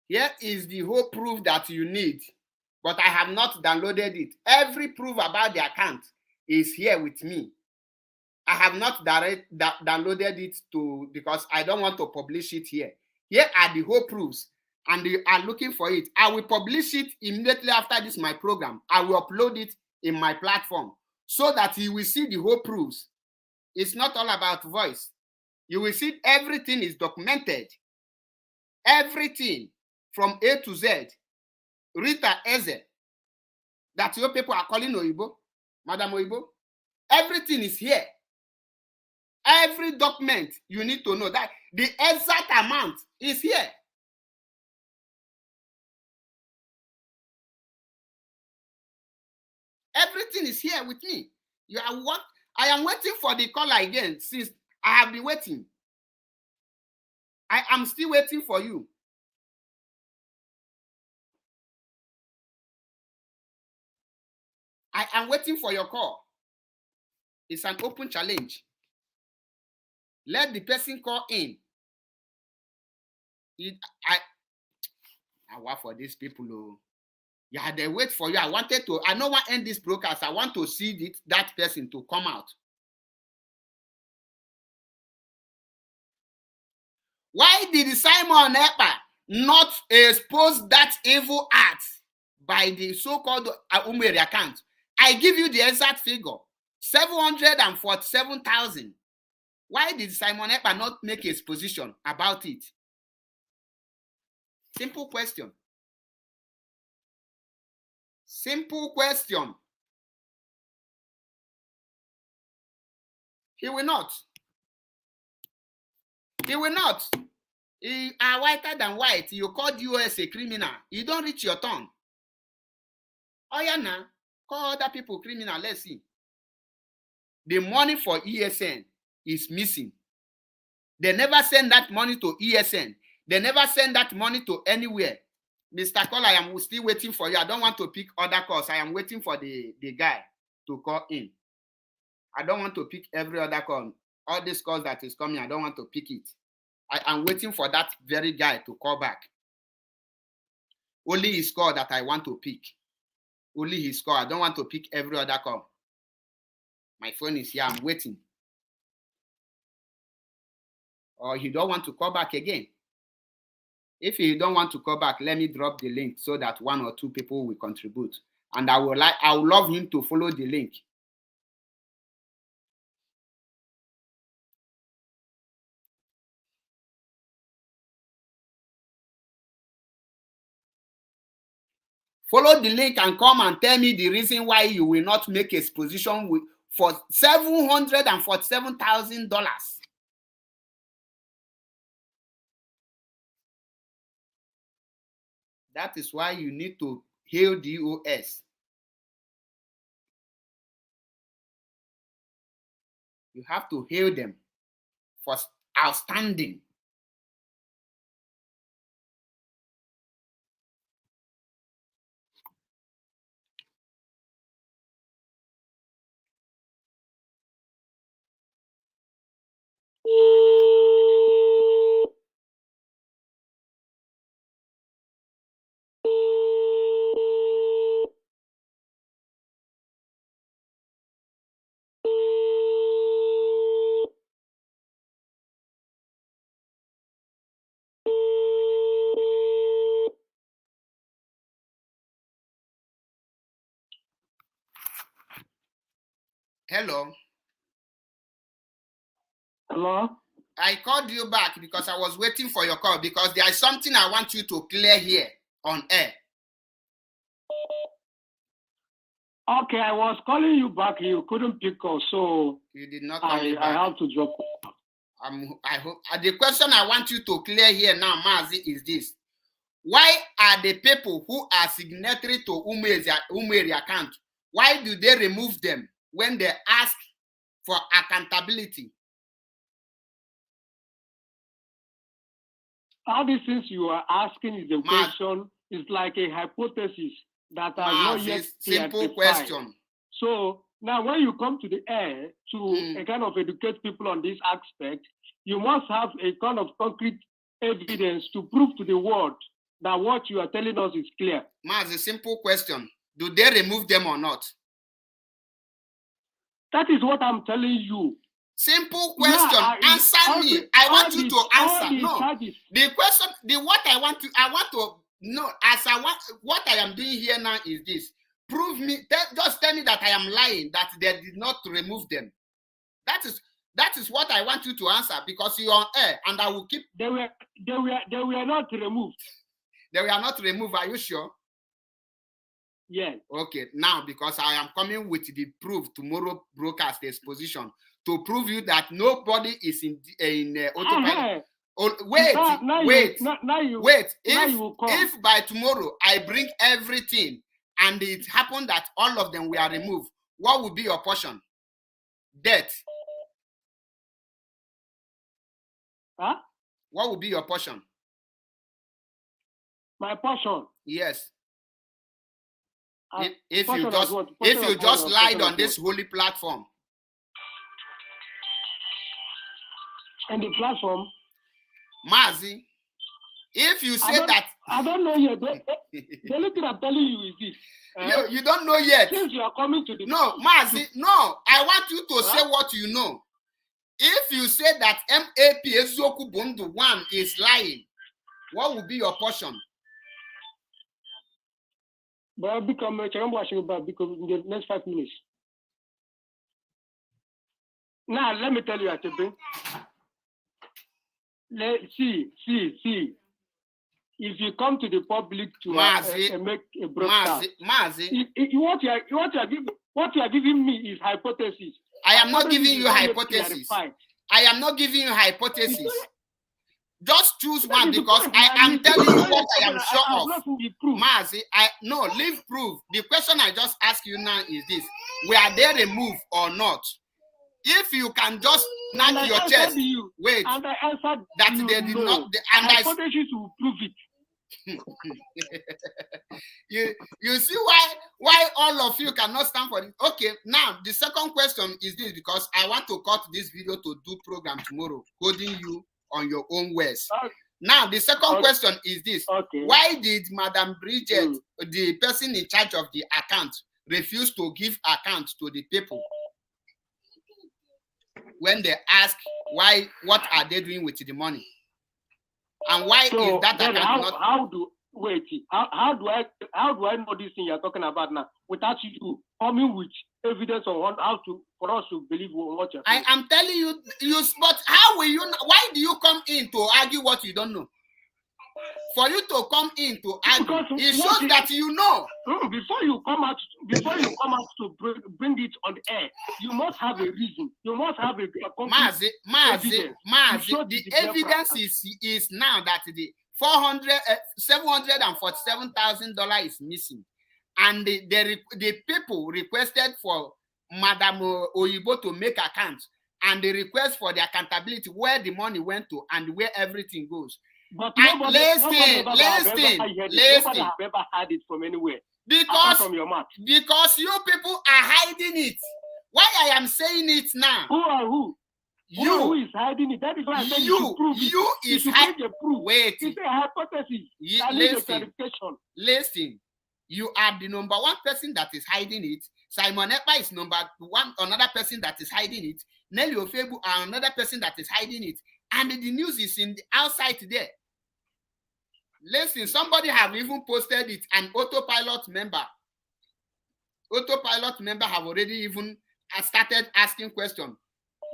Here is the whole proof that you need, but I have not downloaded it. Every proof about the account is here with me. I have not downloaded it because I don't want to publish it here. Here are the whole proofs, and you are looking for it. I will publish it immediately after this, my program. I will upload it in my platform so that you will see the whole proofs. It's not all about voice. You will see everything is documented. Everything from A to Z. Rita Eze, that your people are calling Oyibo, Madam Oyibo. Everything is here. Every document you need to know that the exact amount is here. Everything is here with me. You are what? I am waiting for the call again, since I have been waiting. I am still waiting for you. I am waiting for your call. It's an open challenge. Let the person call in. I work for these people. Oh. Yeah, they wait for you. I don't want to end this broadcast. I want to see that person to come out. Why did Simon Ekpa not expose that evil act by the so-called Umeri account? I give you the exact figure, 747,000. Why did Simon Ekpa not make his position about it? Simple question. Simple question. He will not. He will not. You are whiter than white. You called US a criminal. You don't reach your tongue. Oh, yeah, now. Call other people criminal. Let's see. The money for ESN is missing. They never send that money to ESN. They never send that money to anywhere. Mr. Call, I am still waiting for you. I don't want to pick other calls. I am waiting for the guy to call in. I don't want to pick every other call. All these calls that is coming, I don't want to pick it. I am waiting for that very guy to call back. Only his call that I want to pick. Only his call. I don't want to pick every other call. My phone is here. I'm waiting. Or he don't want to call back again. If you don't want to call back, let me drop the link so that one or two people will contribute. And I would love him to follow the link. Follow the link and come and tell me the reason why you will not make a position for $747,000. That is why you need to hail DOS. You have to hail them for outstanding. Hello. Hello. I called you back because I was waiting for your call because there is something I want you to clear here on air. Okay, I was calling you back. You couldn't pick up, so you did not call me back. I have to drop. I hope the question I want you to clear here now, Mazi, is this: why are the people who are signatory to Umeri account? Why do they remove them when they ask for accountability? All these things you are asking is a question. It's like a hypothesis that has not yet simple question. So now when you come to the air to kind of educate people on this aspect, you must have a kind of concrete evidence to prove to the world that what you are telling us is clear. It's a simple question. Do they remove them or not? That is what I'm telling you. Simple question. Answer me. I want you to answer. No. The question, what I want to know, what I am doing here now is this. Prove me, just tell me that I am lying, that they did not remove them. That is what I want you to answer because you're on air and I will keep. They were not removed. They were not removed. Are you sure? Yes. Okay. Now, because I am coming with the proof tomorrow broadcast exposition to prove you that nobody is in autopilot. Wait. If by tomorrow I bring everything and it happened that all of them were removed, what would be your portion? Death. Huh? What would be your portion? My portion? Yes. if you just lied on this holy platform. And the platform, Mazi, if you say that I don't know yet. The only thing I'm telling you is this. You don't know yet. Since you are coming to the Mazi, no. I want you to say what you know. If you say that MAP Ezoku Bundu 1 is lying, what will be your portion? But I'll become a because in the next 5 minutes. Now let me tell you, Atepe. See. If you come to the public to make a broadcast, what you are giving me is hypothesis. I am not giving you hypothesis. I am not giving you hypothesis. Just choose one because I am telling you what I am sure of. Mazi, leave proof. The question I just asked you now is this: were they removed or not? If you can just knock your chest, wait, and I answered that they did not, and hypothesis will prove it. you see why all of you cannot stand for it. Okay, now the second question is this, because I want to cut this video to do program tomorrow, coding you on your own words. Now the second question is this: why did Madam Bridget, the person in charge of the account, refuse to give account to the people when they ask what are they doing with the money? And why is that account not? How do I know this thing you're talking about now without you coming with evidence on for us to believe what you're saying? I am telling you, but how will you? Why do you come in to argue what you don't know? For you to come in to argue, it shows that you know. Before you come out to bring it on the air, you must have a reason. You must have a Mazi, the evidence is now that the $747,000 is missing, and the people requested for Madam Oyibo to make accounts, and the request for the accountability where the money went to and where everything goes. But nobody have ever had it from anywhere. From your mouth. Because you people are hiding it. Why I am saying it now? Who are who? Who is hiding it? That is why I said you prove it. You is hiding. Wait. It's a hypothesis. Listen. You are the number one person that is hiding it. Simon Ekpa is number one, another person that is hiding it. Nelly Ofebu are another person that is hiding it. And the news is in the outside there. Listen, somebody have even posted it, an autopilot member have already even started asking questions.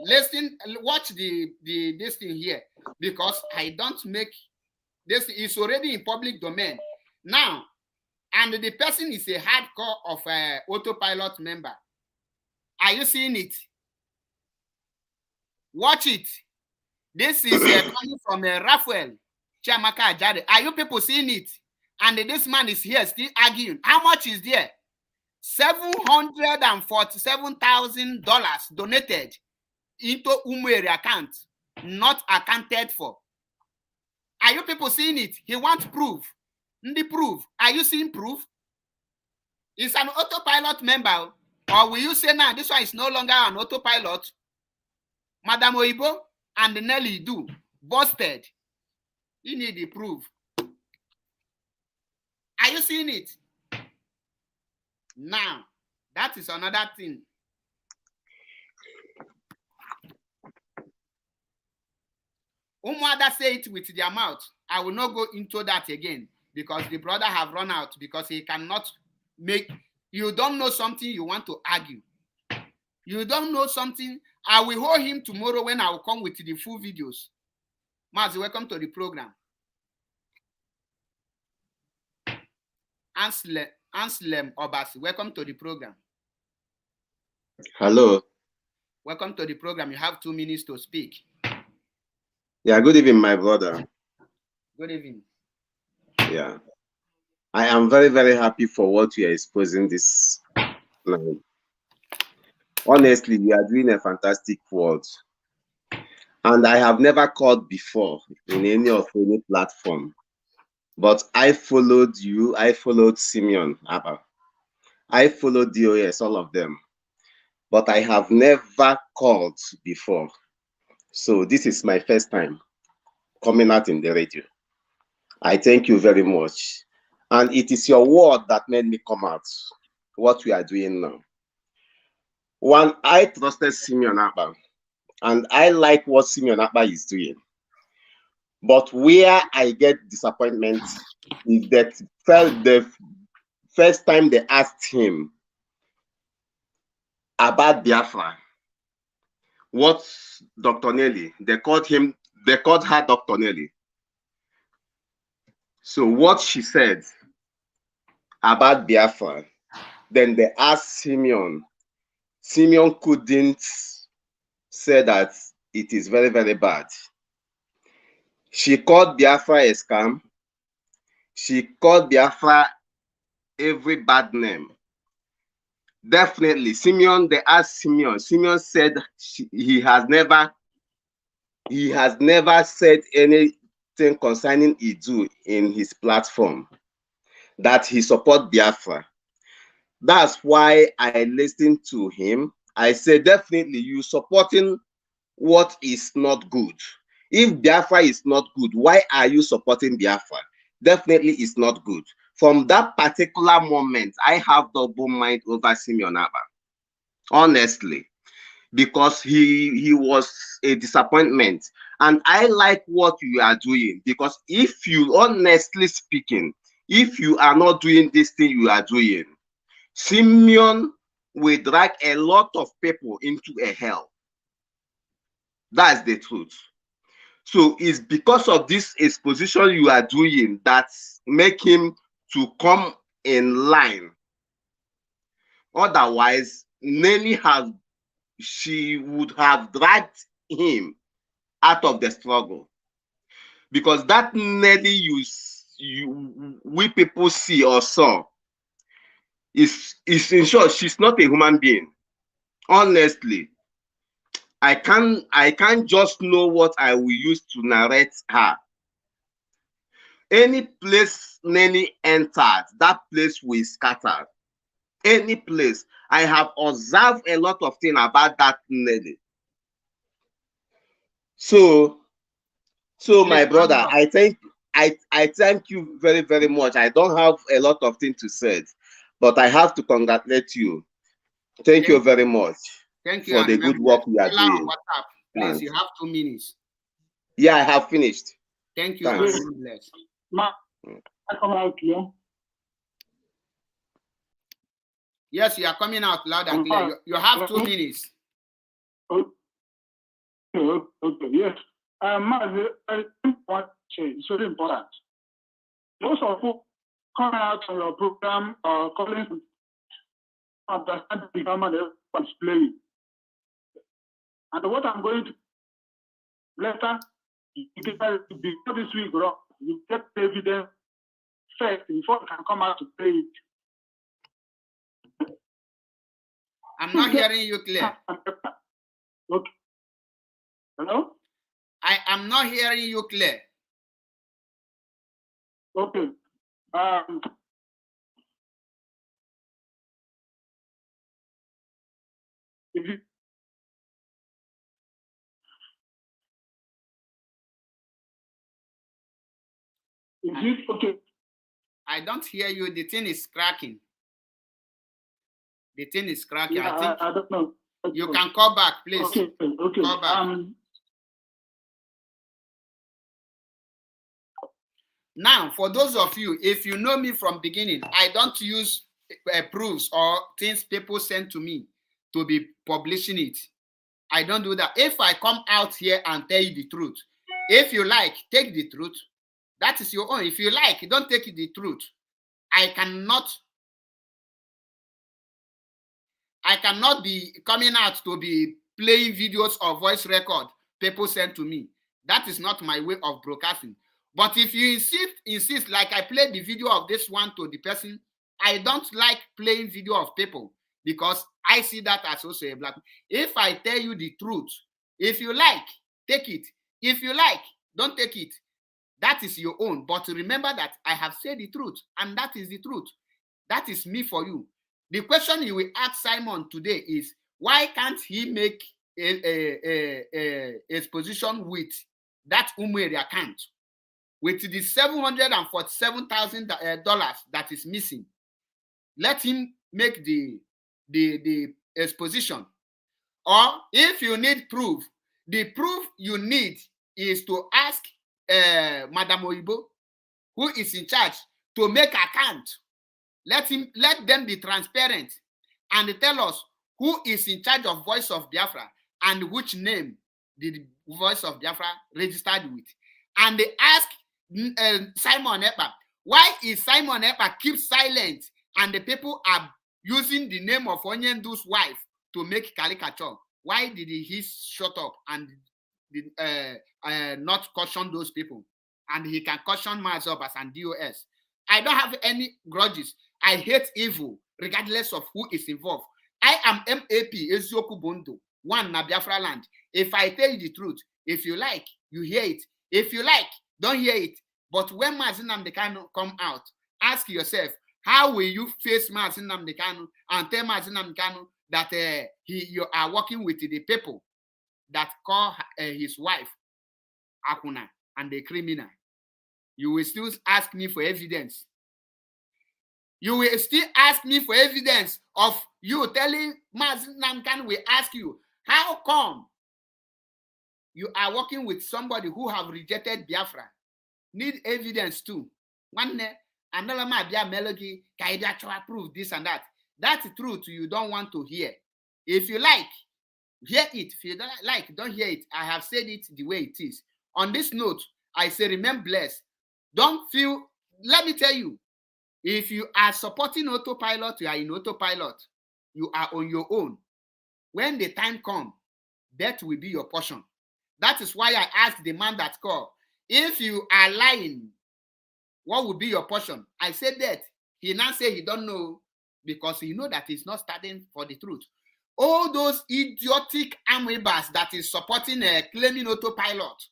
Listen, watch this thing here, because I don't make this, is already in public domain now, and the person is a hardcore of autopilot member. Are you seeing it? Watch it. This is coming from Raphael Chiamaka Ajade. Are you people seeing it? And this man is here still arguing. How much is there? $747,000 donated into Umweri account, not accounted for. Are you people seeing it? He wants proof. The proof. Are you seeing proof? It's an autopilot member. Or will you say now this one is no longer an autopilot? Madam Oyibo and Nelly do busted. You need the proof. Are you seeing it? Now, that is another thing. Umwada say it with their mouth. I will not go into that again because the brother have run out, because he cannot make. You don't know something, you want to argue. You don't know something. I will hold him tomorrow when I will come with the full videos. Mazi, welcome to the program. Anselm Obasi, welcome to the program. Hello. Welcome to the program. You have 2 minutes to speak. Yeah, good evening, my brother. Good evening. Yeah. I am very, very happy for what you are exposing this night. Honestly, you are doing a fantastic work. And I have never called before in any platform. But I followed you, I followed Simeon Abba. I follow DOS, all of them, but I have never called before. So this is my first time coming out in the radio. I thank you very much. And it is your word that made me come out, what we are doing now. One, I trusted Simeon Akpa, and I like what Simeon Akpa is doing. But where I get disappointment is that the first time they asked him about Biafra, what's Dr. Nelly? They called her Dr. Nelly. So what she said about Biafra, then they asked Simeon. Simeon couldn't say that it is very, very bad. She called Biafra a scam. She called Biafra every bad name. Definitely, Simeon, they asked Simeon. Simeon said he has never said anything concerning Idu in his platform, that he support Biafra. That's why I listened to him. I said, definitely, you supporting what is not good. If Biafra is not good, why are you supporting Biafra? Definitely it's not good. From that particular moment, I have double mind over Simeon Akpa. Honestly, because he was a disappointment. And I like what you are doing, because if you, honestly speaking, if you are not doing this thing you are doing, Simeon will drag a lot of people into a hell. That's the truth. So it's because of this exposition you are doing that make him to come in line. Otherwise, she would have dragged him out of the struggle. Because that Nelly we people see or saw is in short, she's not a human being. Honestly, I can't just know what I will use to narrate her. Any place Nelly entered, that place will scatter. Any place. I have observed a lot of things about that Nelly. So my brother, I thank you very, very much. I don't have a lot of things to say, but I have to congratulate you. Thank you very much. Thank you for the good work you are doing. Please, you have 2 minutes. Yeah, I have finished. Thank you. God bless. Yes, you are coming out loud and clear. You have 2 minutes. Okay, yes. It's very important. Most of you coming out on your program or calling to understand the government is playing. And what I'm going to later, before this week, you get evidence first before you can come out to play it. I'm not hearing you clear. Okay. Hello? I am not hearing you clear. Okay. Is it okay? I don't hear you. The thing is cracking. The thing is cracking. Yeah, I don't know. You can call back, please. Okay. Call back. Now, for those of you, if you know me from beginning, I don't use proofs or things people send to me to be publishing it. I don't do that. If I come out here and tell you the truth, if you like, take the truth. That is your own. If you like, don't take the truth. I cannot be coming out to be playing videos or voice record people send to me. That is not my way of broadcasting. But if you insist, like I played the video of this one to the person, I don't like playing video of people because I see that as also a black. If I tell you the truth, if you like, take it. If you like, don't take it. That is your own. But remember that I have said the truth, and that is the truth. That is me for you. The question you will ask Simon today is, why can't he make a exposition with that Umweri account, with the $747,000 that is missing? Let him make the exposition. Or if you need proof, the proof you need is to ask Madam Oyibo, who is in charge, to make account. Let them be transparent and tell us who is in charge of Voice of Biafra and which name the Voice of Biafra registered with. And they ask Simon Ekpa, why is Simon Ekpa keep silent and the people are using the name of Onyendu's wife to make caricature? Why did he shut up and did, not caution those people? And he can caution Mazobas and DOS. I don't have any grudges. I hate evil, regardless of who is involved. I am MAP Ezioku Bondo, one na Biafra land. If I tell you the truth, if you like, you hear it. If you like, don't hear it. But when Mazin Nnamdi Kanu come out, ask yourself, how will you face Mazin Nnamdi Kanu and tell Mazin Nnamdi Kanu that you are working with the people that call his wife Akuna and the criminal? You will still ask me for evidence. You will still ask me for evidence of you telling Mazin Nnamdi Kanu. We ask you, how come you are working with somebody who have rejected Biafra? Need evidence too. One another melody can prove this and that. That's truth you don't want to hear. If you like, hear it. If you don't like, don't hear it. I have said it the way it is. On this note, I say remain blessed. Don't feel, let me tell you, if you are supporting autopilot, you are in autopilot. You are on your own. When the time comes, that will be your portion. That is why I asked the man that called, if you are lying, what will be your portion? I said that. He now say he don't know because he know that he's not standing for the truth. All those idiotic amoebas that is supporting claiming autopilot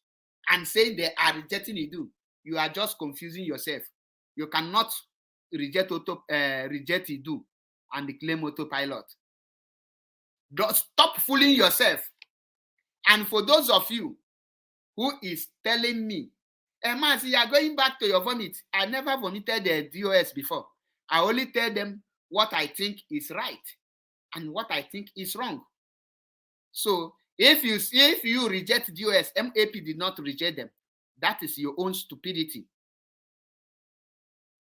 and saying they are rejecting Idu, you are just confusing yourself. You cannot reject Idu and claim autopilot. Stop fooling yourself. And for those of you who is telling me, Mazi, you are going back to your vomit. I never vomited the DOS before. I only tell them what I think is right and what I think is wrong. So if you reject DOS, MAP did not reject them. That is your own stupidity.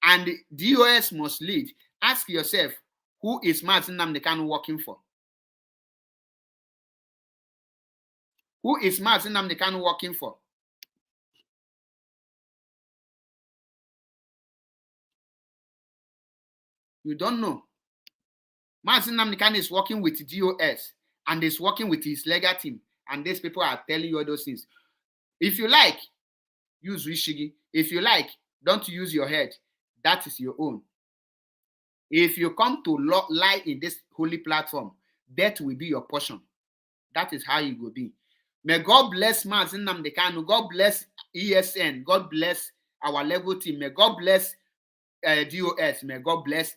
And DOS must lead. Ask yourself, who is Mazin Nnamdi Kanu working for? Who is Mazin Nnamdi Kanu working for? You don't know. Mazin Nnamdi Kanu is working with DOS and is working with his legal team. And these people are telling you all those things. If you like, use Rishigi. If you like, don't use your head. That is your own. If you come to lie in this holy platform, that will be your portion. That is how it will be. May God bless Mazin Nnamdi Kanu. God bless ESN. God bless our legal team. May God bless DOS. May God bless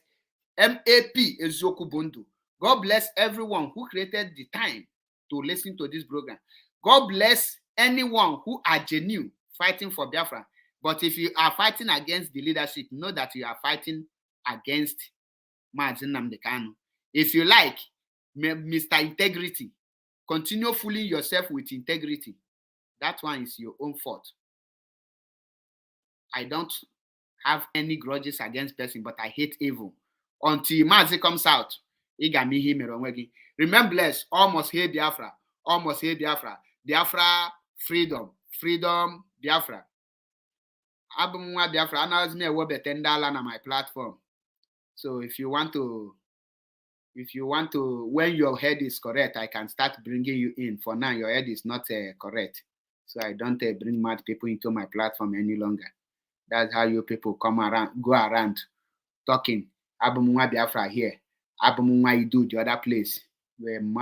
MAP Ezioku Bondo. God bless everyone who created the time to listen to this program. God bless anyone who are genuine fighting for Biafra. But if you are fighting against the leadership, know that you are fighting against Mazin Nnamdi Kanu. If you like, Mr. Integrity, continue fooling yourself with integrity. That one is your own fault. I don't have any grudges against person, but I hate evil. Until Mazi comes out, remember, bless, almost hate Biafra, almost hate Biafra. Biafra, freedom, freedom, Biafra. Abumwa Biafra, I know $10 on my platform. So if you want to, when your head is correct, I can start bringing you in. For now, your head is not correct. So I don't bring mad people into my platform any longer. That's how you people come around, go around talking. Abumwa Biafra here. Abumwa Idu the other place. We're